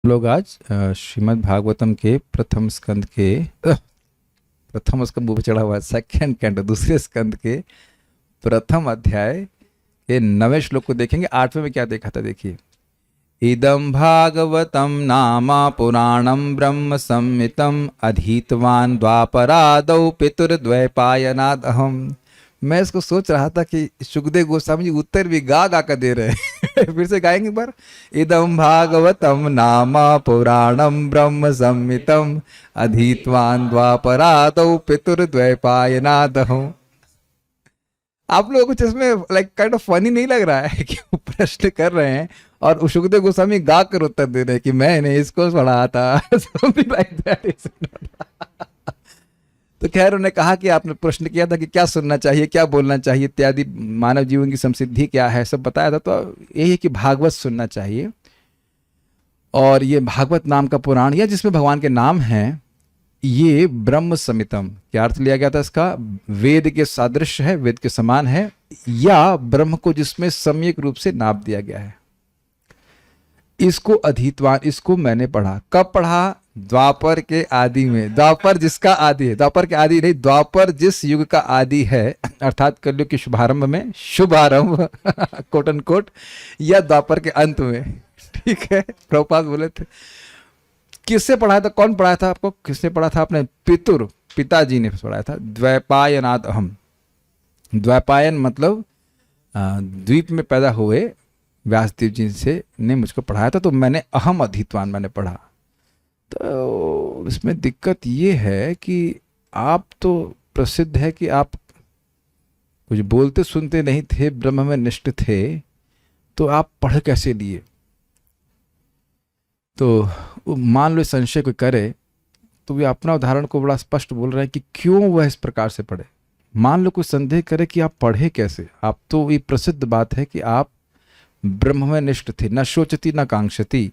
लोग आज श्रीमद् भागवतम के प्रथम स्कंद के प्रथम स्कंद मुंह पे चढ़ा हुआ है, सेकंड कैंटो दूसरे स्कंद के प्रथम अध्याय के 9वें श्लोक को देखेंगे। 8वें में क्या देखा था देखिए। इदं भागवतम नामा पुराणम ब्रह्म संहितम अधीतवान द्वापरादौ पितुर्द्वैपायनाद अहम। मैं इसको सोच रहा था कि सुखदेव गोस्वामी जी उत्तर भी गा गा कर दे रहे हैं। फिर से गाएंगे एक बार। इदं भागवतम नामा पुराणम ब्रह्म संहितम अधीतवान द्वापरादौ पितुर्द्वैपायनादहम्। आप लोगों को कुछ इसमें लाइक काइंड ऑफ फनी नहीं लग रहा है कि वो प्रश्न कर रहे हैं और सुखदेव गोस्वामी गा कर उत्तर दे रहे हैं कि मैंने इसको पढ़ा था। Something like that is not। तो खैर उन्होंने कहा कि आपने प्रश्न किया था कि क्या सुनना चाहिए, क्या बोलना चाहिए इत्यादि, मानव जीवन की समसिद्धि क्या है, सब बताया था। तो यही है कि भागवत सुनना चाहिए। और ये भागवत नाम का पुराण या जिसमें भगवान के नाम हैं, ये ब्रह्म समितम, क्या अर्थ लिया गया था इसका? वेद के सादृश्य है, वेद के समान है, या ब्रह्म को जिसमें सम्यक रूप से नाप दिया गया है। इसको अधीतवान, इसको मैंने पढ़ा। कब पढ़ा? द्वापर के आदि में। द्वापर जिसका आदि है, द्वापर के आदि नहीं, द्वापर जिस युग का आदि है, अर्थात कलयुग के शुभारंभ में, शुभारंभ कोट एंड कोट, या द्वापर के अंत में। ठीक है, प्रभुपाद बोले थे। किससे पढ़ाया था? कौन पढ़ाया था आपको? किसने पढ़ा था? आपने पिताजी ने पढ़ाया था। द्वैपायनाद अहम। द्वैपायन मतलब द्वीप में पैदा हुए व्यासदेव जी से ने मुझको पढ़ाया था। तो मैंने अहम अधीतवान मैंने पढ़ा। तो इसमें दिक्कत ये है कि आप तो प्रसिद्ध है कि आप कुछ बोलते सुनते नहीं थे, ब्रह्म में निष्ठ थे, तो आप पढ़ कैसे लिए? तो मान लो संशय कोई करे तो वे अपना उदाहरण को बड़ा स्पष्ट बोल रहे हैं कि क्यों वह इस प्रकार से पढ़े। मान लो कोई संदेह करे कि आप पढ़े कैसे, आप तो ये प्रसिद्ध बात है कि आप ब्रह्म में निष्ठ थे, न शोचती न कांक्षती,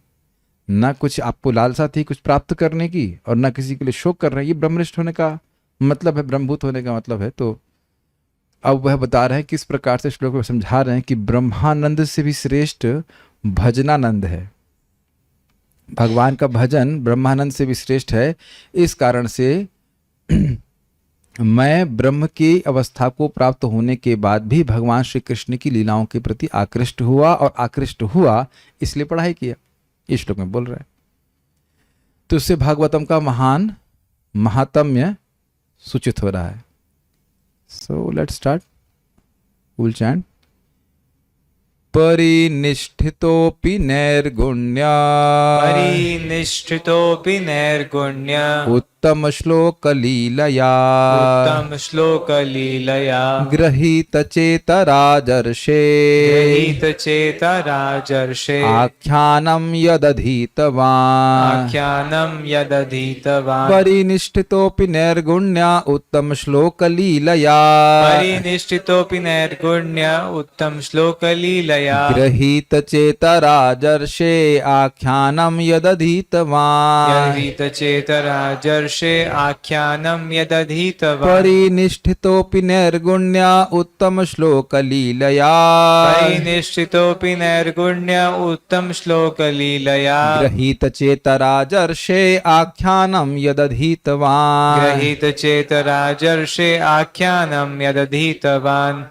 न कुछ आपको लालसा थी कुछ प्राप्त करने की, और न किसी के लिए शोक कर रहे हैं। ये ब्रह्मनिष्ठ होने का मतलब है, ब्रह्मभूत होने का मतलब है। तो अब वह बता रहे हैं किस प्रकार से, श्लोक में समझा रहे हैं कि ब्रह्मानंद से भी श्रेष्ठ भजनानंद है। भगवान का भजन ब्रह्मानंद से भी श्रेष्ठ है। इस कारण से मैं ब्रह्म की अवस्था को प्राप्त होने के बाद भी भगवान श्री कृष्ण की लीलाओं के प्रति आकृष्ट हुआ, और आकृष्ट हुआ इसलिए पढ़ाई किया। इस श्लोक में बोल रहे हैं। तो इससे भागवतम का महान महात्म्य सूचित हो रहा है। So let's start. We'll chant. परिनिष्ठितोऽपि नैर्गुण्य, परिनिष्ठितोऽपि नैर्गुण्य, उत्तम श्लोक लीलया, उत्तम श्लोक लीलया, गृहीत चेतराजर्षे, गृहीत चेतराजर्षे, आख्यानं यदधीतवान्, आख्यानं यदधीतवान्। परिनिष्ठितोऽपि नैर्गुण्य उत्तम श्लोक लीलया, परिनिष्ठितोऽपि नैर्गुण्य, उत्तम श्लोक लीलया, गृहीत चेतराजर्षे, आख्यानं यदधीतवान्, गृहीत चेतराजर्षे, आख्यानं यदधीतवान्। परिनिष्ठितोऽपि नैर्गुण्य उत्तम श्लोक लीलया, परिनिष्ठितोऽपि नैर्गुण्य, उत्तम श्लोक लीलया, गृहीत चेतराजर्षे, आख्यानं यदधीतवान्, गृहीत चेतराजर्षे, आख्यानं यदधीतवान्।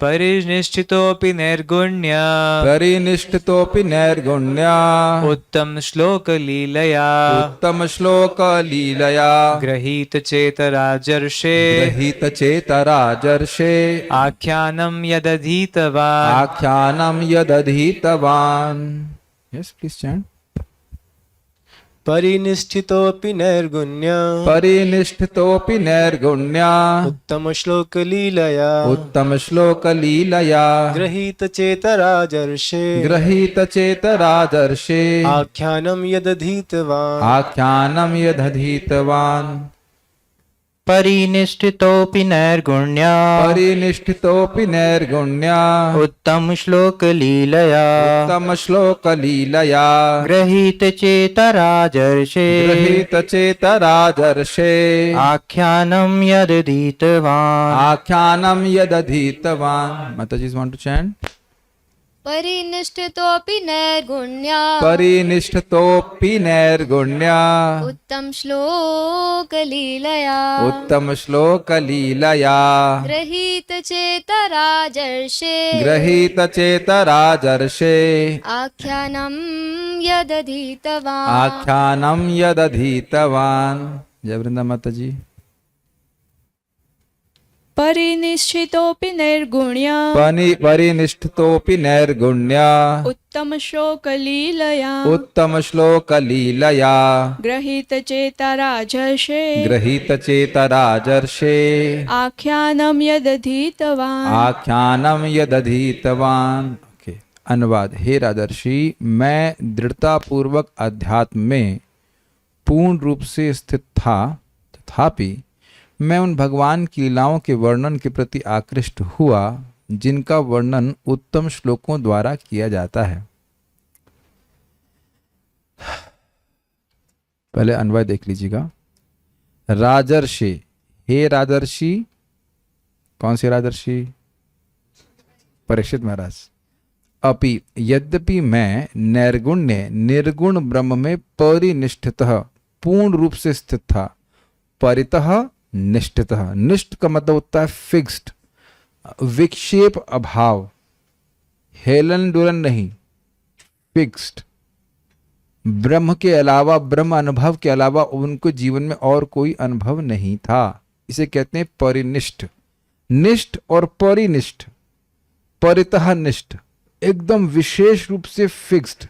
परिनिष्ठितोऽपि नैर्गुण्य, परिनिष्ठितोऽपि नैर्गुण्य उत्तम श्लोक लीलया, उत्तम श्लोक लीलया, गृहीत चेतराजर्षे, गृहीत चेतराजर्षे, आख्यानं यदधीतवान्, आख्यानं यदधीतवान्। Yes please chant. परिनिष्ठितोऽपि नैर्गुण्य, परिनिष्ठितोऽपि नैर्गुण्य उत्तम श्लोक लीलया, उत्तम श्लोक लीलया, गृहीत चेतराजर्षे, गृहीत चेतराजर्षे, आख्यानं यदधीतवान्, आख्यानं यदधीतवान्। परिनिष्ठितोऽपि नैर्गुण्य, परिनिष्ठितोऽपि नैर्गुण्य उत्तम श्लोक लीलया, उत्तम श्लोक लीलया, गृहीत चेतराजर्षे, गृहीत चेतराजर्षे, आख्यानं यदधीतवान्, आख्यानं यदधीतवान्। माताजी वांट टू चैंट। परिनिष्ठितोऽपि नैर्गुण्या परिनिष्ठतोऽपि नैर्गुण्या उत्तम श्लोकलीलया उत्तम श्लोकलीलया गृहीत चेतराजर्षे गृहीत चेतराजर्षे आख्यानं यदधीतवान् आख्यानम यदधीतवान्। जय वृंदा माता जी। परिनिष्ठितोऽपि निर्गुण्य परिनिष्ठितोऽपि नैर्गुण्या उत्तमश्लोकलीलया उत्तम श्लोकलीलया गृहीतचेतराजर्षे गृहीतचेतराजर्षे आख्यानं यदधीतवान् आख्यानम यदधीतवान्। ओके, अनुवाद। हे राजर्षि, मैं दृढ़तापूर्वक अध्यात्म में पूर्ण रूप से स्थित था, तथापि मैं उन भगवान की लीलाओं के वर्णन के प्रति आकृष्ट हुआ जिनका वर्णन उत्तम श्लोकों द्वारा किया जाता है। पहले अन्वय देख लीजिएगा। राजर्षि, हे राजर्षि, कौन से राजर्षि? परीक्षित महाराज। अपि, यद्यपि मैं नैर्गुण्य निर्गुण ब्रह्म में परिनिष्ठितः पूर्ण रूप से स्थित था, परितः निष्ठतः, निष्ठ का मतलब होता है फिक्स्ड, विक्षेप अभाव, हेलन डुलन नहीं, फिक्स्ड। ब्रह्म के अलावा, ब्रह्म अनुभव के अलावा उनको जीवन में और कोई अनुभव नहीं था। इसे कहते हैं परिनिष्ठ। निष्ठ और परिनिष्ठ, परितः निष्ठ, एकदम विशेष रूप से फिक्स्ड।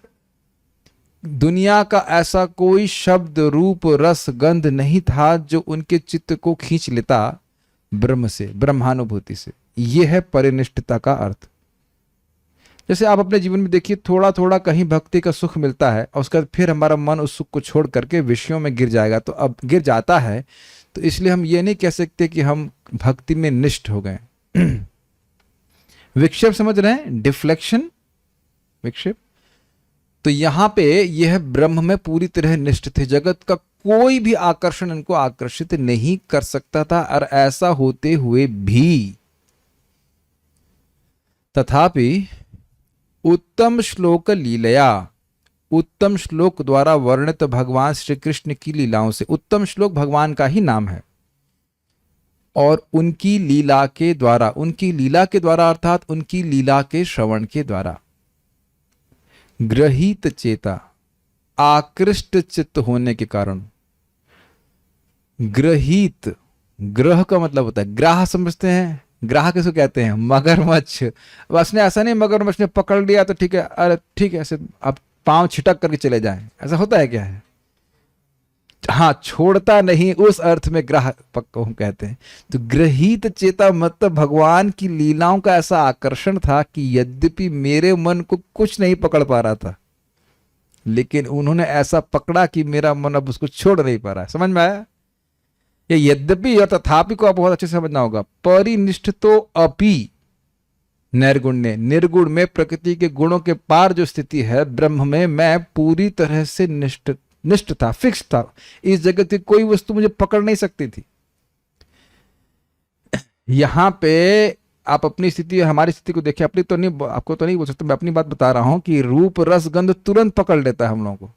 दुनिया का ऐसा कोई शब्द, रूप, रस, गंध नहीं था जो उनके चित्त को खींच लेता ब्रह्म से, ब्रह्मानुभूति से। यह है परिनिष्ठता का अर्थ। जैसे आप अपने जीवन में देखिए, थोड़ा थोड़ा कहीं भक्ति का सुख मिलता है और उसके बाद फिर हमारा मन उस सुख को छोड़ करके विषयों में गिर जाएगा, तो अब गिर जाता है, तो इसलिए हम ये नहीं कह सकते कि हम भक्ति में निष्ठ हो गए। विक्षेप समझ रहे हैं? डिफ्लेक्शन, विक्षेप। तो यहां पे यह ब्रह्म में पूरी तरह निष्ठ थे। जगत का कोई भी आकर्षण इनको आकर्षित नहीं कर सकता था, और ऐसा होते हुए भी तथापि उत्तम श्लोक लीलया, उत्तम श्लोक द्वारा वर्णित भगवान श्री कृष्ण की लीलाओं से, उत्तम श्लोक भगवान का ही नाम है, और उनकी लीला के द्वारा, उनकी लीला के द्वारा अर्थात उनकी लीला के श्रवण के द्वारा ग्रहीत चेता, आकृष्ट चित्त होने के कारण। ग्रहीत, ग्रह का मतलब होता है, ग्राह समझते हैं? ग्राह किसको कहते हैं? मगरमच्छ। बस ने ऐसा नहीं मगरमच्छ ने पकड़ लिया तो ठीक है, अरे ठीक है, ऐसे आप पांव छिटक करके चले जाएं, ऐसा होता है क्या है? हाँ, छोड़ता नहीं, उस अर्थ में ग्राह पक्का हम कहते हैं। तो ग्रहीत चेता मतलब भगवान की लीलाओं का ऐसा आकर्षण था कि यद्यपि मेरे मन को कुछ नहीं पकड़ पा रहा था, लेकिन उन्होंने ऐसा पकड़ा कि मेरा मन अब उसको छोड़ नहीं पा रहा है। समझ में आया? ये यद्यपि और तथापि को आप बहुत अच्छे से समझना होगा। परिनिष्ठितो अपि नैर्गुण्य, निर्गुण में प्रकृति के गुणों के पार जो स्थिति है ब्रह्म में, मैं पूरी तरह से निष्ठ था, फिक्स था। इस जगत की कोई वस्तु मुझे पकड़ नहीं सकती थी। यहां पे आप अपनी स्थिति, हमारी स्थिति को देखिए। अपनी तो नहीं, आपको तो नहीं बोल सकता, मैं अपनी बात बता रहा हूं कि रूप रस गंध तुरंत पकड़ लेता है हम लोगों को।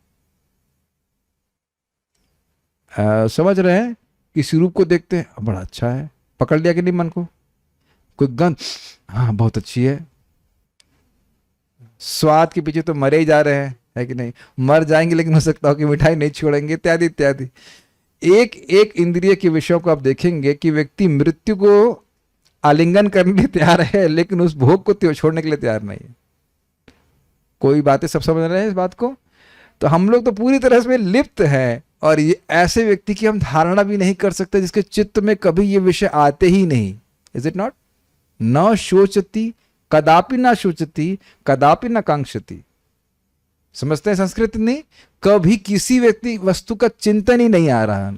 समझ रहे हैं? किसी रूप को देखते हैं, बड़ा अच्छा है, पकड़ लिया कि नहीं मन को। कोई गंध, हाँ बहुत अच्छी है। स्वाद के पीछे तो मरे ही जा रहे हैं, है कि नहीं? मर जाएंगे लेकिन हो सकता हो कि मिठाई नहीं छोड़ेंगे, इत्यादि इत्यादि। एक एक इंद्रिय के विषयों को आप देखेंगे कि व्यक्ति मृत्यु को आलिंगन करने के लिए तैयार है, लेकिन उस भोग को छोड़ने के लिए तैयार नहीं है। कोई बातें सब समझ रहे हैं इस बात को? तो हम लोग तो पूरी तरह से लिप्त हैं, और ये ऐसे व्यक्ति की हम धारणा भी नहीं कर सकते जिसके चित्त में कभी ये विषय आते ही नहीं। Is it not? न शोचती कदापि न शोचती कदापि न कांक्षति। समझते हैं संस्कृत? नहीं, कभी किसी व्यक्ति वस्तु का चिंतन ही नहीं आ रहा।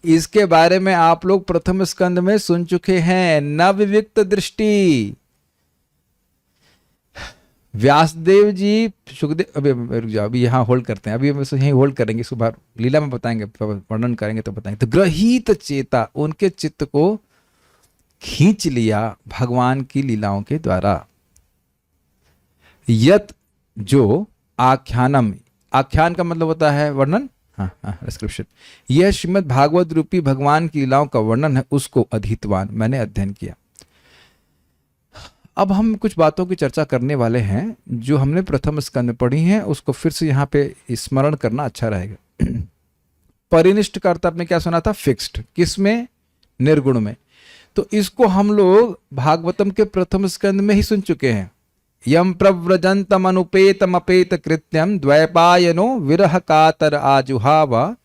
इसके बारे में आप लोग प्रथम स्कंद में सुन चुके हैं। न विविक्त दृष्टि। व्यासदेव जी, सुखदेव, अभी रुक जाओ, अभी यहाँ होल्ड करते हैं, अभी हम यहीं होल्ड करेंगे, सुबह लीला में बताएंगे, वर्णन करेंगे तो बताएंगे। तो ग्रहीत चेता, उनके चित्त को खींच लिया भगवान की लीलाओं के द्वारा। यत जो आख्यानम, आख्यान का मतलब होता है वर्णन, हाँ डिस्क्रिप्शन, यह श्रीमद् भागवत रूपी भगवान की लीलाओं का वर्णन है, उसको अधीतवान, मैंने अध्ययन किया। अब हम कुछ बातों की चर्चा करने वाले हैं जो हमने प्रथम स्कंद में पढ़ी हैं, उसको फिर से यहाँ पे स्मरण करना अच्छा रहेगा। परिनिष्ठ का अर्थ आपने क्या सुना था? फिक्स्ड। किसमें? निर्गुण में। तो इसको हम लोग भागवतम के प्रथम स्कंद में ही सुन चुके हैं। यम प्रव्रजंतम अनुपेतम अपेत कृत्यम द्वैपायनो विरह कातर आजुहावा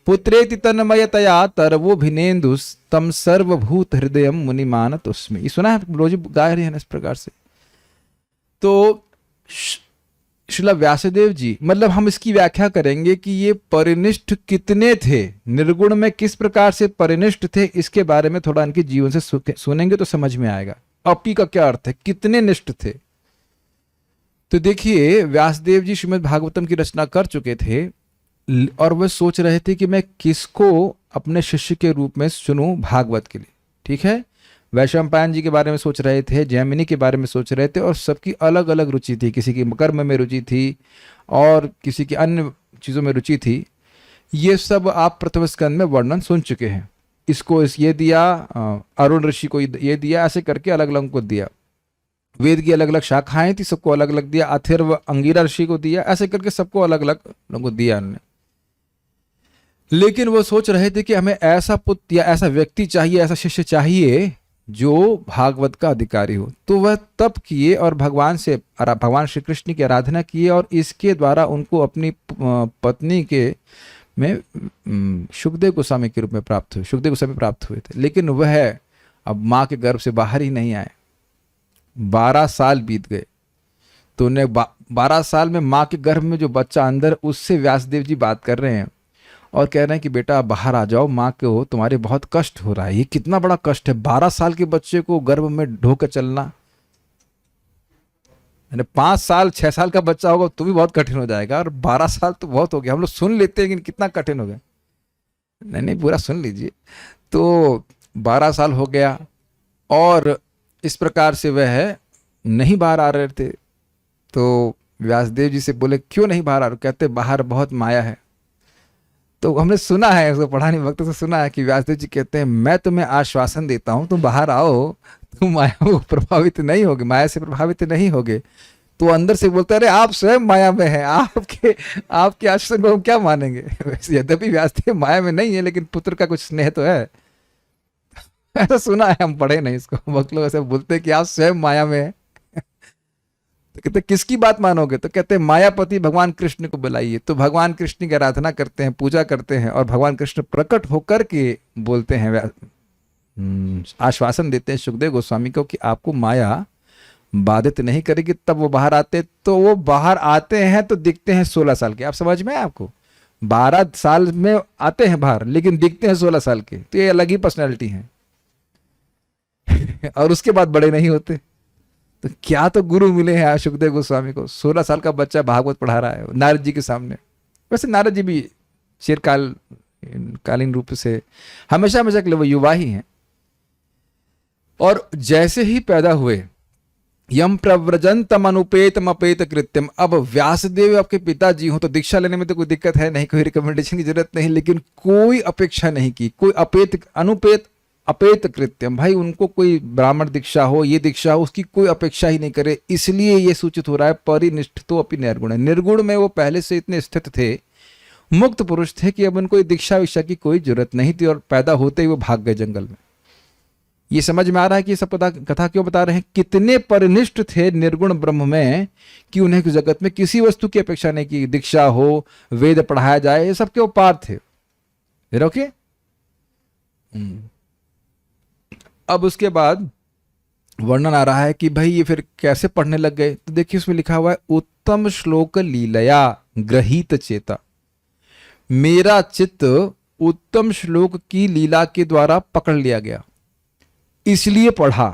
पुत्रेति तन्मयतया तरवो भिनेन्दुस तम सर्वभूत हृदयम मुनिमानत उसमें। ये सुना है, रोज गा रहे हैं इस प्रकार से। तो श्रील व्यासदेव जी, मतलब हम इसकी व्याख्या करेंगे कि ये परिनिष्ठ कितने थे, निर्गुण में किस प्रकार से परिनिष्ठ थे, इसके बारे में थोड़ा इनके जीवन से सुनेंगे तो समझ में आएगा। अपी का क्या अर्थ है, कितने निष्ठ थे। तो देखिए, व्यासदेव जी श्रीमद् भागवतम की रचना कर चुके थे और वह सोच रहे थे कि मैं किसको अपने शिष्य के रूप में चुनूं भागवत के लिए। ठीक है, वैशंपायन जी के बारे में सोच रहे थे, जैमिनी के बारे में सोच रहे थे, और सबकी अलग अलग रुचि थी। किसी की कर्म में रुचि थी और किसी की अन्य चीज़ों में रुचि थी। ये सब आप प्रथम स्कंद में वर्णन सुन चुके हैं। इसको ये दिया, अरुण ऋषि को ये दिया, ऐसे करके अलग अलग को दिया। वेद की अलग अलग शाखाएं थी, सबको अलग अलग दिया। अथिर्व अंगिरा ऋषि को दिया, ऐसे करके सबको अलग अलग लोगों को दिया उन्होंने। लेकिन वो सोच रहे थे कि हमें ऐसा पुत्र या ऐसा व्यक्ति चाहिए, ऐसा शिष्य चाहिए जो भागवत का अधिकारी हो। तो वह तप किए और भगवान श्री कृष्ण की आराधना किए, और इसके द्वारा उनको अपनी पत्नी के में शुकदेव गोस्वामी के रूप में प्राप्त हुए, शुकदेव गोस्वामी प्राप्त हुए थे। लेकिन वह अब माँ के गर्भ से बाहर ही नहीं आए। 12 साल बीत गए। तो उन्हें 12 साल में माँ के गर्भ में जो बच्चा अंदर, उससे व्यासदेव जी बात कर रहे हैं और कह रहे हैं कि बेटा बाहर आ जाओ, माँ को तुम्हारे बहुत कष्ट हो रहा है। ये कितना बड़ा कष्ट है, 12 साल के बच्चे को गर्भ में ढोकर चलना। 5 साल 6 साल का बच्चा होगा तो भी बहुत कठिन हो जाएगा, और 12 साल तो बहुत हो गया। हम लोग सुन लेते हैं, लेकिन कितना कठिन हो गया। नहीं, पूरा सुन लीजिए। तो 12 साल हो गया और इस प्रकार से वह नहीं बाहर आ रहे थे। तो व्यासदेव जी से बोले, क्यों नहीं बाहर आ रहे? कहते बाहर बहुत माया है। तो हमने सुना है, उसको पढ़ाने वक्त से सुना है कि व्यासदेव जी कहते हैं, मैं तुम्हें आश्वासन देता हूं, तुम बाहर आओ, तुम माया को प्रभावित नहीं होगे, माया से प्रभावित नहीं होगे। तो अंदर से बोलते, अरे आप स्वयं माया में हैं, आपके आश्वासन को हम क्या मानेंगे। वैसे यद्यपि व्यासदेव माया में नहीं है, लेकिन पुत्र का कुछ स्नेह तो है। ऐसा सुना है, हम पढ़े नहीं इसको। भक्त लोग ऐसे बोलते हैं कि आप स्वयं माया में हैं। तो कहते किसकी बात मानोगे? तो कहते हैं मायापति भगवान कृष्ण को बुलाइए। तो भगवान कृष्ण की आराधना करते हैं, पूजा करते हैं, और भगवान कृष्ण प्रकट होकर के बोलते हैं, आश्वासन देते हैं शुकदेव गोस्वामी को कि आपको माया बाधित नहीं करेगी। तब वो बाहर आते, तो वो बाहर आते हैं तो दिखते हैं 16 साल के। आप समझ में है आपको? 12 साल में आते हैं बाहर, लेकिन दिखते हैं 16 साल के। तो ये अलग ही पर्सनैलिटी है। और उसके बाद बड़े नहीं होते। तो क्या तो गुरु मिले हैं शुकदेव गोस्वामी को। 16 साल का बच्चा भागवत पढ़ा रहा है नारद जी के सामने। वैसे नारद जी भी चिरकालीन रूप से हमेशा के लिए वो युवा ही हैं। और जैसे ही पैदा हुए, यम प्रव्रजंतम अनुपेतम अपेत कृत्यम। अब व्यासदेव आपके पिताजी हो तो दीक्षा लेने में तो कोई दिक्कत है नहीं, कोई रिकमेंडेशन की जरूरत नहीं, लेकिन कोई अपेक्षा नहीं की, कोई अपेत कृत्यम। भाई उनको कोई ब्राह्मण दीक्षा हो, ये दीक्षा हो, उसकी कोई अपेक्षा ही नहीं करे। इसलिए ये सूचित हो रहा है परिनिष्ठ तो अपनी निर्गुण है। निर्गुण में वो पहले से इतने स्थित थे, मुक्त पुरुष थे कि अब उनको दीक्षा विक्षा की कोई जरूरत नहीं थी, और पैदा होते ही वो भाग गए जंगल में। ये समझ में आ रहा है कि ये सब कथा क्यों बता रहे हैं? कितने परिनिष्ठ थे निर्गुण ब्रह्म में कि उन्हें जगत में किसी वस्तु की अपेक्षा नहीं की। दीक्षा हो, वेद पढ़ाया जाए, ये सब के उपार थे। ओके। अब उसके बाद वर्णन आ रहा है कि भाई ये फिर कैसे पढ़ने लग गए। तो देखिए उसमें लिखा हुआ है, उत्तम श्लोक लीलया ग्रहीत चेता। मेरा चित्त उत्तम श्लोक की लीला के द्वारा पकड़ लिया गया, इसलिए पढ़ा।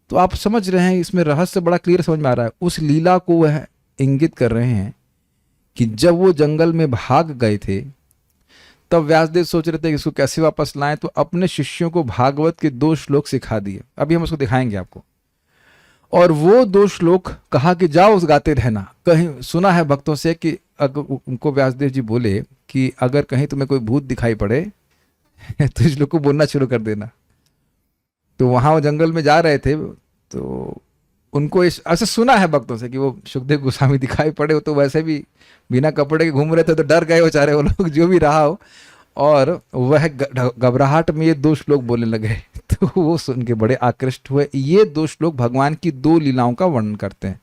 तो आप समझ रहे हैं, इसमें रहस्य बड़ा क्लियर समझ में आ रहा है। उस लीला को वह इंगित कर रहे हैं कि जब वो जंगल में भाग गए थे, तब व्यासदेव सोच रहे थे कि इसको कैसे वापस लाएं। तो अपने शिष्यों को भागवत के 2 श्लोक सिखा दिए। अभी हम उसको दिखाएंगे आपको। और वो 2 श्लोक कहा कि जाओ उस गाते रहना। कहीं सुना है भक्तों से कि अगर उनको व्यासदेव जी बोले कि अगर कहीं तुम्हें कोई भूत दिखाई पड़े तो इस श्लोक को बोलना शुरू कर देना। तो वहां वो जंगल में जा रहे थे तो उनको ऐसा सुना है भक्तों से कि वो सुखदेव गोस्वामी दिखाई पड़े हो तो वैसे भी बिना कपड़े के घूम रहे थे तो डर गए बेचारे वो लोग, जो भी रहा हो, और वह घबराहट में ये 2 श्लोक बोलने लगे। तो वो सुन के बड़े आकृष्ट हुए। ये 2 श्लोक भगवान की 2 लीलाओं का वर्णन करते हैं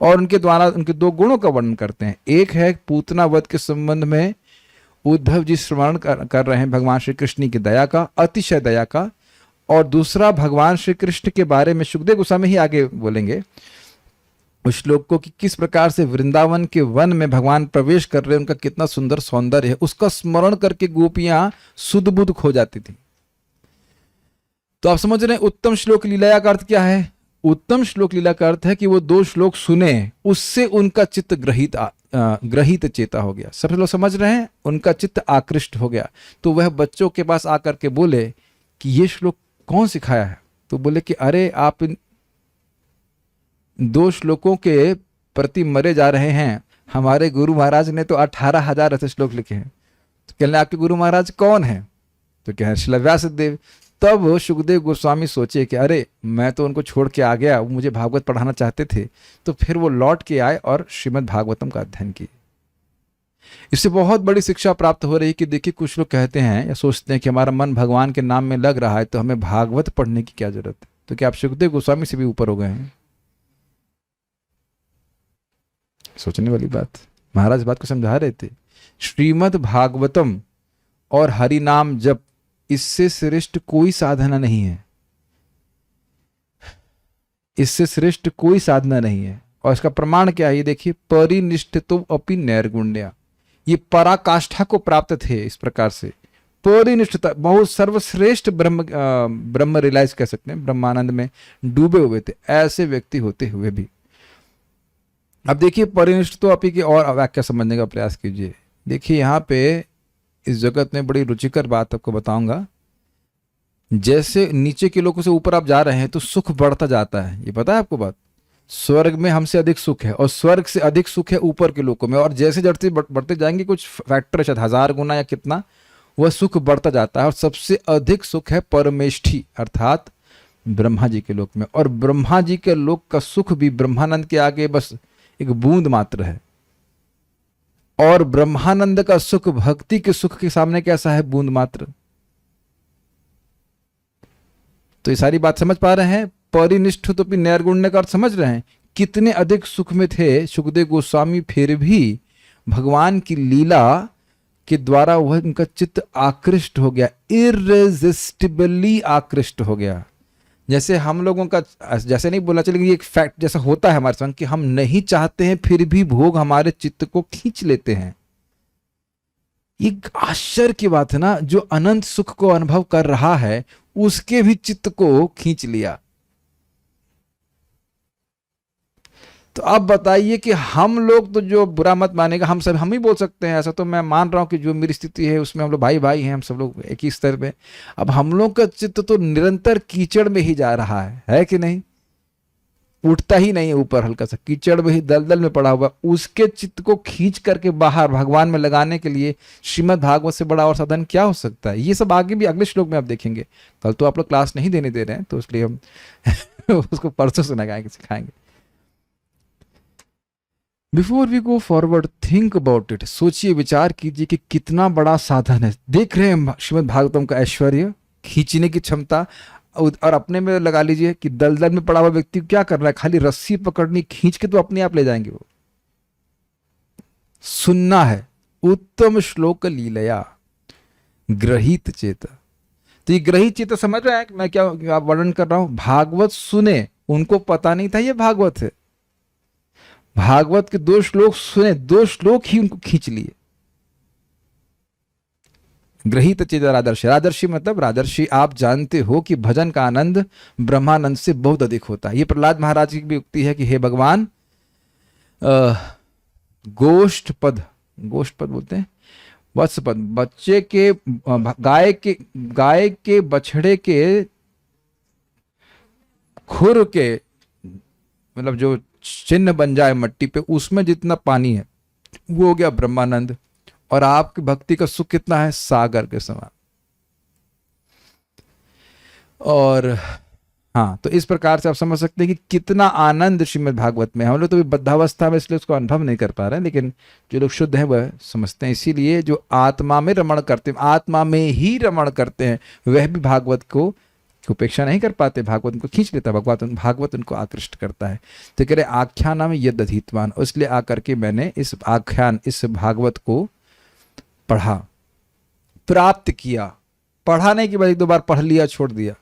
और उनके द्वारा उनके 2 गुणों का वर्णन करते हैं। एक है पूतना वध के संबंध में उद्धव जी श्रवण कर रहे हैं भगवान श्री कृष्ण की दया का, अतिशय दया का, और दूसरा भगवान श्री कृष्ण के बारे में सुखदेव गोस्वामी ही आगे बोलेंगे उस श्लोक को कि किस प्रकार से वृंदावन के वन में भगवान प्रवेश कर रहे हैं, उनका कितना सुंदर सौंदर्य है, उसका स्मरण करके गोपियां सुध बुध खो जाती थी। तो आप समझ रहे हैं उत्तम श्लोक लीला का अर्थ क्या है? उत्तम श्लोक लीला का अर्थ है कि वो 2 श्लोक सुने, उससे उनका चित्त ग्रहित चेता हो गया। सब लोग समझ रहे हैं? उनका चित्त आकृष्ट हो गया। तो वह बच्चों के पास आकर के बोले कि ये श्लोक कौन सिखाया है? तो बोले कि अरे आप इन 2 श्लोकों के प्रति मरे जा रहे हैं, हमारे गुरु महाराज ने तो 18,000 ऐसे श्लोक लिखे हैं। तो कहने आपके गुरु महाराज कौन है? तो कह श्रील व्यासदेव। तब सुखदेव गोस्वामी सोचे कि अरे मैं तो उनको छोड़ के आ गया, वो मुझे भागवत पढ़ाना चाहते थे। तो फिर वो लौट के आए और श्रीमद् भागवतम का अध्ययन किए। इससे बहुत बड़ी शिक्षा प्राप्त हो रही कि देखिए कुछ लोग कहते हैं या सोचते हैं कि हमारा मन भगवान के नाम में लग रहा है तो हमें भागवत पढ़ने की क्या जरूरत है। तो क्या आप सुखदेव गोस्वामी से भी ऊपर हो गए हैं? सोचने वाली बात। महाराज बात को समझा रहे थे। श्रीमद् भागवतम और हरि नाम जप, इससे श्रेष्ठ कोई साधना नहीं है, इससे श्रेष्ठ कोई साधना नहीं है। और इसका प्रमाण क्या है? ये देखिए, परिनिष्ठितो अपि नैर्गुण्य, ये पराकाष्ठा को प्राप्त थे। इस प्रकार से परिनिष्ठता, बहुत सर्वश्रेष्ठ ब्रह्म रियलाइज कर सकते हैं, ब्रह्मानंद में डूबे हुए थे, ऐसे व्यक्ति होते हुए भी। अब देखिए परिनिष्ठितो अपि की और व्याख्या समझने का प्रयास कीजिए। देखिए यहाँ पे इस जगत में बड़ी रुचिकर बात आपको बताऊंगा। जैसे नीचे के लोगों से ऊपर आप जा रहे हैं तो सुख बढ़ता जाता है, ये पता है आपको बात? स्वर्ग में हमसे अधिक सुख है और स्वर्ग से अधिक सुख है ऊपर के लोगों में, और जैसे जैसे बढ़ते जाएंगे कुछ फैक्टर शायद 1000 गुना या कितना, वह सुख बढ़ता जाता है। और सबसे अधिक सुख है परमेष्ठी अर्थात ब्रह्मा जी के लोक में। और ब्रह्मा जी के लोक का सुख भी ब्रह्मानंद के आगे बस एक बूंद मात्र है। और ब्रह्मानंद का सुख भक्ति के सुख के सामने कैसा है? बूंद मात्र। तो ये सारी बात समझ पा रहे हैं? परिनिष्ठित तो नैर्गुण्य का अर्थ समझ रहे हैं? कितने अधिक सुख में थे सुखदेव गोस्वामी, फिर भी भगवान की लीला के द्वारा वह उनका चित्त आकृष्ट हो गया, इररेजिस्टिबली आकृष्ट हो गया। जैसे हम लोगों का, जैसे नहीं बोलना चाहिए, ये एक फैक्ट जैसा होता है हमारे संग कि हम नहीं चाहते हैं फिर भी भोग हमारे चित्त को खींच लेते हैं। ये आश्चर्य की बात है ना, जो अनंत सुख को अनुभव कर रहा है उसके भी चित्त को खींच लिया। तो अब बताइए कि हम लोग तो, जो बुरा मत मानेगा, हम ही बोल सकते हैं ऐसा, तो मैं मान रहा हूं कि जो मेरी स्थिति है उसमें हम लोग भाई भाई हैं, हम सब लोग एक ही स्तर पे। अब हम लोग का चित्त तो निरंतर कीचड़ में ही जा रहा है कि नहीं? उठता ही नहीं है ऊपर, हल्का सा कीचड़ में ही दलदल में पड़ा हुआ। उसके चित्त को खींच करके बाहर भगवान में लगाने के लिए श्रीमद् भागवत से बड़ा और साधन क्या हो सकता है? ये सब आगे भी अगले श्लोक में आप देखेंगे। कल तो आप लोग क्लास नहीं देने दे रहे हैं तो इसलिए हम उसको परसों सुनाएंगे, सिखाएंगे। Before we go forward, think about it. सोचिए, विचार कीजिए कि कितना बड़ा साधन है। देख रहे हैं श्रीमद् भागवतम का ऐश्वर्य, खींचने की क्षमता। और अपने में लगा लीजिए कि दलदल में पड़ा हुआ व्यक्ति क्या कर रहा है? खाली रस्सी पकड़नी, खींच के तो अपने आप ले जाएंगे। वो सुनना है उत्तम श्लोक लीलया ग्रहित चेत। तो ये ग्रहित चेत समझ रहे हैं मैं क्या वर्णन कर रहा हूं? भागवत सुने, उनको पता नहीं था ये भागवत है। भागवत के 2 श्लोक सुने, 2 श्लोक ही उनको खींच लिए। ग्रहित चेत राजर्षि। राजर्षि मतलब राजर्षि, आप जानते हो कि भजन का आनंद ब्रह्मानंद से बहुत अधिक होता है। ये प्रहलाद महाराज की भी उक्ति है कि हे भगवान, गोष्ठपद बोलते हैं, वत्सपद, बच्चे के, गाय के बछड़े के खुर के मतलब जो चिन्ह बन जाए मट्टी पे, उसमें जितना पानी है वो हो गया ब्रह्मानंद। और आपकी भक्ति का सुख कितना है, सागर के समान। और हाँ, तो इस प्रकार से आप समझ सकते हैं कि कितना आनंद श्रीमद् भागवत में है। हम लोग तो अभी बद्धावस्था में इसलिए उसको अनुभव नहीं कर पा रहे हैं, लेकिन जो लोग शुद्ध हैं वह समझते हैं। इसीलिए जो आत्मा में रमण करते हैं, आत्मा में ही रमण करते हैं, वह भी भागवत को उपेक्षा नहीं कर पाते, भागवत उनको खींच लेता है, भागवत उनको आकृष्ट करता है। तो कह रहे आख्यानम यदधीतवान, इसलिए आकर के मैंने इस आख्यान, इस भागवत को पढ़ा, प्राप्त किया। पढ़ा नहीं कि भाई 2 बार पढ़ लिया छोड़ दिया।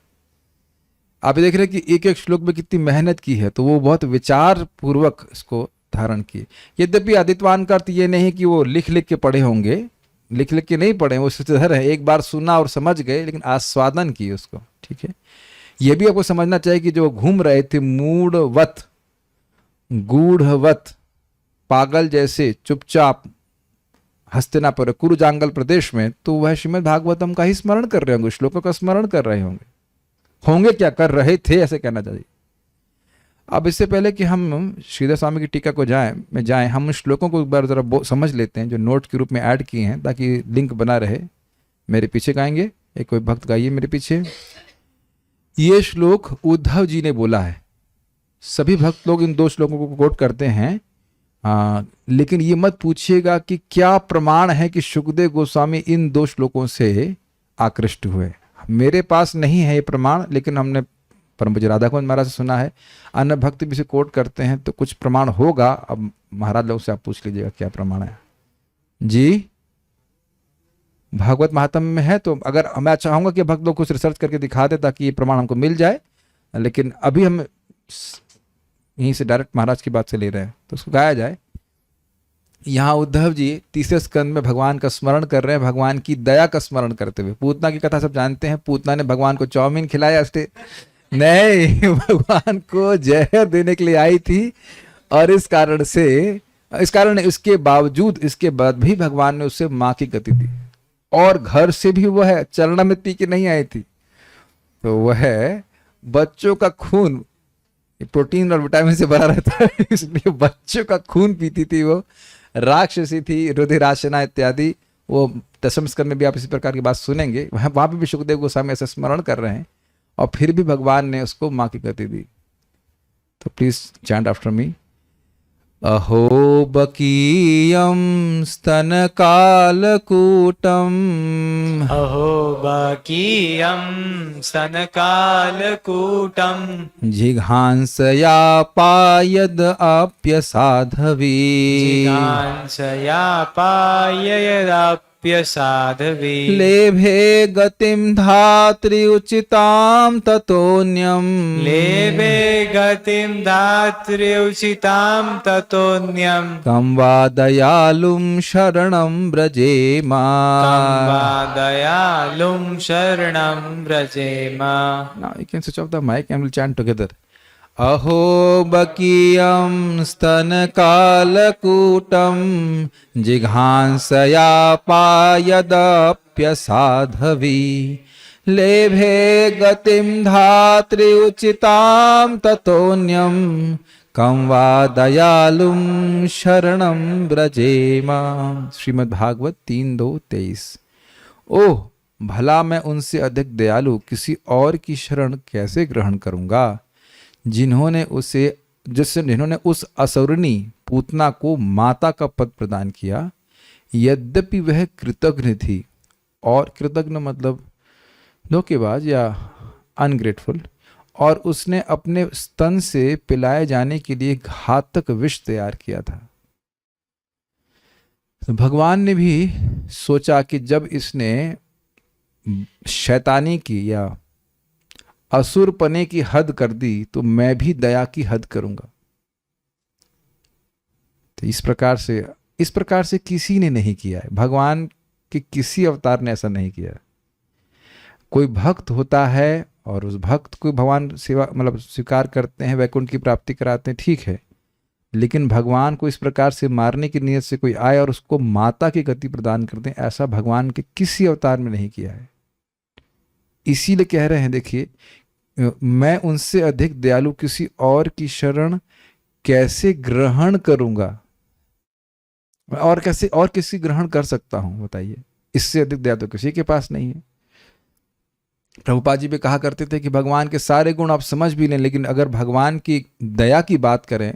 आप देख रहे हैं कि एक एक श्लोक में कितनी मेहनत की है, तो वो बहुत विचार पूर्वक इसको धारण किए। यद्यपि आदित्यवान का अर्थ ये नहीं कि वो लिख लिख के पढ़े होंगे, लिख लिख के नहीं पढ़े, वो सुधर है, एक बार सुना और समझ गए, लेकिन आस्वादन किए उसको। ठीक है, ये भी आपको समझना चाहिए कि जो घूम रहे थे मूढ़वत, गूढ़वत, पागल जैसे चुपचाप हस्तिनापुर कुरुजांगल प्रदेश में, तो वह श्रीमद् भागवतम का ही स्मरण कर रहे होंगे, श्लोकों का स्मरण कर रहे होंगे क्या कर रहे थे, ऐसे कहना चाहिए। अब इससे पहले कि हम श्रीधर स्वामी की टीका को जाएं, हम उन श्लोकों को एक बार जरा समझ लेते हैं जो नोट के रूप में ऐड किए हैं, ताकि लिंक बना रहे। मेरे पीछे गाएंगे, एक कोई भक्त गाइए मेरे पीछे। ये श्लोक उद्धव जी ने बोला है। सभी भक्त लोग इन 2 श्लोकों को कोट करते हैं, लेकिन ये मत पूछिएगा कि क्या प्रमाण है कि शुकदेव गोस्वामी इन 2 श्लोकों से आकृष्ट हुए। मेरे पास नहीं है ये प्रमाण, लेकिन हमने परम पूज्य राधाकुंज महाराज से सुना है, अन्य भक्त भी इसे कोट करते हैं, तो कुछ प्रमाण होगा। अब महाराज लोग से आप पूछ लीजिएगा क्या प्रमाण है जी। भागवत महात्म्य में है, तो अगर मैं चाहूंगा कि भक्त लोग कुछ रिसर्च करके दिखा दे ताकि ये प्रमाण हमको मिल जाए, लेकिन अभी हम यहीं से डायरेक्ट महाराज की बात से ले रहे हैं, तो उसको गाया जाए। यहाँ उद्धव जी 3 स्कंद में भगवान का स्मरण कर रहे हैं, भगवान की दया का स्मरण करते हुए। पूतना की कथा सब जानते हैं, पूतना ने भगवान को चाउमीन खिलाया, नहीं, भगवान को जहर देने के लिए आई थी, और इसके बावजूद, इसके बाद भी भगवान ने उससे माँ की गति दी, और घर से भी वह चरण में पी के नहीं आई थी। तो वह बच्चों का खून प्रोटीन और विटामिन से भरा रहता है, इसलिए बच्चों का खून पीती थी। वो राक्षसी थी, रुधिराशना इत्यादि। वो 10वें स्कंद में भी आप इसी प्रकार की बात सुनेंगे। वहां पे भी शुकदेव गोस्वामी ऐसा स्मरण कर रहे हैं, और फिर भी भगवान ने उसको माँ की गति दी। तो प्लीज चैंट आफ्टर मी। अहो बकीयम स्तन कालकूटम, अहो बाकीयं स्तनकालकूटं, जिघांसया पायद अप्यसाधवी, जिगांसया पाययदाप्यसाधवी, लेभे गतिं धात्री उचितां ततोऽन्यं, लेभे गतिं धात्री उचितां ततोऽन्यं, कं वा दयालुं शरणं व्रजेम, कं वा दयालुं शरणं व्रजेम। Now you can switch off the mic and we'll chant together. अहो बकीयं स्तनकालकूटं, जिघांसया पायदप्यसाधवी, लेभे गतिं धात्री उचितां ततोऽन्यं, कं वा दयालुं शरणं व्रजेम। श्रीमद्भागवत 3:2-23। ओह भला मैं उनसे अधिक दयालु किसी और की शरण कैसे ग्रहण करूंगा, जिन्होंने उस असुरनी पूतना को माता का पद प्रदान किया, यद्यपि वह कृतघ्न थी। और कृतघ्न मतलब धोखेबाज या अनग्रेटफुल, और उसने अपने स्तन से पिलाए जाने के लिए घातक विष तैयार किया था। तो भगवान ने भी सोचा कि जब इसने शैतानी की या असुरपने की हद कर दी, तो मैं भी दया की हद करूंगा। तो इस प्रकार से किसी ने नहीं किया है, भगवान के किसी अवतार ने ऐसा नहीं किया। कोई भक्त होता है और उस भक्त को भगवान सेवा मतलब स्वीकार करते हैं, वैकुंठ की प्राप्ति कराते हैं, ठीक है, लेकिन भगवान को इस प्रकार से मारने की नियत से कोई आए और उसको माता की गति प्रदान कर दें, ऐसा भगवान के किसी अवतार में नहीं किया है। इसीलिए कह रहे हैं, देखिए, मैं उनसे अधिक दयालु किसी और की शरण कैसे ग्रहण करूंगा, और कैसे और किसी ग्रहण कर सकता हूं बताइए। इससे अधिक दया तो किसी के पास नहीं है। प्रभुपाद जी भी कहा करते थे कि भगवान के सारे गुण आप समझ भी लें, लेकिन अगर भगवान की दया की बात करें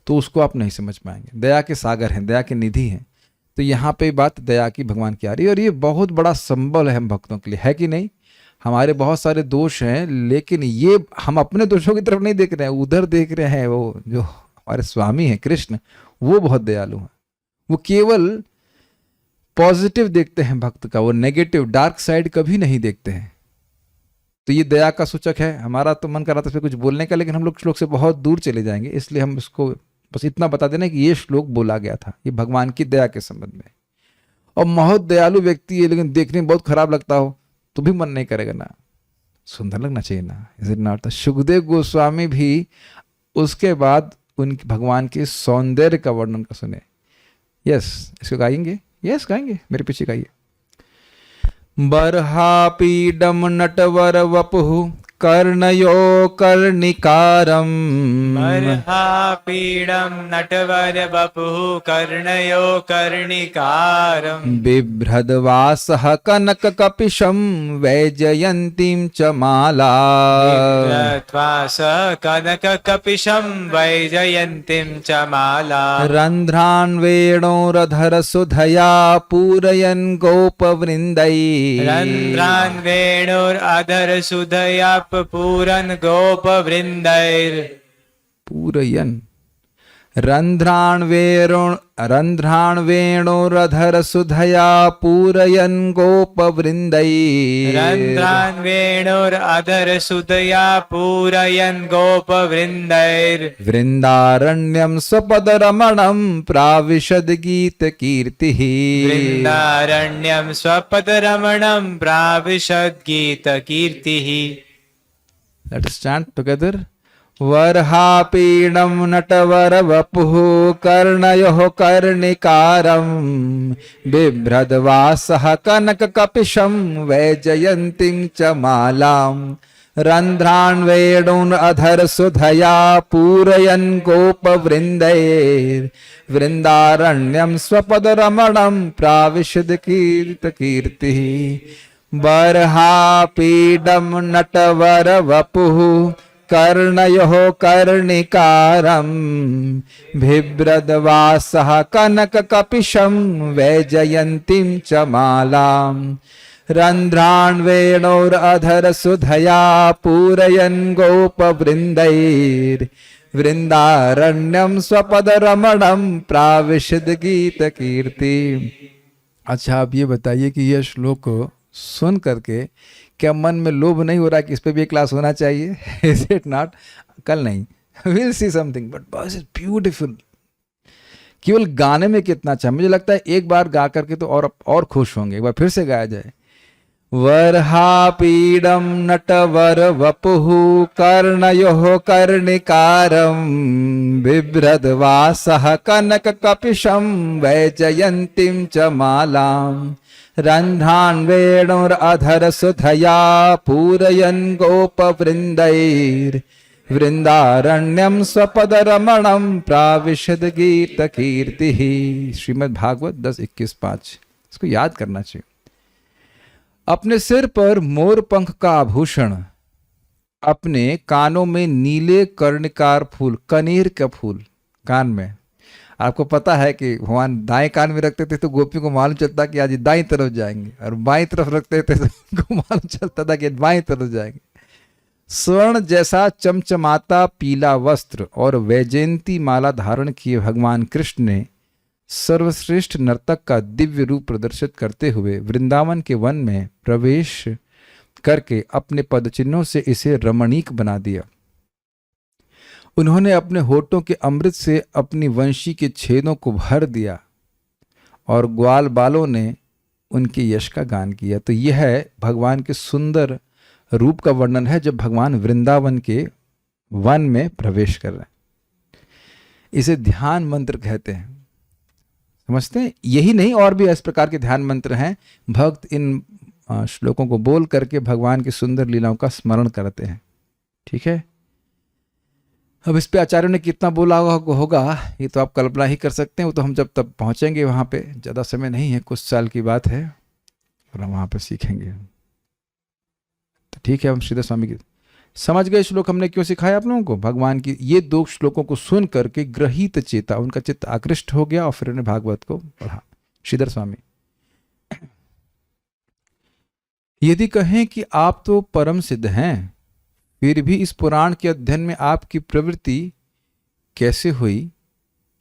तो उसको आप नहीं समझ पाएंगे। दया के सागर हैं, दया के निधि हैं। तो यहाँ पे बात दया की भगवान की आ रही है, और ये बहुत बड़ा संबल है हम भक्तों के लिए, है कि नहीं। हमारे बहुत सारे दोष हैं, लेकिन ये हम अपने दोषों की तरफ नहीं देख रहे हैं, उधर देख रहे हैं। वो जो हमारे स्वामी हैं कृष्ण, वो बहुत दयालु हैं। वो केवल पॉजिटिव देखते हैं भक्त का, वो नेगेटिव डार्क साइड कभी नहीं देखते हैं। तो ये दया का सूचक है। हमारा तो मन कर रहा था इस पर कुछ बोलने का, लेकिन हम लोग श्लोक से बहुत दूर चले जाएंगे, इसलिए हम इसको बस इतना बता देना कि ये श्लोक बोला गया था, ये भगवान की दया के संबंध में। और बहुत दयालु व्यक्ति है, लेकिन देखने में बहुत खराब लगता हो तो भी मन नहीं करेगा ना, सुंदर लगना चाहिए ना, is it not. Sukhdev Goswami भी उसके बाद उनके भगवान के सौंदर्य का वर्णन का सुने। यस, इसको गाएंगे, यस गाएंगे, मेरे पीछे गाइए। बर्हापीडम नटवर वपुः कर्णयो कर्णिकारम, बर्हापीडं नटवर वपुः कर्णयो कर्णिकारम्, बिभ्रद्वासः कनककपिशं वैजयन्तीं च माला, बिभ्रद्वास कनककपिशं वैजयन्तीं च माला, रन्ध्रान् वेणोरधरसुधया पूरयन् गोपवृन्दै, रन्ध्रान् वेणोरधरसुधया पूरन् गोपवृन्दैर्, पूरयन् रन्ध्रान् वेणोरधरसुधया पूरयन् गोपवृन्दै, रन्ध्रान् वेणोरधरसुधया पूरयन् गोपवृन्दैर्, वृन्दारण्यं स्वपदरमणं प्राविशद् गीतकीर्तिः, वृन्दारण्यं स्वपदरमणं प्राविशद् गीतकीर्तिः। Let us chant together. वर्हापीडं नटवरवपुः कर्णयोः कर्णिकारं, बिभ्रद्वासः कनककपिशं वैजयन्तीं च मालां, रन्ध्रान् वेणोरधरसुधया पूरयन् गोपवृन्दैर्, वृन्दारण्यं स्वपदरमणं प्राविशद् गीतकीर्तिः। बर्हापीडं नटवरवपुः कर्णयोः कर्णिकारं, बिभ्रद्वासः कनककपिशं वैजयन्तीं च मालां, रन्ध्रान् वेणोरधरसुधया पूरयन् गोपवृन्दैर्, वृन्दारण्यं स्वपदरमणं प्राविशद् गीतकीर्ति। अच्छा, आप ये बताइए कि यह श्लोक सुन करके क्या मन में लोभ नहीं हो रहा कि इस पे भी एक क्लास होना चाहिए? Is it not? कल नहीं, विल सी समथिंग, बट बस इज ब्यूटीफुल। केवल गाने में कितना अच्छा, मुझे लगता है एक बार गा करके तो और खुश होंगे। एक बार फिर से गाया जाए। वर्हापीडं नटवरवपुः कर्णयोः कर्णिकारं, बिभ्रद्वासः कनककपिशं वैजयन्तीं च मालां, रन्ध्रान् वेणोरधरसुधया पूरयन् गोपवृन्दैर्, वृन्दारण्यं स्वपदरमणं प्राविशद् गीतकीर्तिः। श्रीमद् भागवत 10:21-5। इसको याद करना चाहिए। अपने सिर पर मोर पंख का आभूषण, अपने कानों में नीले कर्णिकार फूल, कनेर का फूल कान में। आपको पता है कि भगवान दाएं कान में रखते थे तो गोपियों को मालूम चलता कि आज दाईं तरफ जाएंगे, और बाईं तरफ रखते थे तो उनको मालूम चलता था कि बाईं तरफ जाएंगे। स्वर्ण जैसा चमचमाता पीला वस्त्र और वैजयंती माला धारण किए भगवान कृष्ण ने सर्वश्रेष्ठ नर्तक का दिव्य रूप प्रदर्शित करते हुए वृंदावन के वन में प्रवेश करके अपने पदचिन्हों से इसे रमणीक बना दिया। उन्होंने अपने होठों के अमृत से अपनी वंशी के छेदों को भर दिया और ग्वाल बालों ने उनके यश का गान किया। तो यह है भगवान के सुंदर रूप का वर्णन है जब भगवान वृंदावन के वन में प्रवेश कर रहे हैं। इसे ध्यान मंत्र कहते हैं, समझते हैं? यही नहीं, और भी इस प्रकार के ध्यान मंत्र हैं। भक्त इन श्लोकों को बोल करके भगवान की सुंदर लीलाओं का स्मरण करते हैं। ठीक है। अब इस पे आचार्यों ने कितना बोला होगा ये तो आप कल्पना ही कर सकते हैं। वो तो हम जब तब पहुंचेंगे वहाँ पे, ज़्यादा समय नहीं है, कुछ साल की बात है, और हम वहाँ पे सीखेंगे। तो ठीक है, हम श्रीधर स्वामी की समझ गए श्लोक हमने क्यों सिखाया आप लोगों को। भगवान की ये 2 श्लोकों को सुन करके ग्रहित चेता, उनका चित्त आकृष्ट हो गया और फिर उन्हें भागवत को पढ़ा। श्रीधर स्वामी, यदि कहें कि आप तो परम सिद्ध हैं, फिर भी इस पुराण के अध्ययन में आपकी प्रवृत्ति कैसे हुई,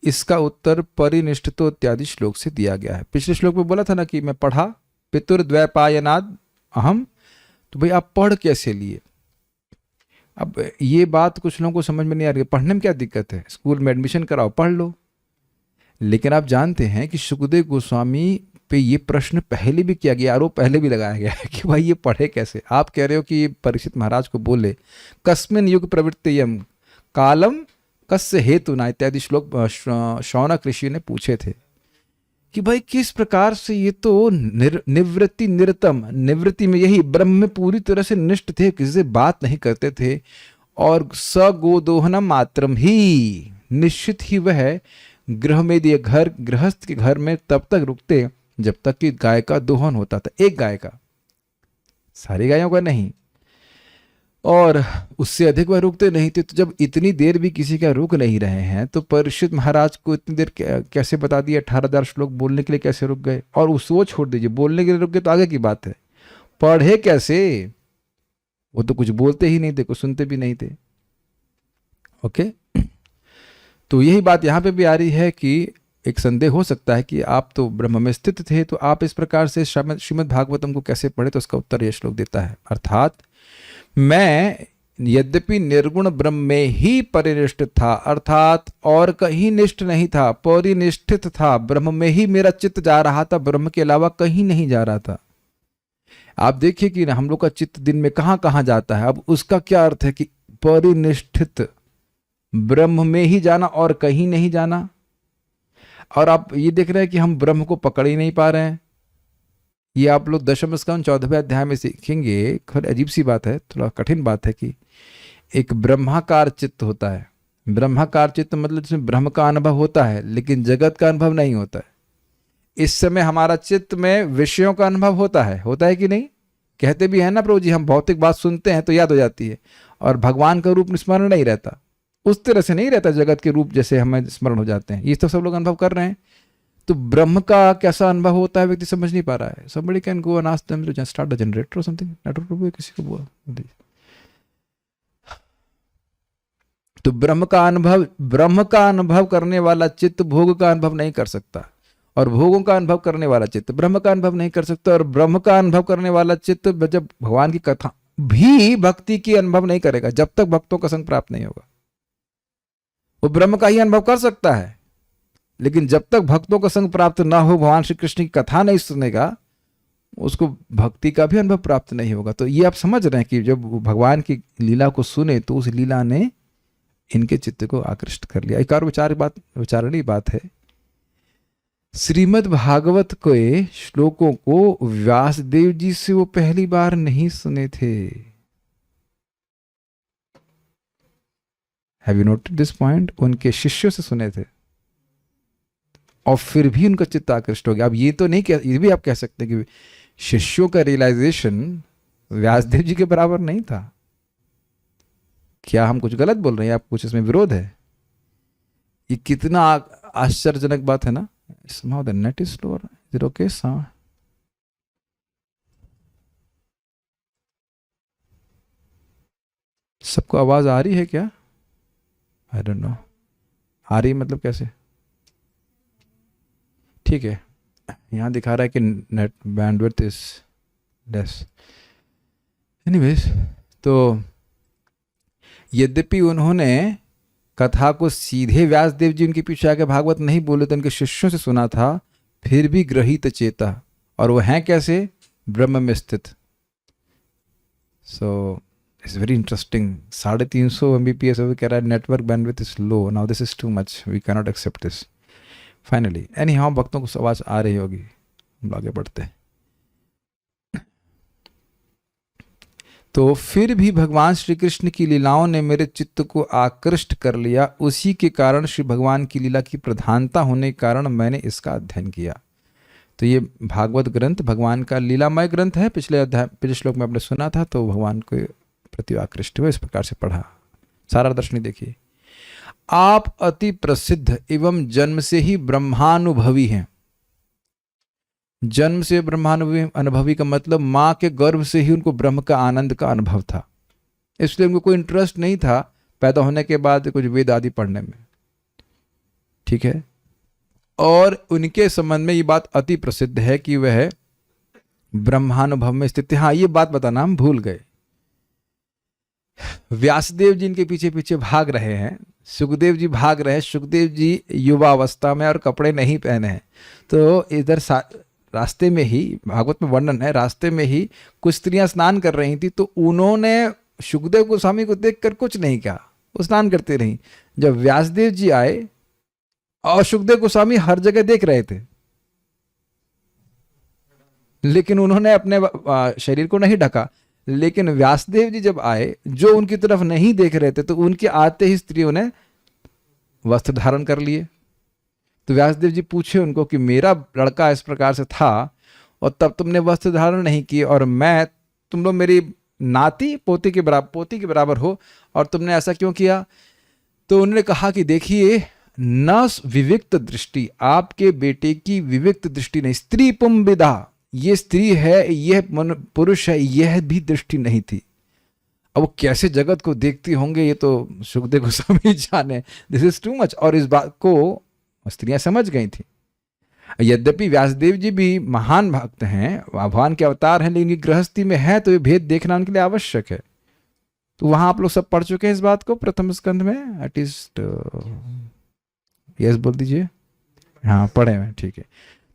इसका उत्तर परिनिष्ठितो इत्यादि श्लोक से दिया गया है। पिछले श्लोक में बोला था ना कि मैं पढ़ा, पितुर्द्वैपायनाद अहम, तो भाई आप पढ़ कैसे लिए। अब ये बात कुछ लोगों को समझ में नहीं आ रही है। पढ़ने में क्या दिक्कत है, स्कूल में एडमिशन कराओ, पढ़ लो। लेकिन आप जानते हैं कि सुखदेव गोस्वामी पे ये प्रश्न पहले भी किया गया, आरोप पहले भी लगाया गया है कि भाई ये पढ़े कैसे। आप कह रहे हो कि परीक्षित महाराज को बोले कस्मिन युग प्रवृत्तियम कालम कस्य हेतु ना इत्यादि श्लोक शौनक ऋषि ने पूछे थे कि भाई किस प्रकार से ये तो निवृत्ति निरतम, निवृत्ति में यही ब्रह्म में पूरी तरह से निष्ठ थे, किसी से बात नहीं करते थे, और सगोदोहनम मात्रम ही, निश्चित ही वह गृह में दिए घर, गृहस्थ के घर में तब तक रुकते जब तक कि गाय का दोहन होता था, एक गाय का, सारी गायों का नहीं, और उससे अधिक वह रुकते नहीं थे। तो जब इतनी देर भी किसी का रुक नहीं रहे हैं तो परीक्षित महाराज को इतनी देर कैसे बता दिया, 18,000 श्लोक बोलने के लिए कैसे रुक गए। और उसको छोड़ दीजिए, बोलने के लिए रुक गए तो आगे की बात है, पढ़े कैसे, वो तो कुछ बोलते ही नहीं थे, कुछ सुनते भी नहीं थे। ओके, तो यही बात यहाँ पे भी आ रही है कि एक संदेह हो सकता है कि आप तो ब्रह्म में स्थित थे, तो आप इस प्रकार से श्रीमद् भागवतम को कैसे पढ़े। तो उसका उत्तर यह श्लोक देता है, अर्थात मैं यद्यपि निर्गुण ब्रह्म में ही परिनिष्ठित था, अर्थात और कहीं निष्ठ नहीं था, परिनिष्ठित था, ब्रह्म में ही मेरा चित्त जा रहा था, ब्रह्म के अलावा कहीं नहीं जा रहा था। आप देखिए कि हम लोग का चित्त दिन में कहाँ कहाँ जाता है। अब उसका क्या अर्थ है कि परिनिष्ठित, ब्रह्म में ही जाना और कहीं नहीं जाना। और आप ये देख रहे हैं कि हम ब्रह्म को पकड़ ही नहीं पा रहे हैं। ये आप लोग दशम स्कंद 14वें अध्याय में सीखेंगे। खैर अजीब सी बात है, थोड़ा कठिन बात है कि एक ब्रह्माकार चित्त होता है। ब्रह्माकार चित्त मतलब जिसमें ब्रह्म का अनुभव होता है लेकिन जगत का अनुभव नहीं होता है। इस समय हमारा चित्त में विषयों का अनुभव होता है कि नहीं। कहते भी है ना प्रभु जी, हम भौतिक बात सुनते हैं तो याद हो जाती है, और भगवान का रूप स्मरण नहीं रहता, उस तरह से नहीं रहता जगत के रूप जैसे हमें स्मरण हो जाते हैं। ये तो सब लोग अनुभव कर रहे हैं। तो ब्रह्म का कैसा अनुभव होता है व्यक्ति समझ नहीं पा रहा है। somebody can go and ask them to just start a generator or something। Network किसी को बोला तो ब्रह्म का अनुभव करने वाला चित्त भोग का अनुभव नहीं कर सकता, और भोगों का अनुभव करने वाला चित्त ब्रह्म का अनुभव नहीं कर सकता, और ब्रह्म का अनुभव करने वाला चित्त जब भगवान की कथा भी भक्ति की अनुभव नहीं करेगा जब तक भक्तों का संग प्राप्त नहीं होगा। वो ब्रह्म का ही अनुभव कर सकता है, लेकिन जब तक भक्तों का संग प्राप्त ना हो, भगवान श्री कृष्ण की कथा नहीं सुनेगा, उसको भक्ति का भी अनुभव प्राप्त नहीं होगा। तो ये आप समझ रहे हैं कि जब भगवान की लीला को सुने तो उस लीला ने इनके चित्त को आकृष्ट कर लिया। एक और विचारणी बात है, श्रीमद् भागवत के श्लोकों को व्यासदेव जी से वो पहली बार नहीं सुने थे। Have you noted this point? उनके शिष्यों से सुने थे और फिर भी उनका चित्त आकृष्ट हो गया। अब ये तो नहीं कह, ये भी आप कह सकते हैं कि शिष्यों का रियलाइजेशन व्यासदेव जी के बराबर नहीं था। क्या हम कुछ गलत बोल रहे हैं? आप कुछ इसमें विरोध है? ये कितना आश्चर्यजनक बात है ना। somehow the net is slower. Is it okay? सबको आवाज आ रही है क्या? I don't know. आ रही मतलब कैसे? ठीक है, यहाँ दिखा रहा है कि net bandwidth is less. Anyways, तो यद्यपि उन्होंने कथा को सीधे व्यासदेव जी उनके पीछे आके भागवत नहीं बोले तो उनके शिष्यों से सुना था, फिर भी ग्रहित चेता, और वो हैं कैसे? ब्रह्म में स्थित। So it's very interesting. 350 Mbps कह रहा है network bandwidth is low, now this is too much, we can not accept this. Finally anyhow भक्तों को आवाज आ रही होगी, हम आगे बढ़ते हैं। तो फिर भी भगवान श्री कृष्ण की लीलाओं ने मेरे चित्त को आकृष्ट कर लिया। उसी के कारण श्री भगवान की लीला की प्रधानता होने के कारण मैंने इसका अध्ययन किया। तो ये भागवत ग्रंथ भगवान का लीलामय ग्रंथ है। पिछले श्लोक में आपने सुना था, तो भगवान को प्रति आकृष्ट हुए, इस प्रकार से पढ़ा। सारा दर्शनी देखिए। आप अति प्रसिद्ध एवं जन्म से ही ब्रह्मानुभवी हैं। जन्म से ब्रह्मानुभवी का मतलब माँ के गर्भ से ही उनको ब्रह्म का आनंद का अनुभव था, इसलिए उनको कोई इंटरेस्ट नहीं था पैदा होने के बाद कुछ वेद आदि पढ़ने में। ठीक है। और उनके संबंध में ये बात अति प्रसिद्ध है कि वह ब्रह्मानुभव में स्थित है। हाँ, ये बात बताना हम भूल गए। व्यासदेव जी इनके पीछे पीछे भाग रहे हैं, सुखदेव जी भाग रहे हैं। सुखदेव जी युवा अवस्था में और कपड़े नहीं पहने हैं, तो इधर रास्ते में ही, भागवत में वर्णन है, रास्ते में ही कुछ स्त्रियां स्नान कर रही थी, तो उन्होंने सुखदेव गोस्वामी को देखकर कुछ नहीं कहा, वो स्नान करते रही। जब व्यासदेव जी आए, और सुखदेव गोस्वामी हर जगह देख रहे थे, लेकिन उन्होंने अपने शरीर को नहीं ढका। लेकिन व्यासदेव जी जब आए, जो उनकी तरफ नहीं देख रहे थे, तो उनके आते ही स्त्रियों ने वस्त्र धारण कर लिए। तो व्यासदेव जी पूछे उनको कि मेरा लड़का इस प्रकार से था और तब तुमने वस्त्र धारण नहीं किए, और तुम लोग मेरी नाती पोती के बराबर हो, और तुमने ऐसा क्यों किया? तो उन्होंने कहा कि देखिए, न विविक्त दृष्टि, आपके बेटे की विविक्त दृष्टि नहीं, स्त्री पुंबिदा, ये स्त्री है, यह पुरुष है, यह भी दृष्टि नहीं थी। अब वो कैसे जगत को देखती होंगे, ये तो सुखदेव गोस्वामी जाने। This is too much. और इस बात को स्त्रियां समझ गई थी। यद्यपि व्यासदेव जी भी महान भक्त हैं, भगवान के अवतार हैं, लेकिन गृहस्थी में है, तो ये भेद देखना उनके लिए आवश्यक है। तो वहां आप लोग सब पढ़ चुके हैं इस बात को प्रथम स्कंध में, एटलीस्ट यस बोल दीजिए। हाँ, पढ़े हैं, ठीक है।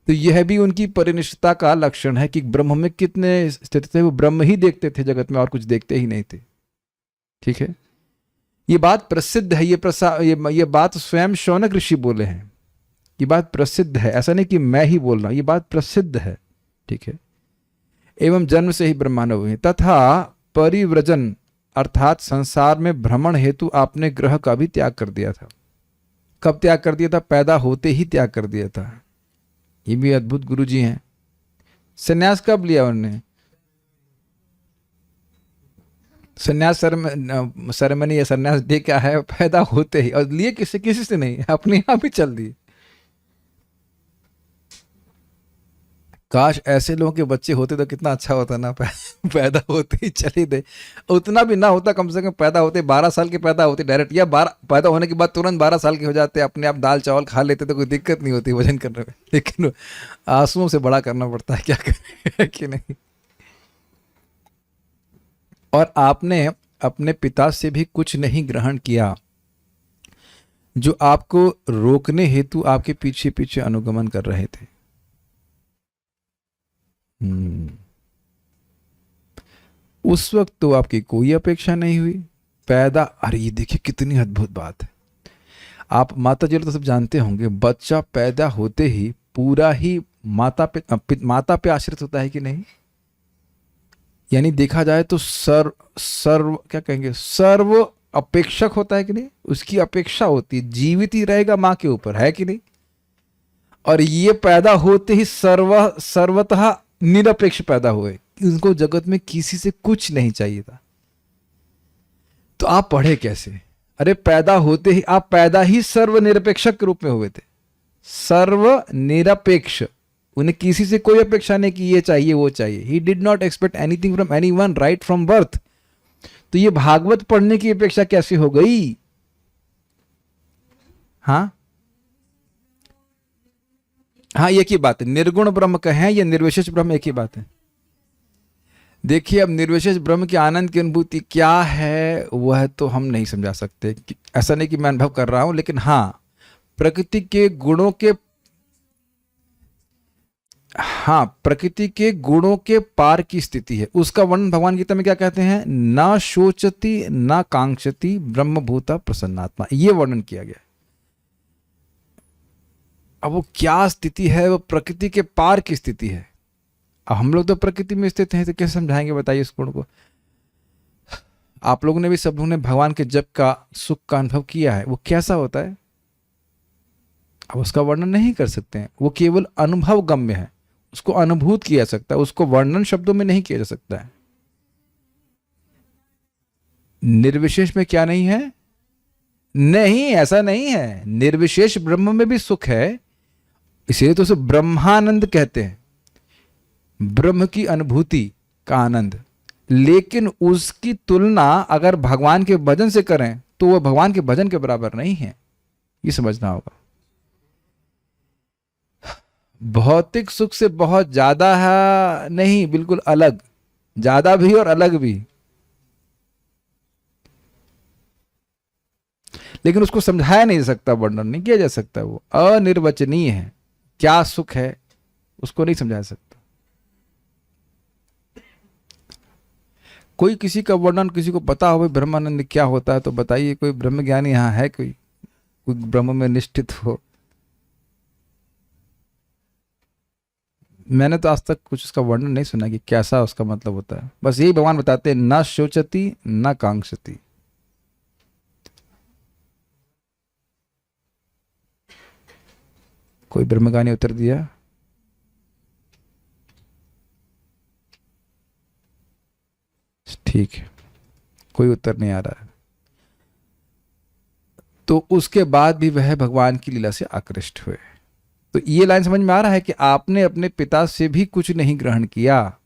तो यह भी उनकी परिनिष्ठता का लक्षण है कि ब्रह्म में कितने स्थित थे। वो ब्रह्म ही देखते थे जगत में, और कुछ देखते ही नहीं थे। ठीक है। ये बात प्रसिद्ध है। ये बात स्वयं शौनक ऋषि बोले हैं। ये बात प्रसिद्ध है, ऐसा नहीं कि मैं ही बोल रहा हूं, ये बात प्रसिद्ध है। ठीक है। एवं जन्म से ही ब्रह्मानुभव है, तथा परिव्रजन अर्थात संसार में भ्रमण हेतु आपने ग्रह का भी त्याग कर दिया था। कब त्याग कर दिया था? पैदा होते ही त्याग कर दिया था। ये भी अद्भुत गुरु जी हैं। संन्यास कब लिया उन्होंने? संन्यास सेरेमनी या संन्यास डे क्या है? पैदा होते ही। और लिए किसी से नहीं, अपने आप ही चल दिए। काश ऐसे लोगों के बच्चे होते तो कितना अच्छा होता ना। पैदा होते ही चले दे। उतना भी ना होता, कम से कम पैदा होते 12 साल के पैदा होते डायरेक्ट, या 12 पैदा होने के बाद तुरंत 12 साल के हो जाते, अपने आप दाल चावल खा लेते, तो कोई दिक्कत नहीं होती वजन करने में। लेकिन आंसुओं से बड़ा करना पड़ता है, क्या करें कि नहीं। और आपने अपने पिता से भी कुछ नहीं ग्रहण किया, जो आपको रोकने हेतु आपके पीछे पीछे अनुगमन कर रहे थे। उस वक्त तो आपकी कोई अपेक्षा नहीं हुई पैदा। अरे ये देखिए कितनी अद्भुत बात है। आप माता जी तो सब जानते होंगे, बच्चा पैदा होते ही पूरा ही माता पे आश्रित होता है कि नहीं। यानी देखा जाए तो क्या कहेंगे, सर्व अपेक्षक होता है कि नहीं। उसकी अपेक्षा होती है, जीवित ही रहेगा माँ के ऊपर, है कि नहीं। और ये पैदा होते ही सर्वतः निरपेक्ष पैदा हुए, उनको जगत में किसी से कुछ नहीं चाहिए था। तो आप पढ़े कैसे? अरे पैदा होते ही आप पैदा ही सर्वनिरपेक्षक के रूप में हुए थे। सर्वनिरपेक्ष, उन्हें किसी से कोई अपेक्षा नहीं कि ये चाहिए वो चाहिए। He did not expect anything from anyone right from birth. तो ये भागवत पढ़ने की अपेक्षा कैसे हो गई? हाँ, एक ही बात है। निर्गुण ब्रह्म कहें या निर्विशेष ब्रह्म, एक ही बात है। देखिए, अब निर्विशेष ब्रह्म की आनंद की अनुभूति क्या है, वह तो हम नहीं समझा सकते। ऐसा नहीं कि मैं अनुभव कर रहा हूं, लेकिन हाँ, प्रकृति के गुणों के पार की स्थिति है। उसका वर्णन भगवान गीता में क्या कहते हैं? न शोचति न कांक्षति ब्रह्मभूता प्रसन्नात्मा, ये वर्णन किया गया। अब वो क्या स्थिति है? वो प्रकृति के पार की स्थिति है। अब हम लोग तो प्रकृति में स्थित हैं, तो कैसे समझाएंगे बताइए इस गुण को। आप लोगों ने भी, सब लोगों ने भगवान के जप का सुख का अनुभव किया है। वो कैसा होता है आप उसका वर्णन नहीं कर सकते हैं, वो केवल अनुभव गम्य है, उसको अनुभूत किया जा सकता है, उसको वर्णन शब्दों में नहीं किया जा सकता है। निर्विशेष में क्या नहीं है? नहीं, ऐसा नहीं है। निर्विशेष ब्रह्म में भी सुख है, इसीलिए तो उसे ब्रह्मानंद कहते हैं, ब्रह्म की अनुभूति का आनंद। लेकिन उसकी तुलना अगर भगवान के भजन से करें तो वह भगवान के भजन के बराबर नहीं है, ये समझना होगा। भौतिक सुख से बहुत ज्यादा है नहीं, बिल्कुल अलग, ज्यादा भी और अलग भी। लेकिन उसको समझाया नहीं जा सकता, वर्णन नहीं किया जा सकता, वो अनिर्वचनीय है। क्या सुख है उसको नहीं समझा सकता। कोई किसी का वर्णन, किसी को पता हो ब्रह्मानंद क्या होता है तो बताइए, कोई ब्रह्मज्ञानी यहाँ है, कोई ब्रह्म में निष्ठित हो? मैंने तो आज तक कुछ उसका वर्णन नहीं सुना कि कैसा उसका मतलब होता है। बस यही भगवान बताते हैं, न शोचति न कांक्षति। कोई ब्रह्मज्ञानी उत्तर दिया? ठीक है, कोई उत्तर नहीं आ रहा है। तो उसके बाद भी वह भगवान की लीला से आकृष्ट हुए। तो ये लाइन समझ में आ रहा है कि आपने अपने पिता से भी कुछ नहीं ग्रहण किया,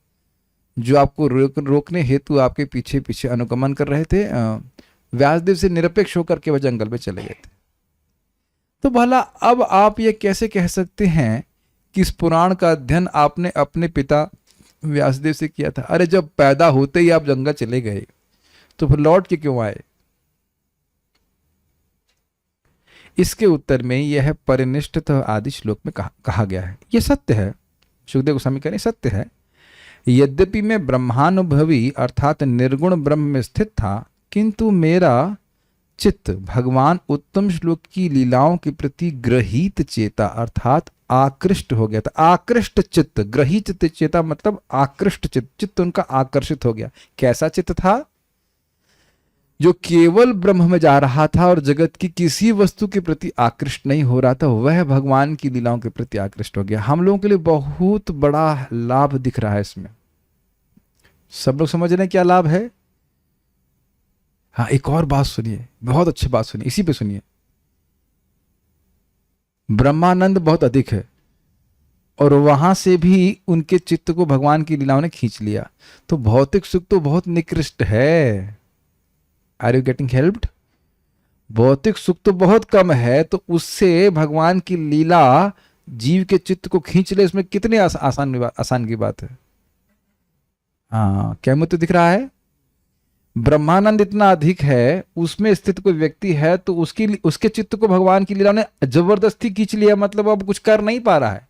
जो आपको रोकने हेतु आपके पीछे पीछे अनुगमन कर रहे थे। व्यासदेव से निरपेक्ष होकर के वह जंगल में चले गए थे। तो भला अब आप ये कैसे कह सकते हैं कि इस पुराण का अध्ययन आपने अपने पिता व्यासदेव से किया था? अरे जब पैदा होते ही आप जंगल चले गए तो फिर लौट के क्यों आए? इसके उत्तर में यह परिनिष्ठित आदि श्लोक में कहा गया है। यह सत्य है, सुखदेव गोस्वामी कह रहे सत्य है। यद्यपि मैं ब्रह्मानुभवी अर्थात निर्गुण ब्रह्म में स्थित था, किंतु मेरा चित्त भगवान उत्तम श्लोक की लीलाओं के प्रति ग्रहीत चेता अर्थात आकृष्ट हो गया था। आकृष्ट चित्त, ग्रहीत चेता मतलब आकृष्ट चित्त, चित्त उनका आकर्षित हो गया। कैसा चित्त था? जो केवल ब्रह्म में जा रहा था और जगत की किसी वस्तु के प्रति आकृष्ट नहीं हो रहा था, वह भगवान की लीलाओं के प्रति आकृष्ट हो गया। हम लोगों के लिए बहुत बड़ा लाभ दिख रहा है इसमें। सब लोग समझ रहे हैं क्या लाभ है? हाँ, एक और बात सुनिए, बहुत अच्छी बात सुनिए, इसी पे सुनिए। ब्रह्मानंद बहुत अधिक है और वहां से भी उनके चित्त को भगवान की लीलाओं ने खींच लिया। तो भौतिक सुख तो बहुत निकृष्ट है। Are you getting helped? भौतिक सुख तो बहुत कम है, तो उससे भगवान की लीला जीव के चित्त को खींच ले, इसमें कितनी आसान की बात है। हाँ, क्या मुझे तो दिख रहा है? ब्रह्मानंद इतना अधिक है, उसमें स्थित कोई व्यक्ति है तो उसके चित्त को भगवान की लीलाओं ने जबरदस्ती खींच लिया, मतलब अब कुछ कर नहीं पा रहा है।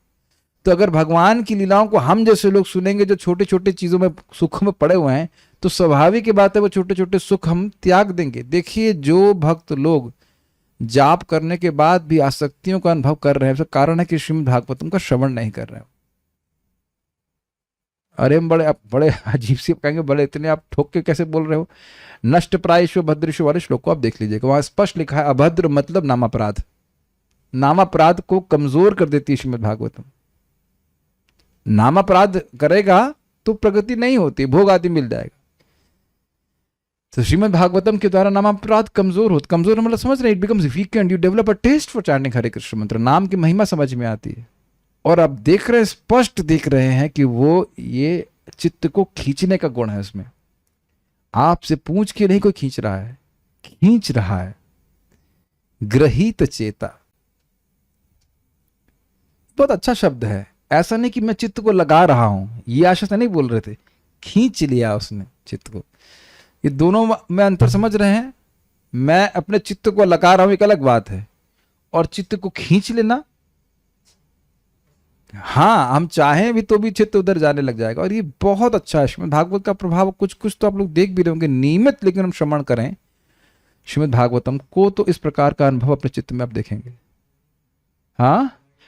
तो अगर भगवान की लीलाओं को हम जैसे लोग सुनेंगे जो छोटे छोटे चीजों में सुख में पड़े हुए हैं, तो स्वाभाविक की बात है वो छोटे छोटे सुख हम त्याग देंगे। देखिए, जो भक्त लोग जाप करने के बाद भी आसक्तियों का अनुभव कर रहे हैं, उसका कारण है कि श्रीमद् भागवतम का श्रवण नहीं कर रहे हो। अरे हम बड़े अजीब सी कहेंगे, बड़े इतने आप ठोक के कैसे बोल रहे हो? नष्ट प्रायश्व भद्रेश्व वाले श्लोक को आप देख लीजिएगा, वहां स्पष्ट लिखा है अभद्र मतलब नामापराध। नामापराध को कमजोर कर देती है श्रीमद् भागवतम। नामापराध करेगा तो प्रगति नहीं होती, भोग आदि मिल जाएगा। तो श्रीमद् भागवतम के द्वारा नामापराध कमजोर मतलब समझ रहे, it becomes weak and you develop a taste for chanting Hare Krishna mantra. नाम की महिमा समझ में आती है और आप देख रहे हैं, स्पष्ट देख रहे हैं कि वो ये चित्त को खींचने का गुण है उसमें। आपसे पूछ के नहीं कोई खींच रहा है, खींच रहा है। ग्रहीत चेता बहुत अच्छा शब्द है। ऐसा नहीं कि मैं चित्त को लगा रहा हूं, ये आशा से नहीं बोल रहे थे, खींच लिया उसने चित्त को। ये दोनों में अंतर समझ रहे हैं? मैं अपने चित्त को लगा रहा हूं एक अलग बात है, और चित्त को खींच लेना, हाँ हम चाहें भी तो भी चित्त उधर जाने लग जाएगा। और ये बहुत अच्छा है। श्रीमद् भागवत का प्रभाव कुछ कुछ तो आप लोग देख भी रहे होंगे नियमित, लेकिन हम श्रवण करें श्रीमद् भागवतम को तो इस प्रकार का अनुभव अपने चित्त में आप देखेंगे।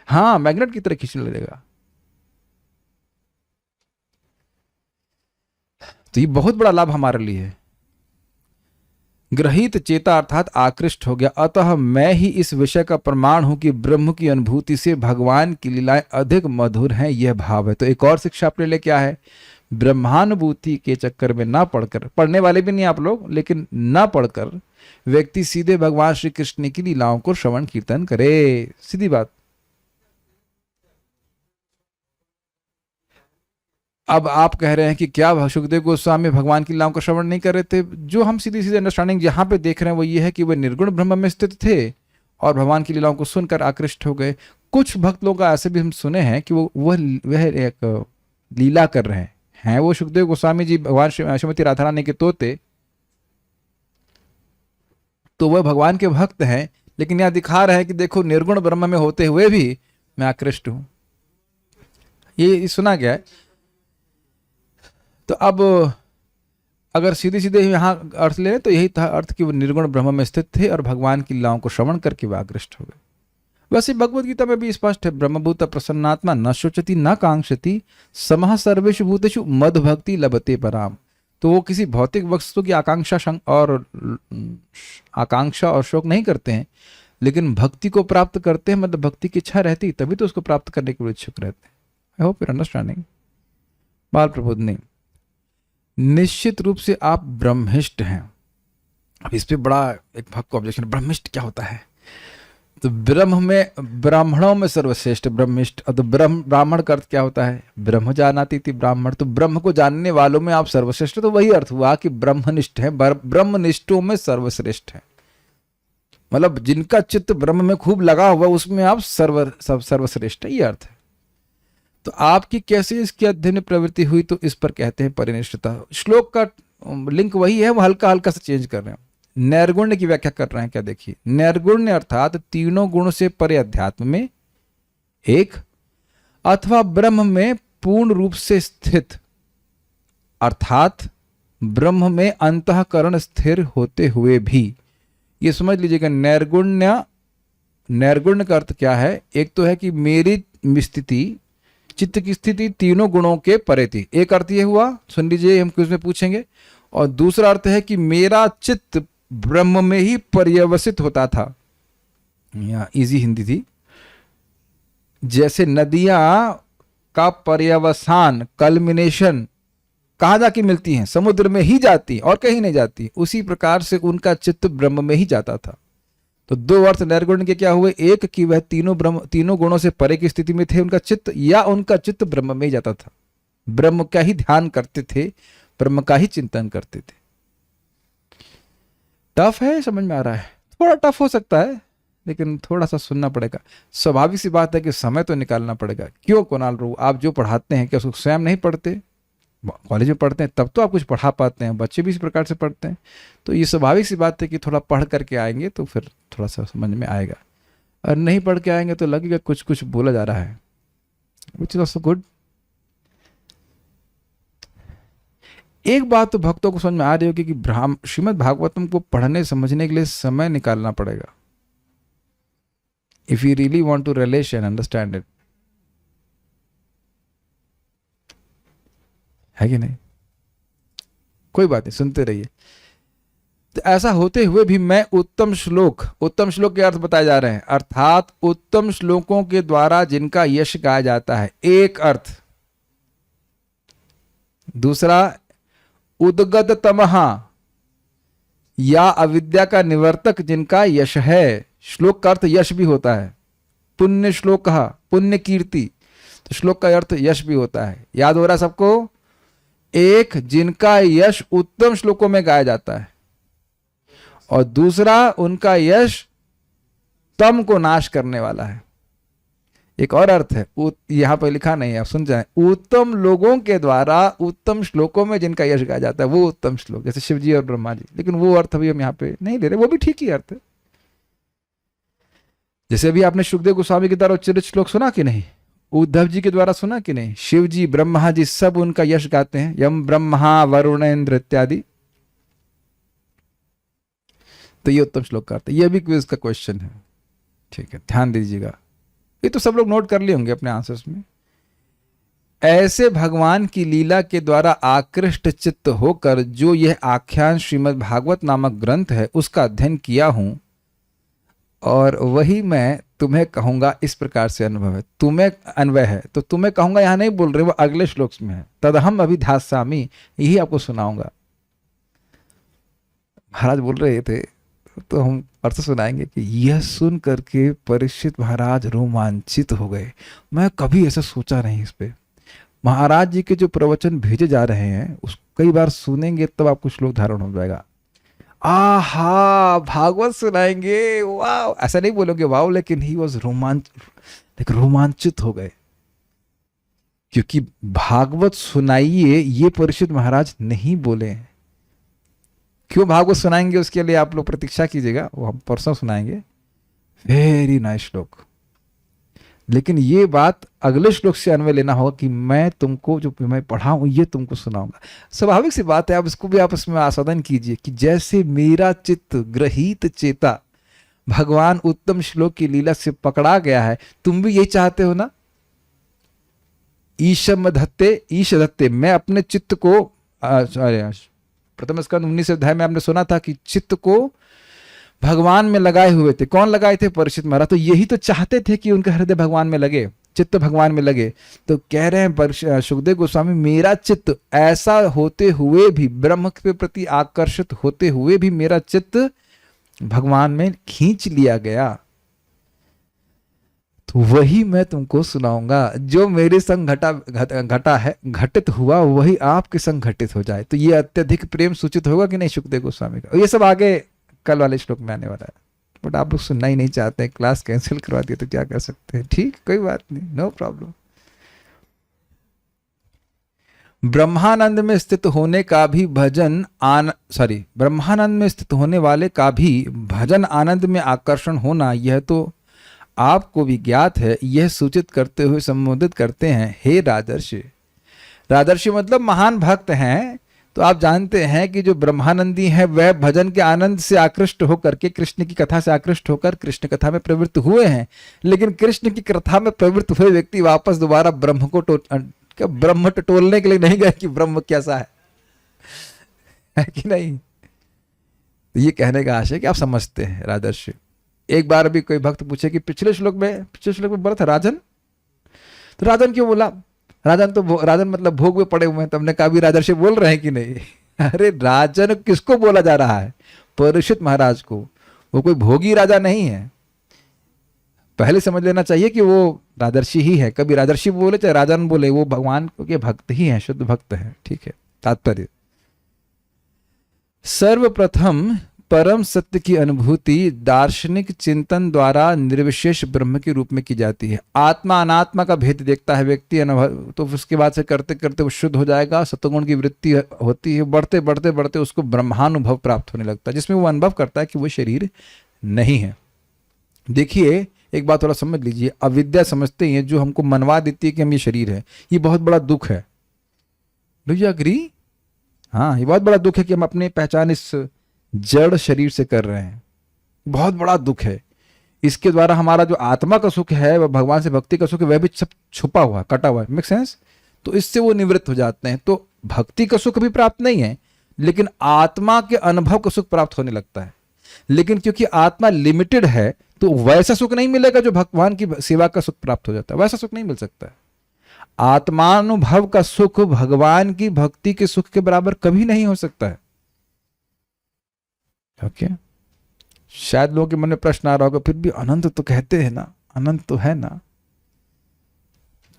हाँ, मैग्नेट की तरह खींचने लगेगा। तो ये बहुत बड़ा लाभ हमारे लिए है। ग्रहित चेता अर्थात आकृष्ट हो गया, अतः मैं ही इस विषय का प्रमाण हूं कि ब्रह्म की अनुभूति से भगवान की लीलाएं अधिक मधुर हैं, यह भाव है। तो एक और शिक्षा अपने लिए क्या है, ब्रह्मानुभूति के चक्कर में ना पढ़कर, पढ़ने वाले भी नहीं आप लोग, लेकिन ना पढ़कर व्यक्ति सीधे भगवान श्री कृष्ण की लीलाओं को श्रवण कीर्तन करे, सीधी बात। अब आप कह रहे हैं कि क्या सुखदेव गोस्वामी भगवान की लीलाओं का श्रवण नहीं कर रहे थे? जो हम सीधी सीधी अंडरस्टैंडिंग जहां पे देख रहे हैं वो ये है कि वे निर्गुण ब्रह्म में स्थित थे और भगवान की लीलाओं को सुनकर आकृष्ट हो गए। कुछ भक्त लोग ऐसे भी हम सुने हैं कि वह एक लीला कर रहे हैं, वो सुखदेव गोस्वामी जी भगवान श्रीमती राधा रानी के तोते, तो वह भगवान के भक्त हैं, लेकिन यहां दिखा रहे हैं कि देखो निर्गुण ब्रह्म में होते हुए भी मैं आकृष्ट हूं। ये सुना गया है। तो अब अगर सीधे सीधे यहाँ अर्थ ले तो यही था अर्थ कि वो निर्गुण ब्रह्म में स्थित थे और भगवान की लीलाओं को श्रवण करके वे आकृष्ट हो गए। वैसे भगवद गीता में भी स्पष्ट है, ब्रह्मभूत प्रसन्नात्मा न शोचति न कांक्षति समः सर्वेषु भूतेषु मद भक्ति लभते पराम। तो वो किसी भौतिक वस्तु की आकांक्षा और शोक नहीं करते हैं, लेकिन भक्ति को प्राप्त करते हैं, मतलब भक्ति की इच्छा रहती तभी तो उसको प्राप्त करने के लिए इच्छुक रहते हैं। I hope your understanding. बाल प्रबोधनी, निश्चित रूप से आप ब्रह्मिष्ठ हैं। अब इस पे बड़ा एक भक्त को ऑब्जेक्शन, ब्रह्मिष्ठ क्या होता है? तो ब्रह्म में, ब्राह्मणों में सर्वश्रेष्ठ ब्रह्मिष्ठ। तो ब्राह्मण का अर्थ क्या होता है? ब्रह्म जानाति थी ब्राह्मण, तो ब्रह्म को जानने वालों में आप सर्वश्रेष्ठ। तो वही अर्थ हुआ कि ब्रह्मनिष्ठ है, ब्रह्मनिष्ठों में सर्वश्रेष्ठ है, मतलब जिनका चित्त ब्रह्म में खूब लगा हुआ उसमें आप सर्वश्रेष्ठ है, ये अर्थ है। तो आपकी कैसे इसकी अध्ययन प्रवृत्ति हुई, तो इस पर कहते हैं परिनिष्ठता। श्लोक का लिंक वही है, वो हल्का हल्का सा चेंज कर रहे हैं। नैर्गुण्य की व्याख्या कर रहे हैं, क्या देखिए, नैर्गुण्य अर्थात तीनों गुण से परे अध्यात्म में एक अथवा ब्रह्म में पूर्ण रूप से स्थित, अर्थात ब्रह्म में अंतःकरण स्थिर होते हुए भी। ये समझ लीजिएगा, नैर्गुण्य का अर्थ क्या है? एक तो है कि मेरी स्थिति, चित्त की स्थिति तीनों गुणों के परे थी, एक अर्थ ये हुआ, सुन लीजिए, हम क्विज में पूछेंगे। और दूसरा अर्थ है कि मेरा चित्त ब्रह्म में ही पर्यवसित होता था। यहाँ इजी हिंदी थी, जैसे नदियां का पर्यवसान, कल्मिनेशन कहाँ जाके मिलती हैं? समुद्र में ही जाती और कहीं नहीं जाती। उसी प्रकार से उनका चित्त ब्रह्म में ही जाता था। तो दो अर्थ नैर्गुण्य के क्या हुए? एक कि वह तीनों गुणों से परे की स्थिति में थे उनका चित्त, या उनका चित्त ब्रह्म में ही जाता था, ब्रह्म का ही ध्यान करते थे, ब्रह्म का ही चिंतन करते थे। टफ है, समझ में आ रहा है? थोड़ा टफ हो सकता है, लेकिन थोड़ा सा सुनना पड़ेगा। स्वाभाविक सी बात है कि समय तो निकालना पड़ेगा। क्यों कुणाल रू, आप जो पढ़ाते हैं क्या उसको स्वयं नहीं पढ़ते? कॉलेज में पढ़ते हैं तब तो आप कुछ पढ़ा पाते हैं, बच्चे भी इस प्रकार से पढ़ते हैं। तो ये स्वाभाविक सी बात है कि थोड़ा पढ़ करके आएंगे तो फिर थोड़ा सा समझ में आएगा, और नहीं पढ़ के आएंगे तो लगेगा कुछ कुछ बोला जा रहा है, विच इज ऑल्सो गुड। एक बात तो भक्तों को समझ में आ रही होगी कि श्रीमद् भागवतम को पढ़ने समझने के लिए समय निकालना पड़ेगा, if you really want to relish and understand it, है कि नहीं? कोई बात नहीं, सुनते रहिए। तो ऐसा होते हुए भी मैं उत्तम श्लोक के अर्थ बताए जा रहे हैं, अर्थात उत्तम श्लोकों के द्वारा जिनका यश गाया जाता है, एक अर्थ। दूसरा, उद्गत तमहा या अविद्या का निवर्तक जिनका यश है। श्लोक का अर्थ यश भी होता है, पुण्य श्लोक, पुण्य कीर्ति, तो श्लोक का अर्थ यश भी होता है। याद हो रहा सबको? एक, जिनका यश उत्तम श्लोकों में गाया जाता है, और दूसरा, उनका यश तम को नाश करने वाला है। एक और अर्थ है, यहां पर लिखा नहीं है, आप सुन जाएं, उत्तम लोगों के द्वारा उत्तम श्लोकों में जिनका यश गाया जाता है वो उत्तम श्लोक, जैसे शिव जी और ब्रह्मा जी। लेकिन वो अर्थ अभी हम यहाँ पे नहीं ले रहे, वो भी ठीक ही अर्थ है। जैसे अभी आपने सुखदेव गोस्वामी के द्वारा उच्चरित श्लोक सुना कि नहीं, उद्धव जी के द्वारा सुना कि नहीं, शिव जी ब्रह्मा जी सब उनका यश गाते हैं, यम ब्रह्मा वरुण इंद्र इत्यादि। तो ये उत्तम श्लोक का अर्थ है। ये भी क्विज का क्वेश्चन है, ठीक है, ध्यान दीजिएगा। ये तो सब लोग नोट कर लिए होंगे अपने आंसर्स में। ऐसे भगवान की लीला के द्वारा आकृष्ट चित्त होकर जो यह आख्यान श्रीमद् भागवत नामक ग्रंथ है उसका अध्ययन किया हूं, और वही मैं तुम्हें कहूंगा। इस प्रकार से अनुभव है, तुम्हें अन्वय है, तो तुम्हें कहूंगा यहां नहीं बोल रहे, वो अगले श्लोक में है। तदहम अभिधास्यामि, यही आपको सुनाऊंगा। महाराज बोल रहे थे तो हम अर्थ सुनाएंगे कि यह सुन करके परीक्षित महाराज रोमांचित हो गए। मैं कभी ऐसा सोचा नहीं इस पे। महाराज जी के जो प्रवचन भेजे जा रहे हैं उस कई बार सुनेंगे तब आपको श्लोक धारण हो जाएगा। आहा, भागवत सुनाएंगे, वाह, ऐसा नहीं बोलोगे वाह, लेकिन ही वॉज रोमांचित हो गए, क्योंकि भागवत सुनाइए ये परीक्षित महाराज नहीं बोले हैं। क्यों भागवत सुनाएंगे उसके लिए आप लोग प्रतीक्षा कीजिएगा, वो हम परसों सुनाएंगे। वेरी नाइस श्लोक। लेकिन ये बात अगले श्लोक से अन्वय लेना होगा कि मैं तुमको जो मैं पढ़ा हूं ये तुमको सुनाऊंगा। स्वाभाविक सी बात है, आप इसको भी आपस में आस्वादन कीजिए कि जैसे मेरा चित्त ग्रहीत चेता भगवान उत्तम श्लोक की लीला से पकड़ा गया है, तुम भी यही चाहते हो ना। ईशम धत्ते ईश धत्ते, मैं अपने चित्त को प्रथम स्कंद 19 अध्याय में आपने सुना था कि चित्त को भगवान में लगाए हुए थे। कौन लगाए थे? परीक्षित महाराज। तो यही तो चाहते थे कि उनका हृदय भगवान में लगे, चित्त भगवान में लगे। तो कह रहे हैं सुखदेव गोस्वामी, मेरा चित्त ऐसा होते हुए भी, ब्रह्म के प्रति आकर्षित होते हुए भी मेरा चित्त भगवान में खींच लिया गया। तो वही मैं तुमको सुनाऊंगा, जो मेरे संग घटित हुआ वही आपके संग घटित हो जाए। तो ये अत्यधिक प्रेम सूचित होगा कि नहीं सुखदेव गोस्वामी का। ये सब आगे कल वाले श्लोक में आने वाला है, बट आप लोग सुनना ही नहीं चाहते हैं, क्लास कैंसिल करवा दिया तो क्या कर सकते हैं। ठीक, कोई बात नहीं, नो प्रॉब्लम। ब्रह्मानंद में स्थित होने का भी ब्रह्मानंद में स्थित होने वाले का भी भजन आनंद में आकर्षण होना, यह तो आपको भी ज्ञात है। यह सूचित करते हुए संबोधित करते हैं, हे राजर्षि। राजर्षि मतलब महान भक्त हैं। तो आप जानते हैं कि जो ब्रह्मानंदी है वह भजन के आनंद से आकृष्ट होकर के, कृष्ण की कथा से आकृष्ट होकर कृष्ण कथा में प्रवृत्त हुए हैं। लेकिन कृष्ण की कथा में प्रवृत्त हुए व्यक्ति वापस दोबारा ब्रह्म को ब्रह्म टटोलने के लिए नहीं गए कि ब्रह्म कैसा है कि नहीं। तो ये कहने का आशय कि आप समझते हैं राजर्षि। एक बार भी कोई भक्त पूछे कि पिछले श्लोक में बोला था राजन, तो राजन क्यों बोला? राजन मतलब भोग में पड़े हुए हैं। तुमने कहा भी राजर्षि बोल रहे हैं कि नहीं? अरे राजन किसको बोला जा रहा है? परीक्षित महाराज को। वो कोई भोगी राजा नहीं है। पहले समझ लेना चाहिए कि वो राजर्षि ही है। कभी राजर्षि बोले चाहे राजन बोले, वो भगवान के भक्त ही हैं, शुद्ध भक्त हैं। ठीक है, तात्पर्य सर्वप्रथम परम सत्य की अनुभूति दार्शनिक चिंतन द्वारा निर्विशेष ब्रह्म के रूप में की जाती है। आत्मा अनात्मा का भेद देखता है व्यक्ति अनुभव, तो उसके बाद से करते करते वो शुद्ध हो जाएगा। सत्वगुण की वृत्ति होती है, बढ़ते बढ़ते बढ़ते उसको ब्रह्मानुभव प्राप्त होने लगता है, जिसमें वो अनुभव करता है कि वो शरीर नहीं है। देखिए, एक बात थोड़ा समझ लीजिए। अविद्या समझते हैं जो हमको मनवा देती है कि हम ये शरीर है। ये बहुत बड़ा दुख है। Do you agree? हाँ, ये बहुत बड़ा दुख है कि हम अपनी पहचान इस जड़ शरीर से कर रहे हैं। बहुत बड़ा दुख है। इसके द्वारा हमारा जो आत्मा का सुख है, वह भगवान से भक्ति का सुख है, वह भी सब छुपा हुआ, कटा हुआ है। Make sense? तो इससे वो निवृत्त हो जाते हैं। तो भक्ति का सुख भी प्राप्त नहीं है, लेकिन आत्मा के अनुभव का सुख प्राप्त होने लगता है। लेकिन क्योंकि आत्मा लिमिटेड है, तो वैसा सुख नहीं मिलेगा जो भगवान की सेवा का सुख प्राप्त हो जाता है। वैसा सुख नहीं मिल सकता है। आत्मानुभव का सुख भगवान की भक्ति के सुख के बराबर कभी नहीं हो सकता है। ओके, शायद लोगों के मन में प्रश्न आ रहा होगा, फिर भी अनंत तो कहते हैं ना, अनंत तो है ना।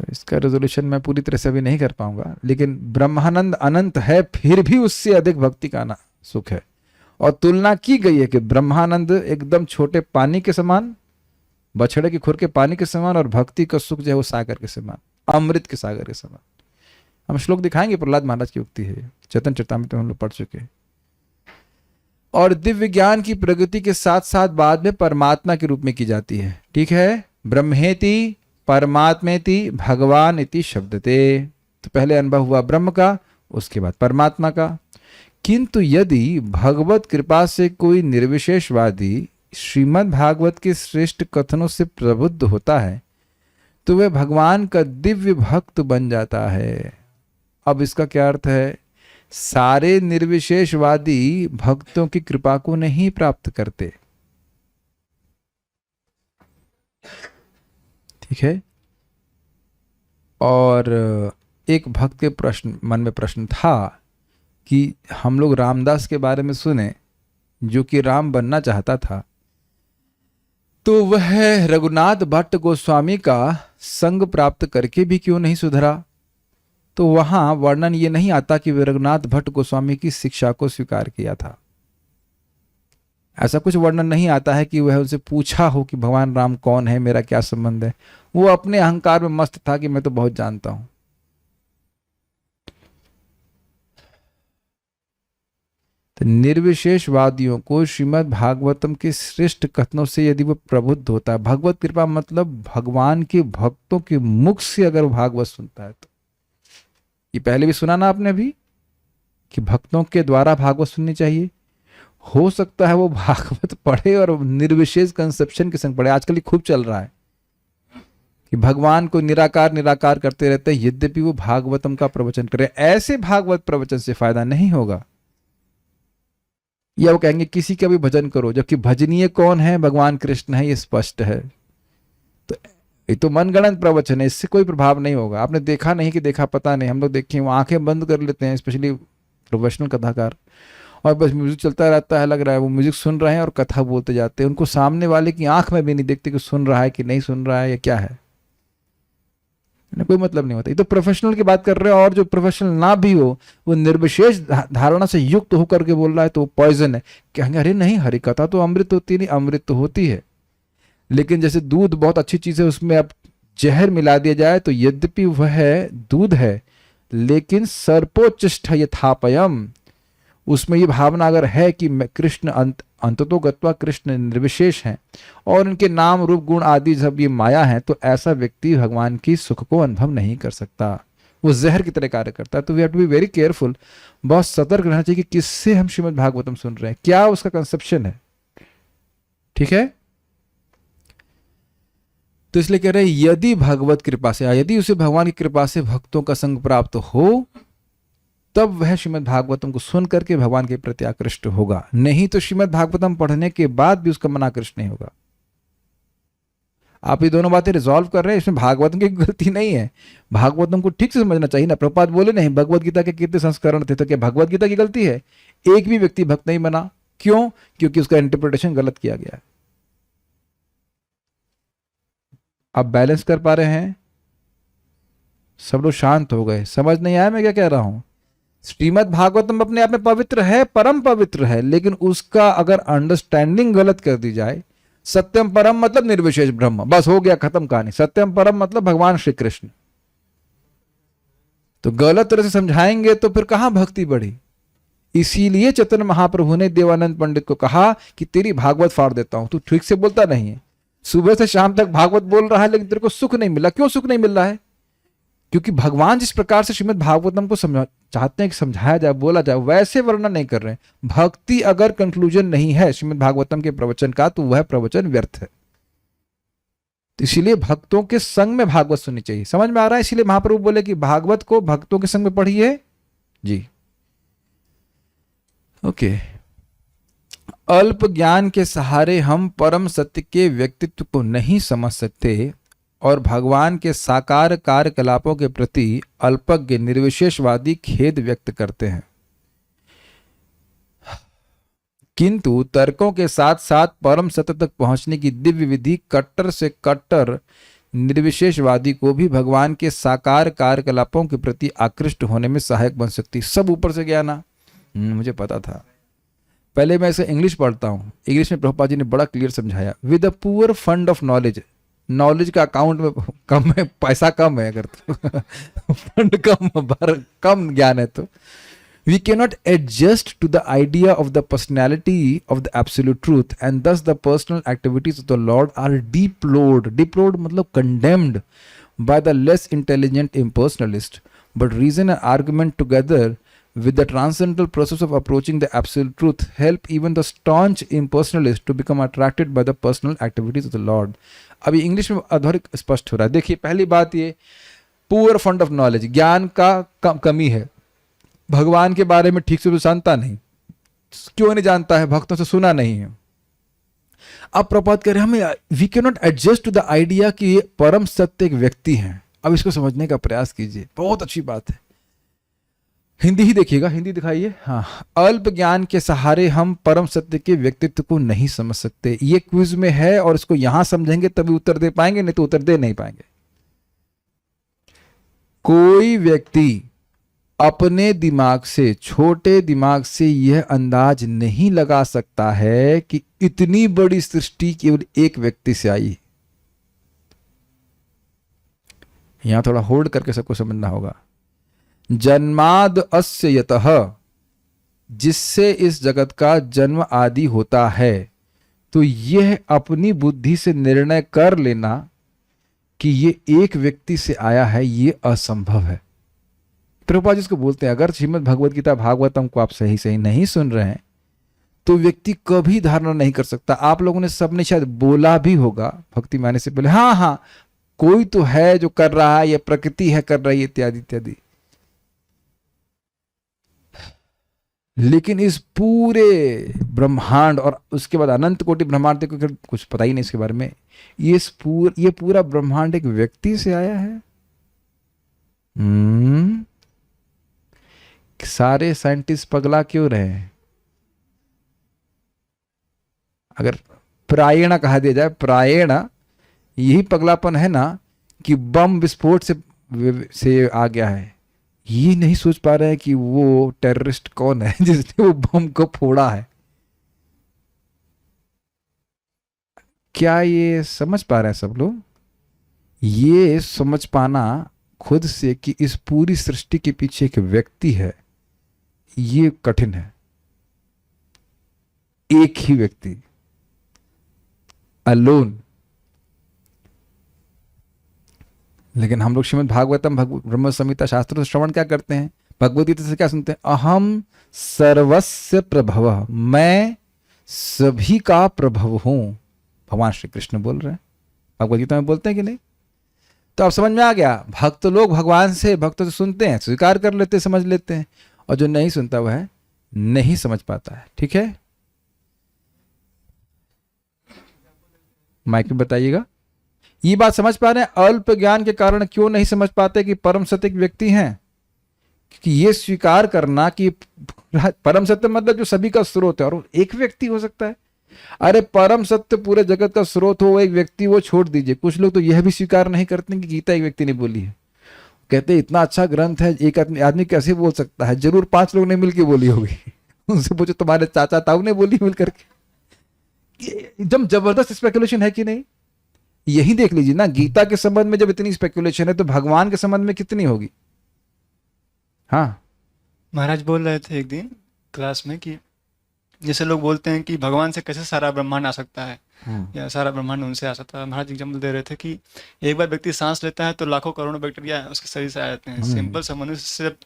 तो इसका रेजोल्यूशन मैं पूरी तरह से अभी नहीं कर पाऊंगा, लेकिन ब्रह्मानंद अनंत है, फिर भी उससे अधिक भक्ति का सुख है। और तुलना की गई है कि ब्रह्मानंद एकदम छोटे पानी के समान, बछड़े की खुर के पानी के समान, और भक्ति का सुख जो है वो सागर के समान, अमृत के सागर के समान। हम श्लोक दिखाएंगे, प्रहलाद महाराज की उक्ति है, चेतन चरितामृत में हम लोग पढ़ चुके हैं। और दिव्य ज्ञान की प्रगति के साथ साथ बाद में परमात्मा के रूप में की जाती है। ठीक है, ब्रह्मेति परमात्मेति भगवान इति शब्दते। तो पहले अनुभव हुआ ब्रह्म का, उसके बाद परमात्मा का। किंतु यदि भगवत कृपा से कोई निर्विशेषवादी श्रीमद् भागवत के श्रेष्ठ कथनों से प्रबुद्ध होता है, तो वह भगवान का दिव्य भक्त बन जाता है। अब इसका क्या अर्थ है? सारे निर्विशेषवादी भक्तों की कृपा को नहीं प्राप्त करते, ठीक है। और एक भक्त के मन में प्रश्न था कि हम लोग रामदास के बारे में सुने, जो कि राम बनना चाहता था, तो वह रघुनाथ भट्ट गोस्वामी का संग प्राप्त करके भी क्यों नहीं सुधरा? तो वहां वर्णन ये नहीं आता कि वह रघुनाथ भट्ट गोस्वामी की शिक्षा को स्वीकार किया था। ऐसा कुछ वर्णन नहीं आता है कि वह उनसे पूछा हो कि भगवान राम कौन है, मेरा क्या संबंध है। वो अपने अहंकार में मस्त था कि मैं तो बहुत जानता हूं। तो निर्विशेषवादियों को श्रीमद् भागवतम के श्रेष्ठ कथनों से यदि वो प्रबुद्ध होता है, भगवत कृपा मतलब भगवान के भक्तों के मुख से अगर भागवत सुनता है, तो ये पहले भी सुना ना आपने भी कि भक्तों के द्वारा भागवत सुननी चाहिए। हो सकता है वो भागवत पढ़े और निर्विशेष कंसेप्शन के संग पढ़े। आजकल ये खूब चल रहा है कि भगवान को निराकार निराकार करते रहते हैं, यद्यपि वो भागवतम का प्रवचन करे। ऐसे भागवत प्रवचन से फायदा नहीं होगा। या वो कहेंगे किसी का भी भजन करो, जबकि भजनीय कौन है? भगवान कृष्ण है, ये स्पष्ट है। तो ये तो मनगढ़ंत प्रवचन है, इससे कोई प्रभाव नहीं होगा। आपने देखा नहीं कि देखा पता नहीं, हम लोग देखें वो आंखें बंद कर लेते हैं, स्पेशली प्रोफेशनल कथाकार, और बस म्यूजिक चलता रहता है, लग रहा है वो म्यूजिक सुन रहे हैं और कथा बोलते जाते हैं। उनको सामने वाले की आंख में भी नहीं देखते कि सुन रहा है कि नहीं सुन रहा है या क्या है, कोई मतलब नहीं होता। ये तो प्रोफेशनल की बात कर रहे हो, और जो प्रोफेशनल ना भी हो वो निर्विशेष धारणा से युक्त होकर के बोल रहा है तो वो पॉइजन है। कहेंगे अरे नहीं, हरि कथा तो अमृत होती नहीं, अमृत तो होती है, लेकिन जैसे दूध बहुत अच्छी चीज है, उसमें अब जहर मिला दिया जाए तो यद्यपि वह दूध है, लेकिन सर्पोच्चिष्ट यथापयम, उसमें ये भावना अगर है कि कृष्ण अंततो गत्वा कृष्ण निर्विशेष हैं और इनके नाम रूप गुण आदि सब ये माया है, तो ऐसा व्यक्ति भगवान की सुख को अनुभव नहीं कर सकता, वो जहर की तरह कार्य करता है। तो we have to be very careful, बहुत सतर्क रहना चाहिए कि किससे हम श्रीमद् भागवतम सुन रहे हैं, क्या उसका कंसेप्शन है, ठीक है। तो इसलिए कह रहे हैं यदि भगवत कृपा से, यदि उसे भगवान की कृपा से भक्तों का संग प्राप्त हो, तब वह श्रीमद् भागवतम को सुन करके भगवान के प्रति आकृष्ट होगा। नहीं तो श्रीमद् भागवतम पढ़ने के बाद भी उसका मन आकृष्ट नहीं होगा। आप ये दोनों बातें रिजॉल्व कर रहे हैं, इसमें भागवतम की गलती नहीं है। भागवतम को ठीक से समझना चाहिए ना। प्रभुपाद बोले नहीं भगवत गीता के कितने संस्करण थे, तो क्या भगवत गीता की गलती है? एक भी व्यक्ति भक्त नहीं बना, क्यों? क्योंकि उसका इंटरप्रिटेशन गलत किया गया है। आप बैलेंस कर पा रहे हैं? सब लोग शांत हो गए, समझ नहीं आया मैं क्या कह रहा हूं? श्रीमद् भागवतम अपने आप में पवित्र है, परम पवित्र है, लेकिन उसका अगर अंडरस्टैंडिंग गलत कर दी जाए, सत्यम परम मतलब निर्विशेष ब्रह्म, बस हो गया, खत्म कहानी। सत्यम परम मतलब भगवान श्री कृष्ण, तो गलत तरह से समझाएंगे तो फिर कहां भक्ति बढ़ी। इसीलिए चैतन्य महाप्रभु ने देवानंद पंडित को कहा कि तेरी भागवत फाड़ देता हूं, तू ठीक से बोलता नहीं है, सुबह से शाम तक भागवत बोल रहा है लेकिन तेरे को सुख नहीं मिला। क्यों सुख नहीं मिल रहा है? क्योंकि भगवान जिस प्रकार से श्रीमद् भागवतम को चाहते हैं कि समझाया जाए, बोला जाए, वैसे वर्णन नहीं कर रहे हैं। भक्ति अगर कंक्लूजन नहीं है श्रीमद् भागवतम के प्रवचन का, तो वह प्रवचन व्यर्थ है। तो इसीलिए भक्तों के संग में भागवत सुननी चाहिए। समझ में आ रहा है? इसीलिए महाप्रभु बोले कि भागवत को भक्तों के संग में पढ़िए जी। ओके। अल्प ज्ञान के सहारे हम परम सत्य के व्यक्तित्व को नहीं समझ सकते और भगवान के साकार कार्यकलापों के प्रति अल्पज्ञ निर्विशेषवादी खेद व्यक्त करते हैं। किंतु तर्कों के साथ साथ परम सत्य तक पहुंचने की दिव्य विधि कट्टर से कट्टर निर्विशेषवादी को भी भगवान के साकार कार्यकलापों के प्रति आकृष्ट होने में सहायक बन सकती। सब ऊपर से गया ना, मुझे पता था। पहले मैं इसे इंग्लिश पढ़ता हूँ। इंग्लिश में प्रभुपाद जी ने बड़ा क्लियर समझाया। With a poor fund of knowledge, knowledge का अकाउंट में कम है, पैसा कम है, अगर तो फंड कम ज्ञान है तो we cannot adjust to the idea of the personality of the absolute truth, and thus the personal activities of the Lord are deplored मतलब condemned by the less intelligent impersonalist, but reason and argument together with the transcendental process of approaching the absolute truth help even the staunch impersonalist to become attracted by the personal activities of the Lord. अभी English में अधिक स्पष्ट हो रहा है. देखिए, पहली बात ये पुअर फंड ऑफ नॉलेज, ज्ञान का कमी है. भगवान के बारे में ठीक से तो जानता नहीं. क्यों नहीं जानता है? भक्तों से सुना नहीं है. अब प्रपात करें हमें, we can not adjust to the idea कि ये परम सत्य एक व्यक्ति हैं. अब इसको समझने का प्रयास कीजिए, बहुत अच्छी बात है. हिंदी ही देखिएगा, हिंदी दिखाइए. हाँ, अल्प ज्ञान के सहारे हम परम सत्य के व्यक्तित्व को नहीं समझ सकते. ये क्विज में है और इसको यहां समझेंगे तभी उत्तर दे पाएंगे, नहीं तो उत्तर दे नहीं पाएंगे. कोई व्यक्ति अपने दिमाग से, छोटे दिमाग से यह अंदाज नहीं लगा सकता है कि इतनी बड़ी सृष्टि केवल एक व्यक्ति से आई. यहां थोड़ा होल्ड करके सबको समझना होगा. जन्माद अस्य यतः, जिससे इस जगत का जन्म आदि होता है, तो यह अपनी बुद्धि से निर्णय कर लेना कि ये एक व्यक्ति से आया है, ये असंभव है. प्रभुपाद जिसको बोलते हैं, अगर श्रीमद् भगवद गीता भागवतम को आप सही नहीं सुन रहे हैं तो व्यक्ति कभी धारणा नहीं कर सकता. आप लोगों ने सबने शायद बोला भी होगा भक्ति में आने से पहले, हाँ हाँ कोई तो है जो कर रहा है, ये प्रकृति है कर रही है, इत्यादि इत्यादि. लेकिन इस पूरे ब्रह्मांड और उसके बाद अनंत कोटि ब्रह्मांड को कुछ पता ही नहीं इसके बारे में. ये पूरा ब्रह्मांड एक व्यक्ति से आया है. सारे साइंटिस्ट पगला क्यों रहे हैं? अगर प्रायण कहा दिया जाए, प्रायण यही पगलापन है ना कि बम विस्फोट से आ गया है. ये नहीं सोच पा रहे हैं कि वो टेररिस्ट कौन है जिसने वो बम को फोड़ा है. क्या ये समझ पा रहे हैं सब लोग? ये समझ पाना खुद से कि इस पूरी सृष्टि के पीछे एक व्यक्ति है, ये कठिन है. एक ही व्यक्ति, अलोन. लेकिन हम लोग श्रीमद् भागवतम ब्रह्म संहिता शास्त्र से श्रवण क्या करते हैं? भगवद गीता से क्या सुनते हैं? अहम सर्वस्य प्रभव, मैं सभी का प्रभव हूं. भगवान श्री कृष्ण बोल रहे हैं, भगवद गीता में बोलते हैं कि नहीं? तो अब समझ में आ गया. भक्त लोग भगवान से, भक्तों से सुनते हैं, स्वीकार कर लेते, समझ लेते हैं, और जो नहीं सुनता वह नहीं समझ पाता है. ठीक है, माइक में बताइएगा. ये बात समझ पा रहे हैं? अल्प ज्ञान के कारण क्यों नहीं समझ पाते कि परम सत्य एक व्यक्ति हैं? क्योंकि ये स्वीकार करना कि परम सत्य मतलब जो सभी का स्रोत है और एक व्यक्ति हो सकता है. अरे परम सत्य पूरे जगत का स्रोत हो, एक व्यक्ति, वो छोड़ दीजिए. कुछ लोग तो यह भी स्वीकार नहीं करते कि गीता एक व्यक्ति ने बोली है. कहते इतना अच्छा ग्रंथ है, एक आदमी कैसे बोल सकता है? जरूर 5 लोग ने मिलकर बोली होगी. उनसे पूछो तुम्हारे चाचा ताऊ ने बोली मिल करके. एकदम जबरदस्त स्पेकुलेशन है कि नहीं? यही देख लीजिए ना, गीता के संबंध में जब इतनी स्पेकुलेशन है तो भगवान के संबंध में कितनी होगी. हाँ, महाराज बोल रहे थे एक दिन क्लास में कि जैसे लोग बोलते हैं कि भगवान से कैसे सारा ब्रह्मांड आ सकता है, या सारा ब्रह्मांड उनसे आ सकता है. महाराज एग्जाम्पल दे रहे थे कि एक बार व्यक्ति सांस लेता है तो लाखों करोड़ों बैक्टीरिया उसके शरीर से आ जाते हैं. सिंपल सा मनुष्य से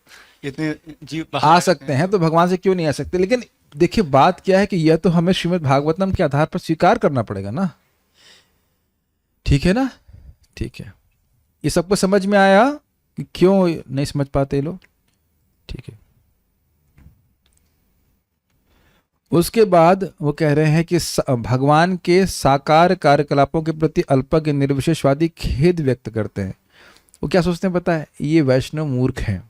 इतने जीव आ सकते हैं, तो भगवान से क्यों नहीं आ सकते? लेकिन देखिए बात क्या है कि यह तो हमें श्रीमद् भागवतम के आधार पर स्वीकार करना पड़ेगा ना. ठीक है ना? ठीक है, ये सबको समझ में आया कि क्यों नहीं समझ पाते लोग? ठीक है. उसके बाद वो कह रहे हैं कि भगवान के साकार कार्यकलापों के प्रति अल्पज्ञ निर्विशेषवादी खेद व्यक्त करते हैं. वो क्या सोचते हैं पता है? ये वैष्णव मूर्ख हैं.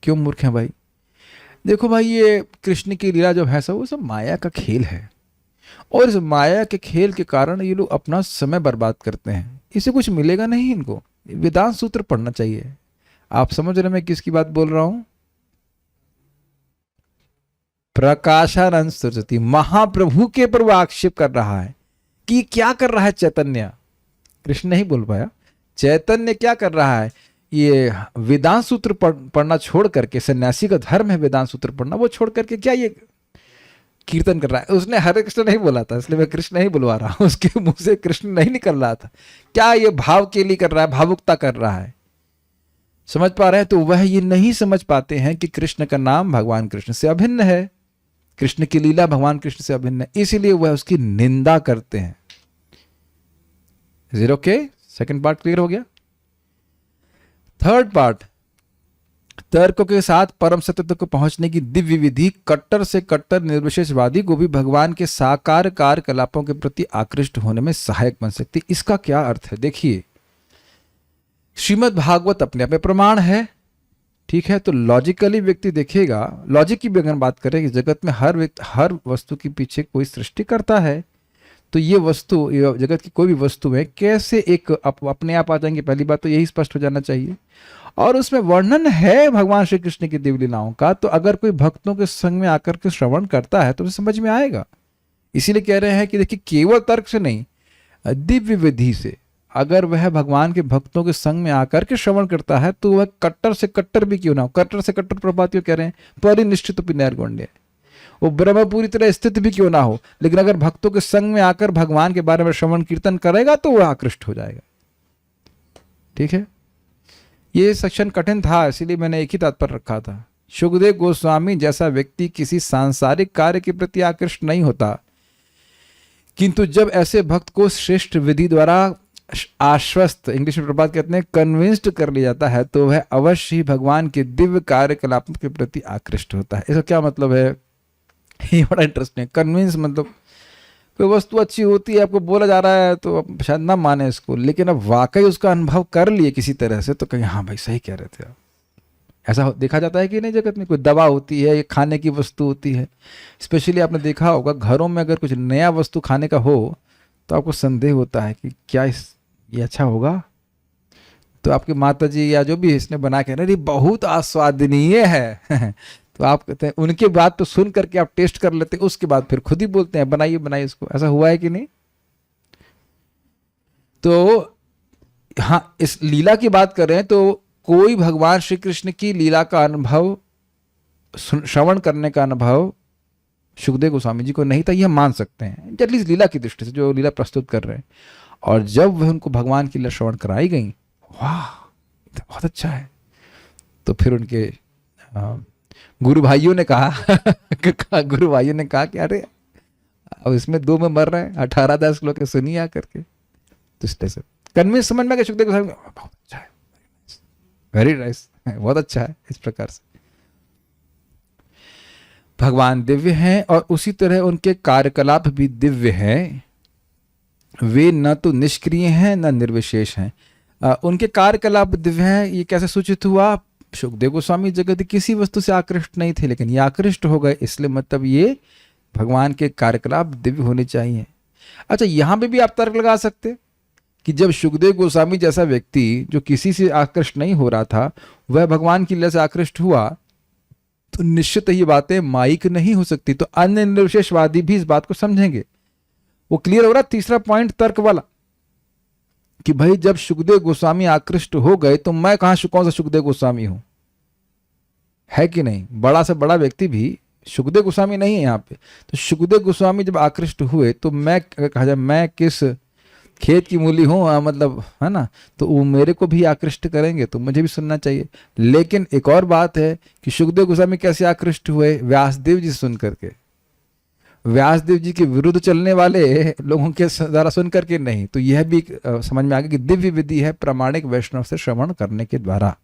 क्यों मूर्ख हैं भाई? देखो भाई, ये कृष्ण की लीला जो है सब वो सब माया का खेल है, और इस माया के खेल के कारण ये लोग अपना समय बर्बाद करते हैं. इससे कुछ मिलेगा नहीं इनको. वेदांत सूत्र पढ़ना चाहिए. आप समझ रहे मैं किसकी बात बोल रहा हूं? प्रकाशानंद सरस्वती महाप्रभु के पर वो आक्षेप कर रहा है कि क्या कर रहा है चैतन्य. कृष्ण नहीं बोल पाया. चैतन्य क्या कर रहा है? ये वेदांत सूत्र पढ़ना छोड़ करके, सन्यासी का धर्म है वेदांत सूत्र पढ़ना, वो छोड़ करके क्या ये कीर्तन कर रहा है. उसने हरे कृष्ण नहीं बोला था, इसलिए मैं कृष्ण नहीं बुलवा रहा हूं. उसके मुंह से कृष्ण नहीं निकल रहा था. क्या ये भाव के लिए कर रहा है? भावुकता कर रहा है. समझ पा रहे हैं? तो वह ये नहीं समझ पाते हैं कि कृष्ण का नाम भगवान कृष्ण से अभिन्न है, कृष्ण की लीला भगवान कृष्ण से अभिन्न है, इसीलिए वह उसकी निंदा करते हैं। Is it okay? Second part clear हो गया। थर्ड पार्ट, तर्क के साथ परम सत्य तक को पहुंचने की दिव्य विधि कट्टर से कट्टर निर्विशेषवादी को भी भगवान के साकार कार्यकलापों के प्रति आकृष्ट होने में सहायक बन सकती। इसका क्या अर्थ है? देखिए, श्रीमद् भागवत अपने आप में प्रमाण है, ठीक है? तो लॉजिकली व्यक्ति देखेगा, लॉजिक की भी अगर बात करें कि जगत में हर वस्तु के पीछे कोई सृष्टि करता है, तो ये वस्तु, जगत की कोई भी वस्तु है, कैसे एक अपने आप आ जाएंगे? पहली बात तो यही स्पष्ट हो जाना चाहिए। और उसमें वर्णन है भगवान श्री कृष्ण की दिव्य लीलाओं का, तो अगर कोई भक्तों के संग में आकर के श्रवण करता है तो उसे समझ में आएगा। इसीलिए कह रहे हैं कि देखिए, केवल तर्क से नहीं, दिव्य विधि से अगर वह भगवान के भक्तों के संग में आकर के श्रवण करता है तो वह कट्टर से कट्टर भी क्यों ना हो, कट्टर से कट्टर प्रभात क्यों कह रहे हैं, परिनिष्ठित नैर्गुण्य, वो ब्रह्म पूरी तरह स्थित भी क्यों ना हो, लेकिन अगर भक्तों के संग में आकर भगवान के बारे में श्रवण कीर्तन करेगा तो वह आकृष्ट हो जाएगा। ठीक है, ये सेक्शन कठिन था, इसीलिए मैंने एक ही तात्पर्य रखा था। सुखदेव गोस्वामी जैसा व्यक्ति किसी सांसारिक कार्य के प्रति आकृष्ट नहीं होता, किंतु जब ऐसे भक्त को श्रेष्ठ विधि द्वारा आश्वस्त, इंग्लिश में प्रभात कहते हैं, कन्विंस्ड कर लिया जाता है, तो वह अवश्य ही भगवान के दिव्य कार्यकलापों के प्रति आकृष्ट होता है। इसका क्या मतलब है? ये बड़ा इंटरेस्टिंग है। कन्विंस मतलब कोई वस्तु अच्छी होती है, आपको बोला जा रहा है तो आप शायद ना माने इसको, लेकिन अब वाकई उसका अनुभव कर लिए किसी तरह से तो कहीं हाँ भाई सही कह रहे थे आप। ऐसा देखा जाता है कि नहीं जगत में? कोई दवा होती है, ये खाने की वस्तु होती है, स्पेशली आपने देखा होगा घरों में अगर कुछ नया वस्तु खाने का हो तो आपको संदेह होता है कि क्या ये अच्छा होगा, तो आपकी माता जी या जो भी इसने बना के, अरे बहुत आस्वादनीय है तो आप कहते हैं, उनके बात तो सुन करके आप टेस्ट कर लेते हैं, उसके बाद फिर खुद ही बोलते हैं बनाइए बनाइए इसको। ऐसा हुआ है कि नहीं? तो हाँ, इस लीला की बात करें तो कोई भगवान श्री कृष्ण की लीला का अनुभव, श्रवण करने का अनुभव सुखदेव गोस्वामी जी को नहीं था, यह मान सकते हैं एटलीस्ट लीला की दृष्टि से, जो लीला प्रस्तुत कर रहे हैं। और जब वह उनको भगवान की लीला श्रवण कराई गई, वाह बहुत अच्छा है, तो फिर उनके गुरु भाइयों ने कहा गुरु भाइयों ने कहा कि अरे अब इसमें 2 में मर रहे हैं, 18-10 लोग सुनिए आकर के। तो इस तरह से कन्विंस समझ में आ गया सुखदेव गोस्वामी, बहुत अच्छा है, वेरी नाइस, बहुत अच्छा है। इस प्रकार से भगवान दिव्य हैं और उसी तरह उनके कार्यकलाप भी दिव्य हैं। वे न तो निष्क्रिय हैं न निर्विशेष हैं। उनके कार्यकलाप दिव्य हैं। ये कैसे सूचित हुआ? सुखदेव गोस्वामी जगत की किसी वस्तु से आकृष्ट नहीं थे, लेकिन ये आकृष्ट हो गए, इसलिए मतलब ये भगवान के कार्यकलाप दिव्य होने चाहिए। अच्छा, यहां पे भी आप तर्क लगा सकते कि जब सुखदेव गोस्वामी जैसा व्यक्ति जो किसी से आकृष्ट नहीं हो रहा था, वह भगवान की लीला से आकृष्ट हुआ, तो निश्चित ये बातें माइक नहीं हो सकती। तो अन्य निर्विशेषवादी भी इस बात को समझेंगे। वो क्लियर हो रहा? तीसरा पॉइंट तर्क वाला कि भाई जब सुखदेव गोस्वामी आकृष्ट हो गए तो मैं कौन सा सुखदेव गोस्वामी हूं, है कि नहीं? बड़ा से बड़ा व्यक्ति भी सुखदेव गोस्वामी नहीं है यहाँ पे। तो सुखदेव गोस्वामी जब आकृष्ट हुए तो मैं कहा जाए मैं किस खेत की मूली हूँ, मतलब है ना, तो वो मेरे को भी आकृष्ट करेंगे तो मुझे भी सुनना चाहिए। लेकिन एक और बात है कि सुखदेव गोस्वामी कैसे आकृष्ट हुए? व्यासदेव जी सुन करके, व्यासदेव जी के विरुद्ध चलने वाले लोगों के द्वारा सुन करके नहीं। तो यह भी समझ में आ गया कि दिव्य विधि है, प्रामाणिक वैष्णव से श्रवण करने के द्वारा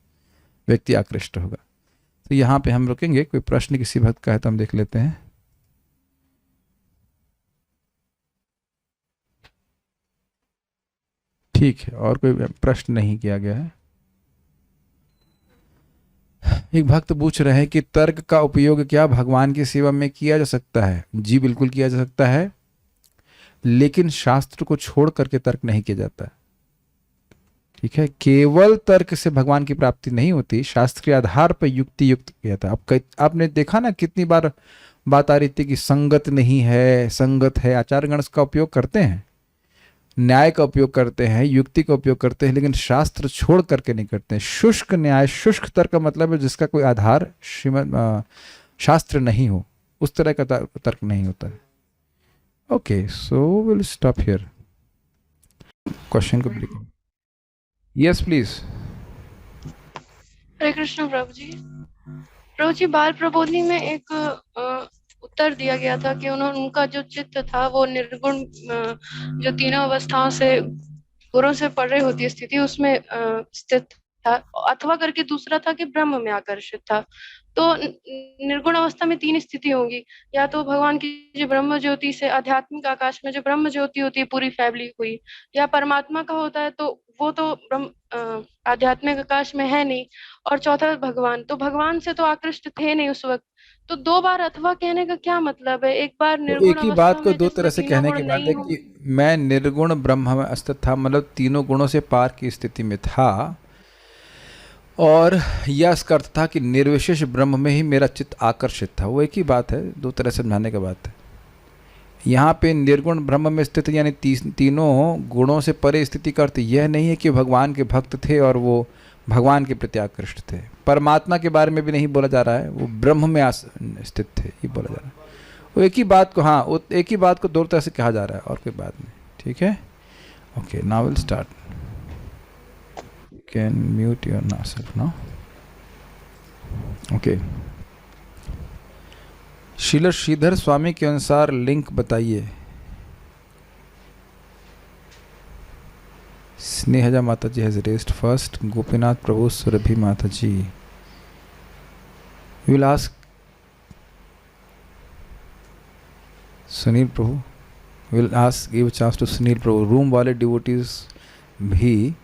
व्यक्ति आकृष्ट होगा। तो यहाँ पे हम रुकेंगे। कोई प्रश्न किसी भक्त का है तो हम देख लेते हैं। ठीक है, और कोई प्रश्न नहीं किया गया है। एक भक्त पूछ रहे हैं कि तर्क का उपयोग क्या भगवान की सेवा में किया जा सकता है? जी बिल्कुल किया जा सकता है, लेकिन शास्त्र को छोड़ करके तर्क नहीं किया जाता। ठीक है, केवल तर्क से भगवान की प्राप्ति नहीं होती, शास्त्र के आधार पर युक्ति युक्त किया जाता। अब आपने देखा ना कितनी बार बात आ रही थी कि संगत नहीं है, संगत है। आचार्यगण का उपयोग करते हैं, न्याय का उपयोग करते हैं, युक्ति का उपयोग करते हैं, लेकिन शास्त्र छोड़ करके नहीं करते हैं। शुष्क न्याय, शुष्क तर्क का मतलब है जिसका कोई आधार श्रीमद् शास्त्र नहीं हो, उस तरह का तर्क नहीं होता है। Okay, so we'll stop here. Question को break. Yes please. Hare Krishna Prabhu ji. Prabhu ji, Bal Prabodhini में एक उत्तर दिया गया था कि उनका जो चित्त था वो निर्गुण जो तीनों अवस्थाओं से गुणों से परे होती स्थिति उसमें स्थित था, अथवा करके दूसरा था कि ब्रह्म में आकर्षित था। तो निर्गुण अवस्था में तीन स्थिति होंगी, या तो भगवान की जो ब्रह्म ज्योति से आध्यात्मिक आकाश में जो ब्रह्म ज्योति होती है पूरी फैबली हुई, या परमात्मा का होता है तो वो तो ब्रह्म आध्यात्मिक आकाश में है नहीं, और चौथा भगवान, तो भगवान से तो आकृष्ट थे नहीं उस वक्त। तो दो बार अथवा कहने का क्या मतलब है? एक बार तो निर्गुण एक ही अवस्था बात को में दो जिसमें तरह से तीनों कहने गुण की बात नहीं है हो। कि मैं निर्गुण ब्रह्म में स्थित था, मतलब तीनों गुणों से पार की स्थिति में था, और यह इसका अर्थ था कि निर्विशेष ब्रह्म में ही मेरा चित्त आकर्षित था। वो एक ही बात है, दो तरह से समझाने की बात है। यहाँ पे निर्गुण ब्रह्म में स्थित यानी तीनों गुणों से परे स्थिति का अर्थ यह नहीं है कि भगवान के भक्त थे और वो भगवान के प्रति आकृष्ट थे। परमात्मा के बारे में भी नहीं बोला जा रहा है, वो ब्रह्म में स्थित थे, ये बोला जा रहा है। वो एक ही बात को, हाँ, वो एक ही बात को दो तरह से कहा जा रहा है और कोई बात नहीं। ठीक है, okay, now we'll start. Can mute yourself now. Okay, Srila Shridhar Swami के अनुसार लिंक बताइए। स्नेहजा माता ji has raised first, Gopinath Prabhu, Surabhi माता ji. We'll ask Sunil Prabhu, we'll ask give chance to Sunil Prabhu. Room वाले डिवोटीज भी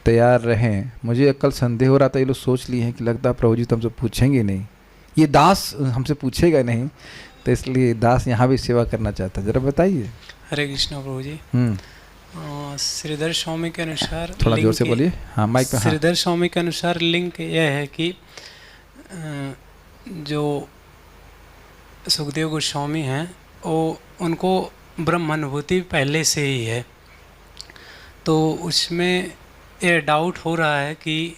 तैयार रहें। मुझे कल संदेह हो रहा था, ये लोग सोच लिए हैं कि लगता है प्रभु जी तो हमसे पूछेंगे नहीं, ये दास हमसे पूछेगा नहीं, तो इसलिए दास यहाँ भी सेवा करना चाहता है। जरा बताइए। हरे कृष्ण प्रभु जी। श्रीधर स्वामी के अनुसार, थोड़ा जोर से बोलिए, हाँ माइक पे। श्रीधर स्वामी के अनुसार लिंक यह है कि जो सुखदेव गोस्वामी हैं वो उनको ब्रह्म अनुभूति पहले से ही है, तो उसमें ये डाउट हो रहा है कि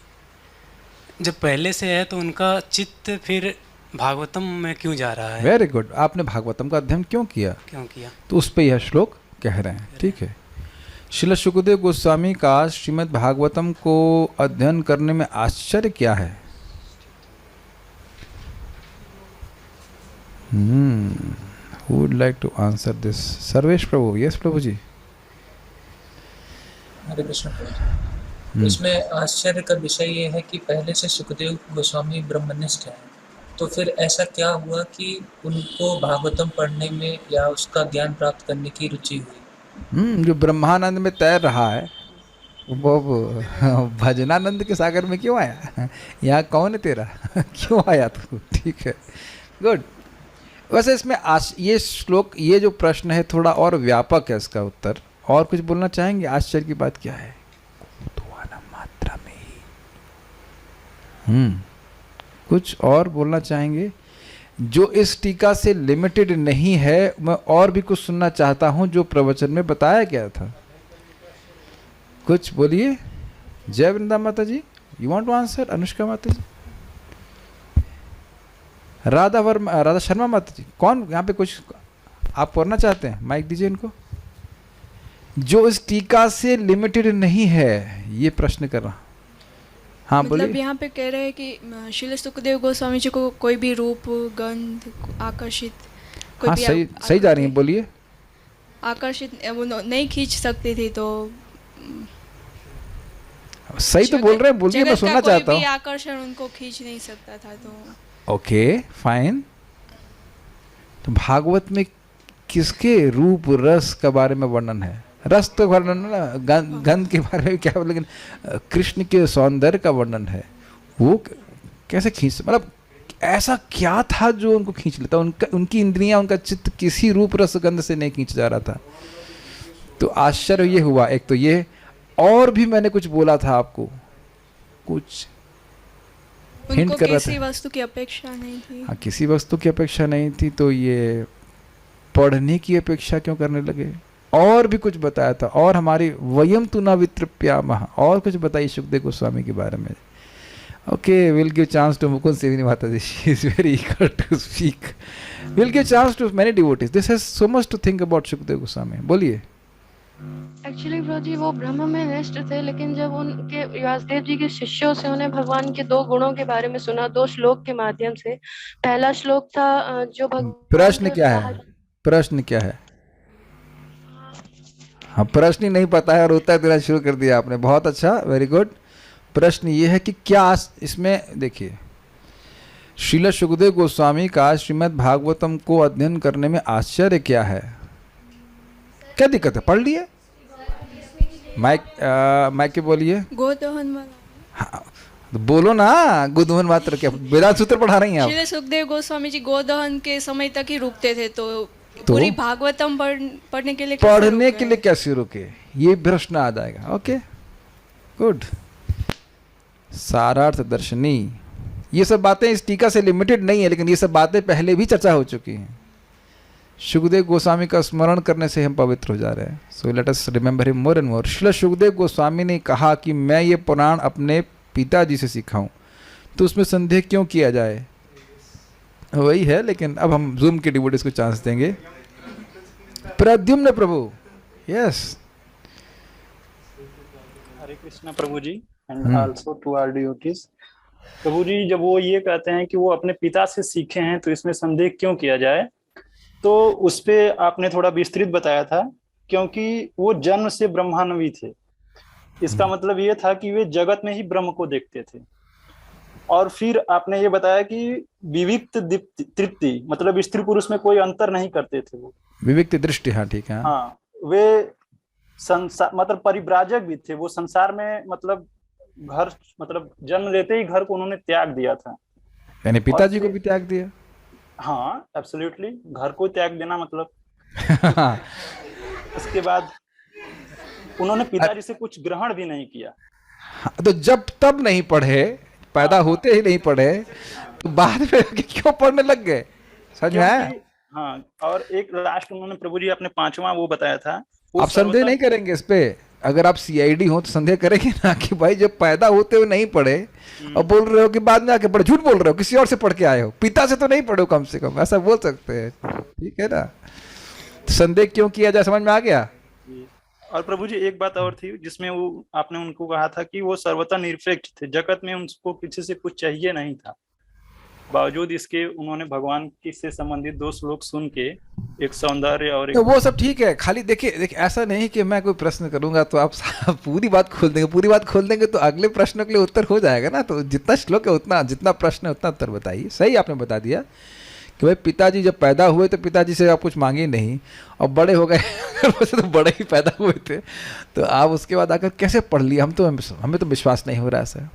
जब पहले से है तो उनका चित्त फिर भागवतम में क्यों जा रहा है। वेरी गुड, आपने भागवतम का अध्ययन क्यों किया? तो उस पे यह श्लोक कह रहे हैं। ठीक है, श्रील सुखदेव गोस्वामी का श्रीमद् भागवतम को अध्ययन करने में आश्चर्य क्या है? Who would like to answer this? Sarvesh Prabhu. Yes Prabhu ji. Hare Krishna Prabhu. इसमें आश्चर्य का विषय ये है कि पहले से सुखदेव गोस्वामी ब्रह्मनिष्ठ हैं, तो फिर ऐसा क्या हुआ कि उनको भागवतम पढ़ने में या उसका ज्ञान प्राप्त करने की रुचि हुई? जो ब्रह्मानंद में तैर रहा है वो भजनानंद के सागर में क्यों आया? यहाँ कौन है तेरा? क्यों आया तू? ठीक है, गुड। वैसे इसमें ये श्लोक, ये जो प्रश्न है थोड़ा और व्यापक है इसका उत्तर। और कुछ बोलना चाहेंगे? आश्चर्य की बात क्या है? मात्रा में ही कुछ और बोलना चाहेंगे जो इस टीका से लिमिटेड नहीं है? मैं और भी कुछ सुनना चाहता हूं जो प्रवचन में बताया गया था। कुछ बोलिए। जय वृंदा माता ji, you want to answer? Anushka माता जी, राधा शर्मा माता जी, कौन यहाँ पे कुछ आप पढ़ना चाहते हैं? माइक दीजिए इनको। जो इस टीका से लिमिटेड नहीं है, ये प्रश्न कर रहा। हाँ मतलब बोलिए। यहाँ पे कह रहे हैं कि श्रील सुखदेव गोस्वामी जी को कोई भी रूप, गंध, आकर्षित, कोई हाँ भी सही जा रही हैं, बोलिए। आकर्षित वो नहीं खींच सकती थी, तो सही तो बोल रहे हैं, बोलिए, मैं सुनना चाहता हूँ। आकर्षण उनको खींच नहीं सकता था, तो ओके फाइन। तो भागवत में किसके रूप रस के बारे में वर्णन है? रस तो वर्णन ना, गंध के बारे में क्या, लेकिन कृष्ण के सौंदर्य का वर्णन है। वो कैसे खींच, मतलब ऐसा क्या था जो उनको खींच लेता? उनकी इंद्रियां, उनका चित्त किसी रूप रस गंध से नहीं खींच जा रहा था। तो आश्चर्य ये हुआ। एक तो ये, और भी मैंने कुछ बोला था आपको, कुछ हिंट कर रहा था। किसी वस्तु की अपेक्षा नहीं थी। हाँ, किसी वस्तु की अपेक्षा नहीं थी, तो ये पढ़ने की अपेक्षा क्यों करने लगे? और भी कुछ बताया था, और हमारी वयम तु न वित्रप्यामः, और कुछ बताइए सुखदेव गोस्वामी के बारे में। Okay, will give chance to Mukund Sevini माता ji, she is very eager to speak. We'll give chance to many devotees, this has so much to think about Sukhdev Goswami. बोलिए। एक्चुअली प्रभु जी वो ब्रह्म में निष्ठ थे, लेकिन जब उनके व्यासदेव जी के शिष्यों से उन्हें भगवान के 2 गुणों के बारे में सुना 2 श्लोक के माध्यम से। पहला श्लोक था जो भगवान प्रश्न थे क्या है? प्रश्न क्या है? हाँ, प्रश्न ही नहीं पता है और उत्तर देना शुरू कर दिया आपने। बहुत अच्छा, वेरी गुड। प्रश्न ये है कि क्या इसमें देखिए, श्रील सुखदेव गोस्वामी का श्रीमद् भागवतम को अध्ययन करने में आश्चर्य क्या है? क्या दिक्कत है? पढ़ लिए। माइक के बोलिए। गोदहन वाला हाँ, तो बोलो ना। गोदहन मात्र क्या वेदांत सूत्र पढ़ा रही हैं आप? श्री सुखदेव गोस्वामी जी गोदहन के समय तक ही रुकते थे, तो पूरी भागवतम पढ़ने के लिए पढ़ने के लिए कैसे रुके? ये प्रश्न आ जाएगा। Okay, good. सारार्थ दर्शनी, ये सब बातें इस टीका से लिमिटेड नहीं है, लेकिन ये सब बातें पहले भी चर्चा हो चुकी हैं। सुखदेव गोस्वामी का स्मरण करने से हम पवित्र हो जा रहे हैं। So let us remember him more and more. Srila Sukhdev Goswami ने कहा कि मैं ये पुराण अपने पिताजी से सीखा हूँ, तो उसमें संदेह क्यों किया जाए? वही है, लेकिन अब हम जूम के डिवोटीज को चांस देंगे। Pradyumna Prabhu, yes. Hare Krishna Prabhu ji, and also to our devotees. Prabhu ji, जब वो ये कहते हैं कि वो अपने पिता से सीखे हैं, तो इसमें संदेह क्यों किया जाए, तो उस पे आपने थोड़ा विस्तृत बताया था, क्योंकि वो जन्म से ब्रह्मानवी थे। इसका मतलब ये था कि वे जगत में ही ब्रह्म को देखते थे। और फिर आपने ये बताया कि विविक्त तृप्ति, मतलब स्त्री पुरुष में कोई अंतर नहीं करते थे वो। विविक्त दृष्टि, हाँ ठीक है। हाँ, वे संसार मतलब परिव्राजक भी थे। वो संसार में मतलब घर, मतलब जन्म लेते ही घर को उन्होंने त्याग दिया था। यानी पिताजी को भी त्याग दिया? हाँ, एब्सोल्युटली, घर को त्याग देना मतलब। उसके बाद उन्होंने पिताजी से कुछ ग्रहण भी नहीं किया। तो जब तब नहीं पढ़े, पैदा होते ही नहीं पढ़े, तो बाद में क्यों पढ़ने लग गए? समझ में आया? हाँ, और एक लास्ट उन्होंने प्रभु जी अपने 5वां वो बताया था। आप संदेह नहीं करेंगे इस पे? अगर आप सीआईडी हो तो संदेह करेंगे ना कि भाई जब पैदा होते हुए नहीं पढ़े और बोल रहे हो कि बाद में आके पढ़े। झूठ बोल रहे हो, किसी और से पढ़ के आए हो, पिता से तो नहीं पढ़े हो कम से कम, ऐसा बोल सकते हैं। ठीक है ना? तो संदेह क्यों किया जाए, समझ में आ गया? और प्रभु जी एक बात और थी, जिसमें वो आपने उनको कहा था कि वो सर्वथा निरपेक्ष थे, जगत में उनको किसी से कुछ चाहिए नहीं था। बावजूद इसके उन्होंने भगवान की से संबंधित 2 श्लोक सुन के एक सौंदर्य और तो वो सब ठीक है। खाली देखिए ऐसा नहीं कि मैं कोई प्रश्न करूंगा तो आप पूरी बात खोल देंगे। पूरी बात खोल देंगे तो अगले प्रश्न के लिए उत्तर हो जाएगा ना। तो जितना श्लोक है उतना, जितना प्रश्न है उतना उत्तर बताइए। सही आपने बता दिया कि भाई पिताजी जब पैदा हुए तो पिताजी से आप कुछ मांगे नहीं, और बड़े हो गए वैसे तो बड़े ही पैदा हुए थे, तो आप उसके बाद आकर कैसे पढ़ लिया? हमें तो विश्वास नहीं हो रहा ऐसा।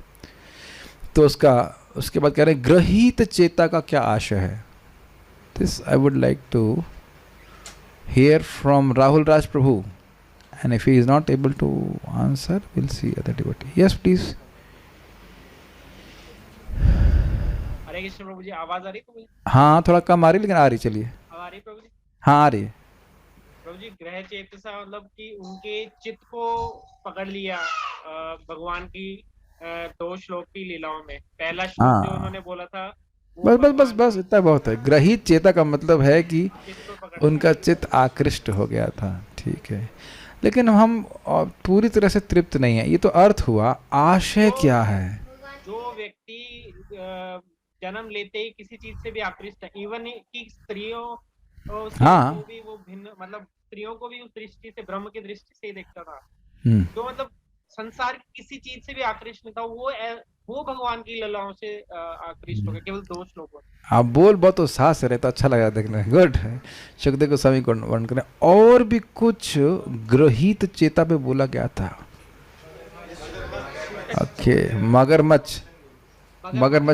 तो उसके बाद कह रहे हैं ग्रहीत चेता का क्या आशय है? This I would like to hear from Rahul Raj Prabhu, and if he is not able to answer, we'll see other devotee. Yes, please. हरे कृष्ण प्रभु जी, आवाज आ रही है? हाँ, थोड़ा कम आ रही, लेकिन आ रही। चलिए, आ रही प्रभु जी? हाँ आ रही है। प्रभु जी, ग्रह चेतसा मतलब कि उनके चित्त को पकड़ लिया भगवान की 2 श्लोक की लीलाओं में। पहला श्लोक जो उन्होंने बोला था, बस इतना बहुत है। ग्रहित चेता का मतलब है कि उनका चित्त आकृष्ट हो गया था। ठीक है, लेकिन हम पूरी तरह से तृप्त नहीं है। ये तो अर्थ हुआ, आशय क्या है? जो व्यक्ति जन्म लेते ही किसी चीज से भी आकृष्ट है, इवन की स्त्रियों हाँ, को भी वो भिन्न, मतलब स्त्रियों को भी उस दृष्टि से, ब्रह्म की दृष्टि से ही देखता था। जो मतलब संसार की किसी चीज से भी आकृष्ट नहीं था, वो भगवान की लीलाओं से आकृष्ट हो गया केवल 2 श्लोकों में। आप बोल बहुत उत्साह से रहे तो अच्छा लगा देखने में। गुड है। सुखदेव गोस्वामी को वर्णन करें। और भी कुछ ग्रहित चेता पे बोला गया था। ओके, मगरमच्छ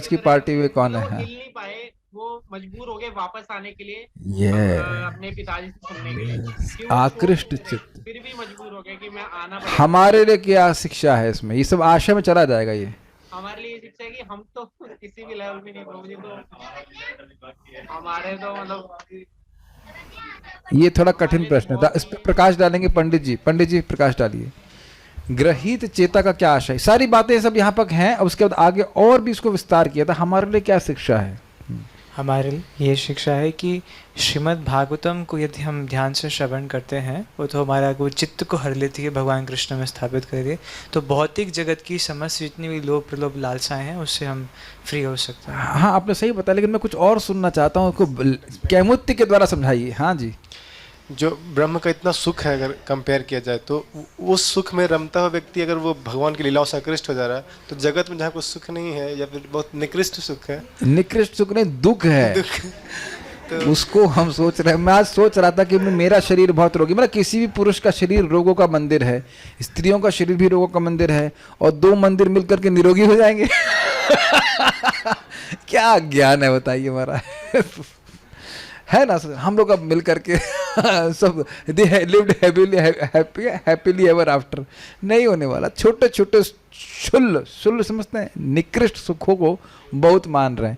की पार्टी में कौन है? हिल नहीं पाए, वो मजबूर हो गए वापस आने के लिए, अपने पिताजी से सुनने के लिए। आकृष्ट चित्त फिर भी मजबूर हो गए कि मैं आना पड़ेगा। हमारे लिए क्या शिक्षा है इसमें? ये सब आशय में चला जाएगा। ये हमारे लिए शिक्षा है कि हम तो किसी भी लेवल में नहीं, प्रभु जी, तो हमारे तो मतलब ये थोड़ा कठिन प्रश्न था, इस पर प्रकाश डालेंगे पंडित जी प्रकाश डालिए। ग्रहित चेता का क्या आशय? सारी बातें सब यहाँ पर हैं, और उसके बाद आगे और भी इसको विस्तार किया था। हमारे लिए क्या शिक्षा है? हमारे लिए ये शिक्षा है कि श्रीमद् भागवतम को यदि हम ध्यान से श्रवण करते हैं वो तो हमारा वो चित्त को हर लेती है भगवान कृष्ण में स्थापित करिए, तो भौतिक जगत की समस्त जितनी भी लोभ प्रलोभ लालसाएं हैं उससे हम फ्री हो सकते हैं। हाँ आपने सही बताया, लेकिन मैं कुछ और सुनना चाहता हूँ, उसको कैमुत्य के द्वारा समझाइए। हाँ जी। जो ब्रह्म का इतना सुख है अगर कंपेयर किया जाए तो उस सुख में रमता हुआ व्यक्ति अगर वो भगवान की लीलाओं से आकृष्ट हो जा रहा है तो जगत में जहाँ कुछ सुख नहीं है या फिर बहुत निकृष्ट सुख है, निकृष्ट सुख नहीं दुख है, तो उसको हम सोच रहे हैं। मैं आज सोच रहा था कि मेरा शरीर बहुत रोगी, मतलब किसी भी पुरुष का शरीर रोगों का मंदिर है, स्त्रियों का शरीर भी रोगों का मंदिर है, और दो मंदिर मिलकर के निरोगी हो जाएंगे। क्या ज्ञान है बताइए हमारा। है ना सर, हम लोग अब मिल करके सब लिव्ड हैप्पीली एवर आफ्टर नहीं होने वाला। छोटे छोटे शुल्ल समझते हैं, निकृष्ट सुखों को बहुत मान रहे हैं,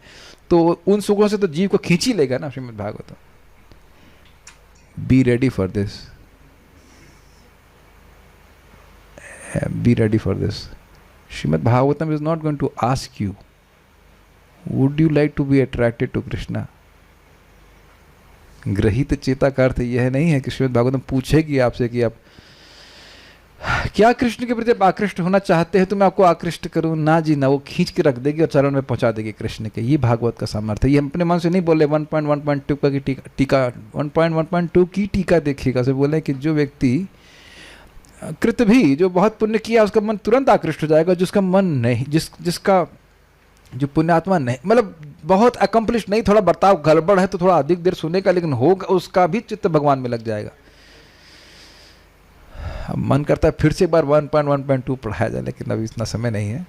तो उन सुखों से तो जीव को खींच ही लेगा ना Shrimad Bhagavatam. Be ready for this, be ready for this. Shrimad Bhagavatam is not going to ask you would you like to be attracted to Krishna. ग्रहित चेता का अर्थ यह नहीं है कि श्रीमद् भागवतम पूछेगी आपसे कि आप क्या कृष्ण के प्रति आकृष्ट होना चाहते हैं तो मैं आपको आकृष्ट करूं। ना जी ना, वो खींच के रख देगी और चरण में पहुंचा देगी कृष्ण के। ये भागवत का सामर्थ्य है। ये हम अपने मन से नहीं बोले 1.1.2 का की टीका 1.1.2 की टीका देखिएगा से बोले कि जो व्यक्ति कृत भी जो बहुत पुण्य किया उसका मन तुरंत आकृष्ट हो जाएगा। जिसका मन नहीं, जिसका जो पुण्यात्मा नहीं, मतलब बहुत अकम्पलिश नहीं, थोड़ा बर्ताव गड़बड़ है तो थोड़ा अधिक देर सुनेगा, लेकिन होगा उसका भी चित्त भगवान में लग जाएगा। अब मन करता है फिर से एक बार 1.1.2 पढ़ाया जाए, लेकिन अभी इतना समय नहीं है।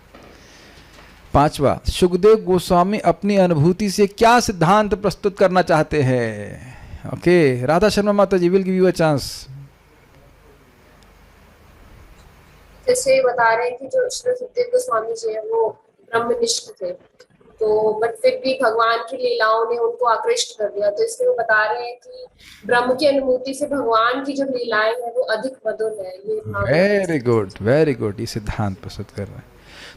5वां, सुखदेव गोस्वामी अपनी अनुभूति से क्या सिद्धांत प्रस्तुत करना चाहते हैं। ओके, राधा शर्मा माता ji, will give you a chance. जैसे बता रहे हैं कि जो श्री सुखदेव गोस्वामी जी है वो ब्रह्मनिष्ठ थे, तो बट फिर भी भगवान की लीलाओं ने उनको आकृष्ट कर दिया, तो इसलिए वो बता रहे हैं कि ब्रह्म की अनुभूति से भगवान की जो लीलाएं हैं वो अधिक मधुर है। ये वेरी गुड, वेरी गुड, ये सिद्धांत प्रस्तुत कर रहे हैं।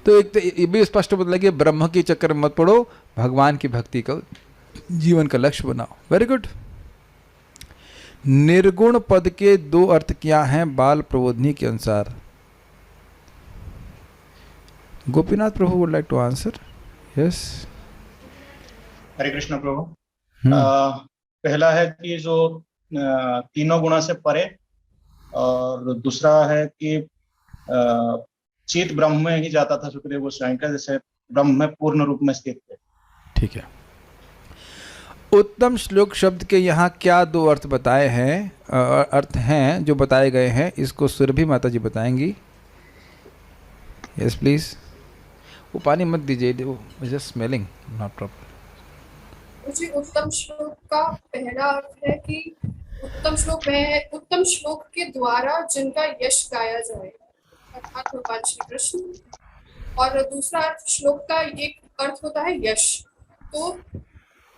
तो एक तो ये भी स्पष्ट बदला कि ब्रह्म के चक्कर में मत पड़ो, भगवान की भक्ति को जीवन का लक्ष्य बनाओ। Very good. निर्गुण पद के 2 अर्थ क्या हैं बाल प्रबोधिनी के अनुसार। Gopinath Prabhu would like to answer. Yes, Hare Krishna Prabhu. पहला है कि जो तीनों गुणों से परे, और दूसरा है कि चित ब्रह्म में ही जाता था सुखदेव गोस्वामी का, जैसे ब्रह्म में पूर्ण रूप में स्थित थे। ठीक है। उत्तम श्लोक शब्द के यहाँ क्या 2 अर्थ बताए हैं, अर्थ हैं जो बताए गए हैं, इसको सुरभि माता जी बताएंगी। Yes please. वो पानी मत दीजिए, वो जस्ट स्मेलिंग, नॉट प्रॉपर। मुझे उत्तम श्लोक का पहला अर्थ है कि उत्तम श्लोक वह है उत्तम श्लोक के द्वारा जिनका यश गाया जाए, अर्थात भगवान श्री कृष्ण। और दूसरा अर्थ श्लोक का एक अर्थ होता है यश, तो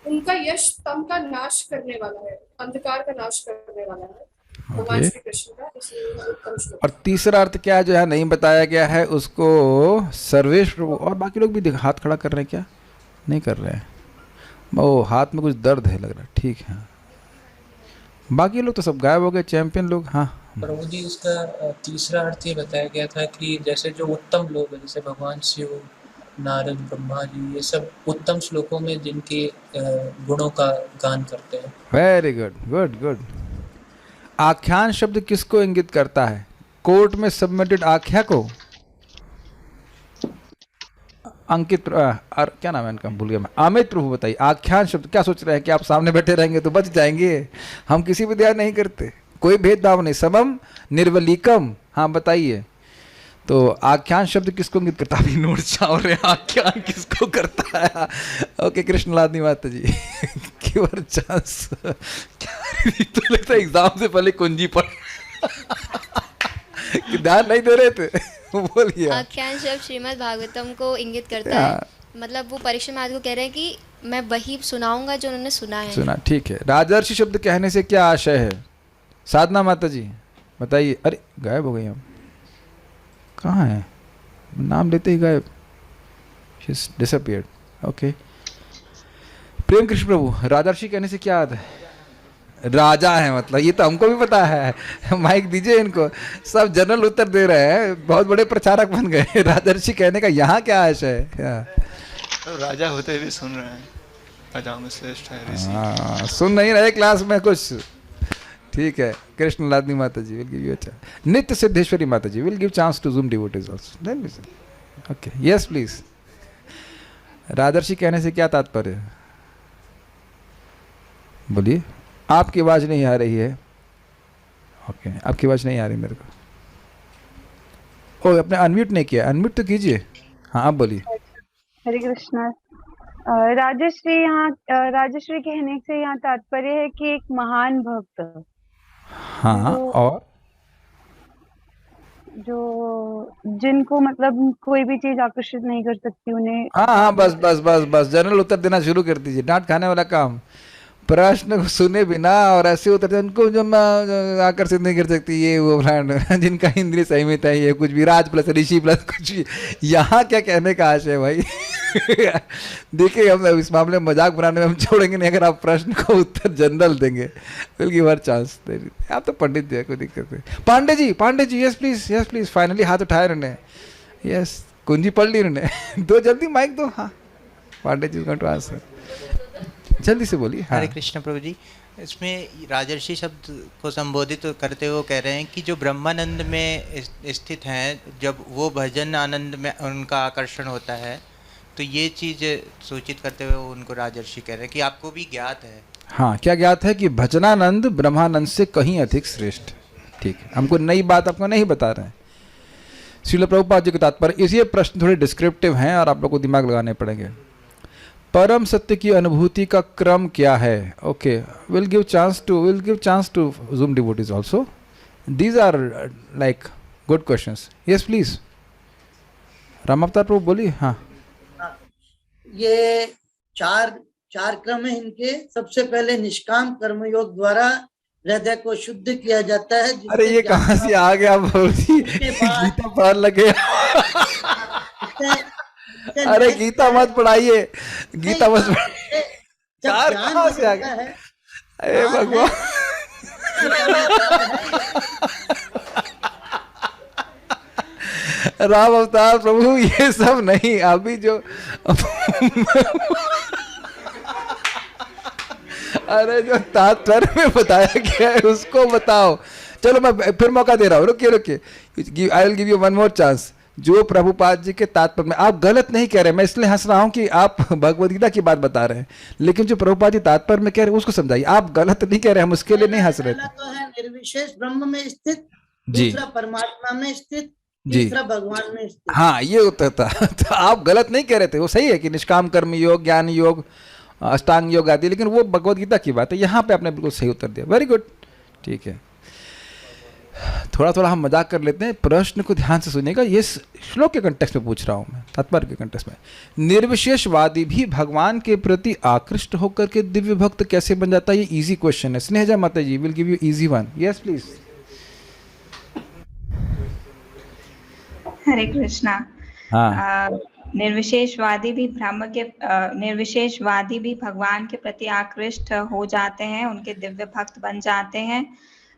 उनका यश तम का नाश करने वाला है, अंधकार का नाश करने वाला है भगवान श्री कृष्ण का, इसलिए उत्तम श्लोक। और तीसरा अर्थ क्या है जो है नहीं बताया गया है, उसको सर्वेश प्रभु और बाकी लोग भी हाथ खड़ा कर रहे हैं क्या? नहीं कर रहे हैं। ओ, हाथ में कुछ दर्द है लग रहा है। ठीक है, बाकी लोग तो सब गायब हो गए, चैंपियन लोग। हाँ प्रभु जी, उसका तीसरा अर्थ ये बताया गया था कि जैसे जो उत्तम लोग हैं, जैसे भगवान शिव, नारद, ब्रह्मा जी, ये सब उत्तम श्लोकों में जिनके गुणों का गान करते हैं। Very good, good good. आख्यान शब्द किसको इंगित करता है? कोर्ट में सबमिटेड आख्या को। अंकित क्या नाम है इनका, भूल गया मैं। अमित प्रभु बताइए, आख्यान शब्द क्या सोच रहे हैं कि आप सामने बैठे रहेंगे तो बच जाएंगे? हम किसी पे ध्यान नहीं करते, कोई भेदभाव नहीं, समम निर्वलीकम। हाँ बताइए, तो आख्यान शब्द किसको इंगित करता है? अभी नोट चाव रहे, आख्यान किसको करता है? ओके, कृष्णलादनी माता जी, गिव अ चांस। तो लगता है एग्जाम से पहले कुंजी पढ़ ध्यान नहीं दे रहे थे। बोलिए। आख्यान शब्द श्रीमद् भागवतम को इंगित करता है, मतलब वो परीक्षा महाराज को कह रहे हैं कि मैं वही सुनाऊंगा जो उन्होंने सुना है। सुना, ठीक है। राजर्षि शब्द कहने से क्या आशय है? साधना माता जी बताइए। अरे गायब हो गई, हम कहाँ हैं? नाम लेते ही गायब, डिसअपियर्ड। ओके, प्रेम कृष्ण प्रभु, राजर्षि कहने से क्या आता है? राजा है मतलब, ये तो हमको भी पता है। माइक दीजिए इनको, सब जनरल उत्तर दे रहे हैं, बहुत बड़े प्रचारक बन गए। राजर्षि कहने का यहाँ क्या आशय है? तो राजा होते हुए सुन रहे हैं, राजाओं में श्रेष्ठ है ऋषि। हाँ, सुन नहीं रहे क्लास में कुछ। ठीक है, कृष्ण लादनी माता जी विल गिव यू अच्छा। नित्य सिद्धेश्वरी माता ji will give chance to zoom devotees also. Okay, yes please. राजर्षि कहने से क्या तात्पर्य है? बोलिए। आपकी आवाज नहीं आ रही है। ओके, आपकी आवाज नहीं आ रही मेरे को। ओ, आपने अनम्यूट नहीं किया, अनम्यूट तो कीजिए। हाँ, आप बोलिए। हरे कृष्णा। राजश्री कहने से यहाँ तात्पर्य है कि एक महान भक्त, हाँ, और जो जिनको मतलब कोई भी चीज आकर्षित नहीं कर सकती उन्हें। हाँ, बस बस बस बस, जनरल उत्तर देना शुरू कर दीजिए। डांट खाने वाला काम। प्रश्न को सुने बिना और ऐसे उत्तर दे, उनको जो आकर्षित नहीं कर सकती, ये वो ब्रांड जिनका इंद्रिय संयमित है, ये कुछ भी राज प्लस ऋषि प्लस कुछ भी। यहाँ क्या कहने का आशय है भाई? देखिए, हम इस मामले में मजाक बनाने में हम छोड़ेंगे नहीं। अगर आप प्रश्न को उत्तर जनरल देंगे, बल्कि हर चांस दे। आप तो पंडित जी है, कोई दिक्कत नहीं। Pandey ji, yes please. Finally हाथ उठाए उन्होंने। यस, कुंजी पढ़ ली उन्होंने। दो जल्दी माइक दो। हाँ, Pandey ji going to answer, जल्दी से बोलिए। हाँ। हरे कृष्ण प्रभु जी, इसमें राजर्षि शब्द को संबोधित करते हुए कह रहे हैं कि जो ब्रह्मानंद में स्थित हैं, जब वो भजन आनंद में उनका आकर्षण होता है, तो ये चीज़ सूचित करते हुए उनको राजर्षि कह रहे हैं कि आपको भी ज्ञात है। हाँ, क्या ज्ञात है? कि भजनानंद ब्रह्मानंद से कहीं अधिक श्रेष्ठ। ठीक है, हमको नई बात आपको नहीं बता रहे हैं। श्रील प्रभुपाद जी के तात्पर्य, इसी प्रश्न थोड़े डिस्क्रिप्टिव हैं और आप लोग को दिमाग लगाने पड़ेंगे। परम सत्य की अनुभूति का क्रम क्या है? Okay, will give chance to zoom devotees also. These are like good questions. Yes please, Ram Avatar Prabhu बोलिए। हाँ, ये चार क्रम है इनके। सबसे पहले निष्काम कर्मयोग द्वारा हृदय को शुद्ध किया जाता है। अरे ये कहाँ से आ गया? गीता पढ़ लगे। अरे गीता मत पढ़ाइए, गीता मत पढ़ाइए। चार कहाँ से आ गया? अरे भगवान। राम अवतार प्रभु, ये सब नहीं। अभी जो अरे जो तात्पर्य में बताया गया है उसको बताओ। चलो मैं फिर मौका दे रहा हूँ, रुकिए। I will give you one more chance. जो प्रभुपाद जी के तात्पर्य में आप गलत नहीं कह रहे, मैं इसलिए हंस रहा हूं कि आप भगवद गीता की बात बता रहे हैं, लेकिन जो प्रभुपाद जी तात्पर्य में कह रहे हैं उसको समझाइए। आप गलत नहीं कह रहे, हम उसके लिए नहीं हंस रहे थे। तो है निर्विशेष ब्रह्म में स्थित, जी, दूसरा परमात्मा में स्थित, जी, तीसरा भगवान में स्थित। हाँ, ये उत्तर था। तो आप गलत नहीं कह रहे थे, वो सही है कि निष्काम कर्म योग, ज्ञान योग, अष्टांग योग आदि, लेकिन वो भगवद गीता की बात है। यहाँ पे आपने बिल्कुल सही उत्तर दिया। वेरी गुड, ठीक है। थोड़ा थोड़ा हम मजाक कर लेते हैं, प्रश्न को ध्यान से सुनिएगा। ये श्लोक के कंटेक्स्ट में पूछ रहा हूं मैं, तात्पर्य के कंटेक्स्ट में। निर्विशेषवादी भी भगवान के प्रति आकृष्ट होकर के दिव्य भक्त कैसे बन जाता है? ये इजी क्वेश्चन है। स्नेहजा माता ji will give you easy one. Yes please. Hare Krishna. हाँ, निर्विशेषवादी भी भगवान के प्रति आकृष्ट हो जाते हैं, उनके दिव्य भक्त बन जाते हैं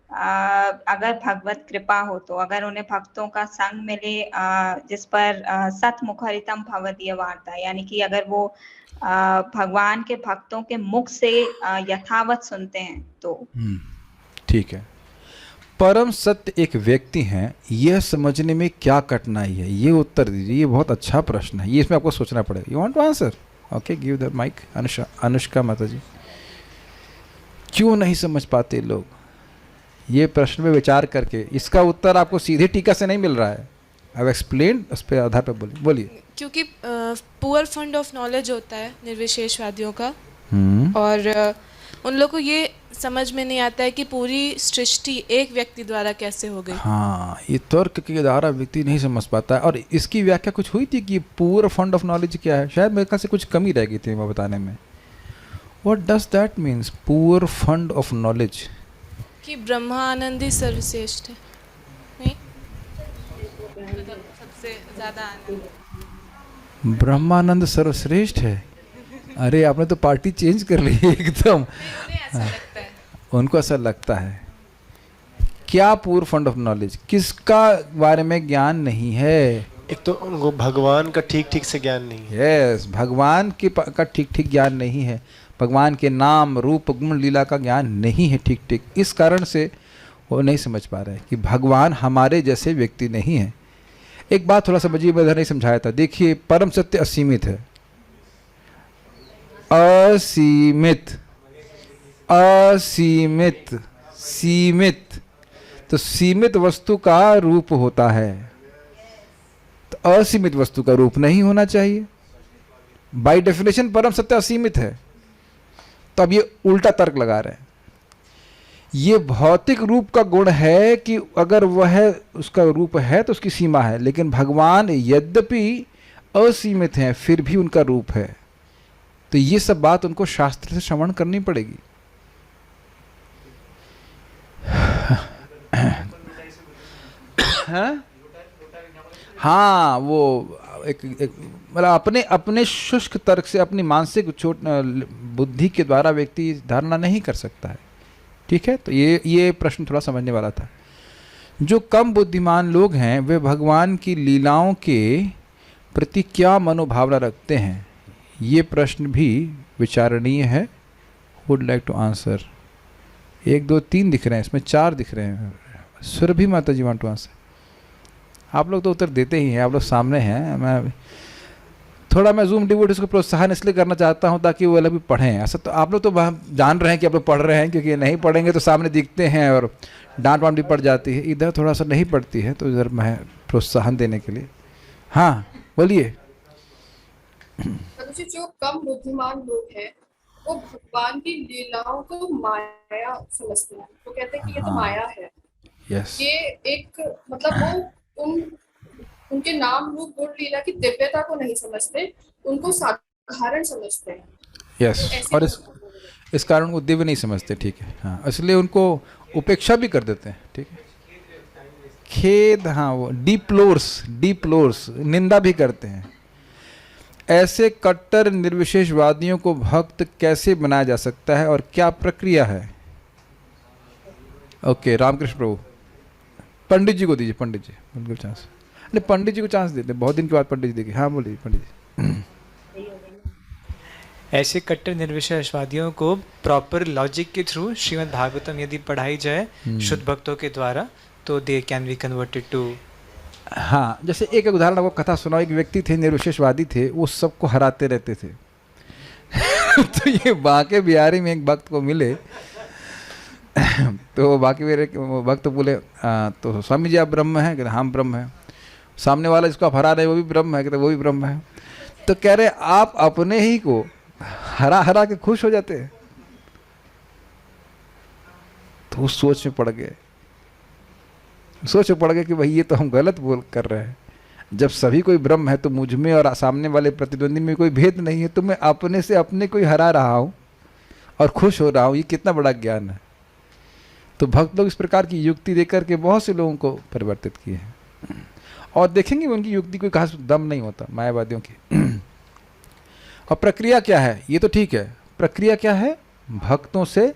अगर भगवत कृपा हो तो। अगर उन्हें भक्तों का संग मिले जिस पर सतमुखरितम भवदीय वार्ता, यानी कि अगर वो भगवान के भक्तों के मुख से यथावत सुनते हैं तो। ठीक है। परम सत्य एक व्यक्ति हैं, यह समझने में क्या कठिनाई है? ये उत्तर दीजिए। ये बहुत अच्छा प्रश्न है, ये इसमें आपको सोचना पड़ेगा। You want to answer? Okay, give the mic. Anushka माता जी, क्यों नहीं समझ पाते लोग? ये प्रश्न में विचार करके इसका उत्तर आपको सीधे टीका से नहीं मिल रहा है। आई एक्सप्लेन, उस पर आधार पर बोलिए। क्योंकि पुअर फंड ऑफ नॉलेज होता है निर्विशेषवादियों का, और उन लोगों को ये समझ में नहीं आता है कि पूरी सृष्टि एक व्यक्ति द्वारा कैसे हो गई। हाँ, ये तर्क के द्वारा व्यक्ति नहीं समझ पाता है। और इसकी व्याख्या कुछ हुई थी कि पुअर फंड ऑफ नॉलेज क्या है? शायद मेरे ख्याल से कुछ कमी रह गई थी मैं बताने में। What does that means, poor fund of knowledge? कि ब्रह्मानंद ही सर्वश्रेष्ठ है, नहीं? सबसे ज्यादा आनंद ब्रह्मानंद सर्वश्रेष्ठ है। अरे आपने तो पार्टी चेंज कर ली एकदम। ऐसा लगता है। उनको ऐसा लगता है। क्या पूर फंड ऑफ नॉलेज, किसका बारे में ज्ञान नहीं है? एक तो उनको भगवान का ठीक ठीक से ज्ञान नहीं है। यस, भगवान का ठीक ठीक ज्ञान नहीं है। भगवान के नाम रूप गुण लीला का ज्ञान नहीं है ठीक ठीक। इस कारण से वो नहीं समझ पा रहे हैं कि भगवान हमारे जैसे व्यक्ति नहीं है। एक बात थोड़ा समझिए, मैं इधर नहीं समझाया था। देखिए, परम सत्य असीमित है। असीमित, असीमित, सीमित। तो सीमित वस्तु का रूप होता है, तो असीमित वस्तु का रूप नहीं होना चाहिए। बाय डेफिनेशन परम सत्य असीमित है। तो अब ये उल्टा तर्क लगा रहे हैं। ये भौतिक रूप का गुण है कि अगर वह उसका रूप है तो उसकी सीमा है, लेकिन भगवान यद्यपि असीमित हैं फिर भी उनका रूप है। तो ये सब बात उनको शास्त्र से श्रवण करनी पड़ेगी। हाँ, वो एक मतलब अपने अपने शुष्क तर्क से, अपनी मानसिक बुद्धि के द्वारा व्यक्ति धारणा नहीं कर सकता है। ठीक है, तो ये प्रश्न थोड़ा समझने वाला था। जो कम बुद्धिमान लोग हैं वे भगवान की लीलाओं के प्रति क्या मनोभावना रखते हैं, ये प्रश्न भी विचारणीय है। Would like to answer. 1 2 3 दिख रहे हैं, इसमें 4 दिख रहे हैं। सुरभि माता जी वांट टू आंसर। आप लोग तो उत्तर देते ही हैं, आप लोग सामने हैं। मैं जूम डिवोटीज को प्रोत्साहन इसलिए करना चाहता हूं ताकि वो लोग भी पढ़ें। ऐसा तो आप लोग तो जान रहे हैं कि आप लोग पढ़ रहे हैं, क्योंकि नहीं पढ़ेंगे तो सामने दिखते हैं और डांट वांट भी पड़ जाती है। इधर थोड़ा सा नहीं पड़ती है, तो इधर मैं प्रोत्साहन देने के लिए। हाँ बोलिए। जो कम बुद्धिमान लोग हैं वो भगवान की लीलाओं को माया समझते हैं। वो कहते हैं कि ये तो माया है। यस। ये एक मतलब वो उनके नाम रूप गुण लीला की दिव्यता को नहीं समझते, उनको साधारण समझते हैं। यस, और इस कारण वो दिव्य नहीं समझते। ठीक है, हाँ, इसलिए उनको उपेक्षा भी कर देते हैं। ठीक है, खेद, हाँ, वो डिप्लोर्स निंदा भी करते हैं। ऐसे कट्टर निर्विशेषवादियों को भक्त कैसे बनाया जा सकता है और क्या प्रक्रिया है? ओके, रामकृष्ण प्रभु, पंडित जी को दीजिए। पंडित जी उनको चांस, नहीं पंडित जी को चांस देते हैं, बहुत दिन के बाद पंडित जी देखिए। हाँ बोलिए पंडित जी। ऐसे कट्टर निर्विशेषवादियों को प्रॉपर लॉजिक के थ्रू श्रीमद् भागवतम यदि पढ़ाई जाए शुद्ध भक्तों के द्वारा, तो they can be converted to. हाँ, जैसे एक उदाहरण आपको कथा सुनाओ। एक व्यक्ति थे, निर्विशेषवादी थे, वो सबको हराते रहते थे। तो ये बांके बिहारी में एक भक्त को मिले। तो बाकी मेरे भक्त बोले, तो स्वामी जी आप ब्रह्म हैं? कहते हम ब्रह्म हैं। सामने वाला जिसको आप हरा रहे वो भी ब्रह्म है? कहते वो भी ब्रह्म है। तो कह रहे आप अपने ही को हरा हरा के खुश हो जाते हैं। तो उस सोच में पड़ गए, कि भाई ये तो हम गलत बोल कर रहे हैं। जब सभी कोई ब्रह्म है तो मुझ में और सामने वाले प्रतिद्वंदी में कोई भेद नहीं है। तो मैं अपने से अपने को ही हरा रहा हूँ और खुश हो रहा हूँ, ये कितना बड़ा ज्ञान है। तो भक्त लोग इस प्रकार की युक्ति देकर के बहुत से लोगों को परिवर्तित किए हैं। और देखेंगे उनकी युक्ति कोई खास दम नहीं होता मायावादियों की। और प्रक्रिया क्या है? ये तो ठीक है, प्रक्रिया क्या है? भक्तों से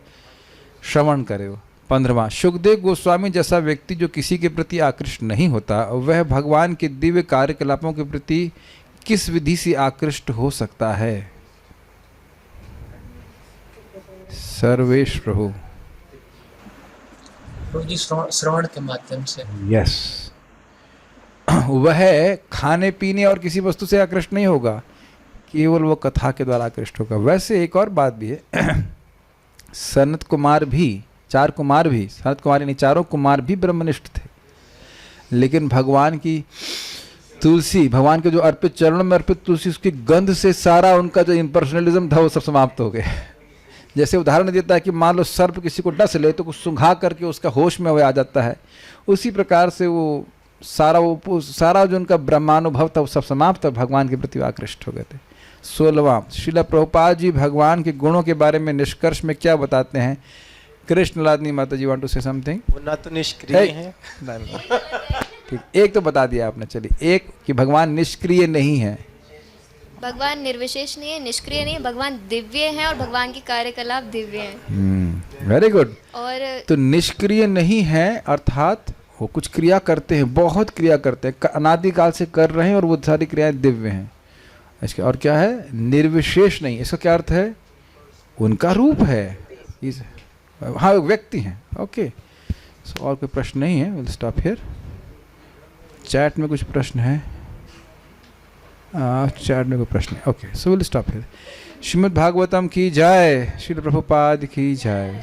श्रवण करे। 15वां, सुखदेव गोस्वामी जैसा व्यक्ति जो किसी के प्रति आकृष्ट नहीं होता, वह भगवान के दिव्य कार्यकलापों के प्रति किस विधि से आकृष्ट हो सकता है? सर्वेश प्रभु जी, श्रवण के माध्यम से। यस, वह खाने पीने और किसी वस्तु से आकृष्ट नहीं होगा, केवल वो कथा के द्वारा आकृष्ट होगा। वैसे एक और बात भी है, सनत कुमार भी, 4 कुमार भी, सनत कुमार यानी चारों कुमार भी ब्रह्मनिष्ठ थे, लेकिन भगवान की तुलसी, भगवान के जो अर्पित चरणों में अर्पित तुलसी, उसकी गंध से सारा उनका जो इम्पर्सनलिज्म था वो सब समाप्त हो गए। जैसे उदाहरण देता है कि मान लो सर्प किसी को डस ले तो कुछ सुंघा करके उसका होश में वह आ जाता है, उसी प्रकार से वो सारा जो उनका ब्रह्मानुभव था वो सब समाप्त, भगवान के प्रति आकृष्ट हो गए थे। 16वां, श्रील प्रभुपाद जी भगवान के गुणों के बारे में निष्कर्ष में क्या बताते हैं? कृष्ण लादनी माता जी वांट टू से समथिंग। वो ना तो निष्क्रिय है, ठीक, एक तो बता दिया आपने। चलिए, एक कि भगवान निष्क्रिय नहीं है, भगवान निर्विशेष नहीं है, निष्क्रिय नहीं है, भगवान दिव्य है और भगवान की कार्यकलाप दिव्य है। Very good. और तो निष्क्रिय नहीं है अर्थात वो कुछ क्रिया करते हैं, बहुत क्रिया करते हैं, अनादिकाल से कर रहे हैं और वो सारी क्रियाएं दिव्य हैं। इसके और क्या है? निर्विशेष नहीं। इसका क्या अर्थ है? उनका रूप है, हाँ व्यक्ति हैं। ओके, सो और कोई प्रश्न नहीं है, विल स्टॉप हियर। चैट में कुछ प्रश्न है? चैट में कोई प्रश्न है? Okay, so we'll stop here. Shrimad Bhagavatam की जय, श्रील प्रभुपाद की जय।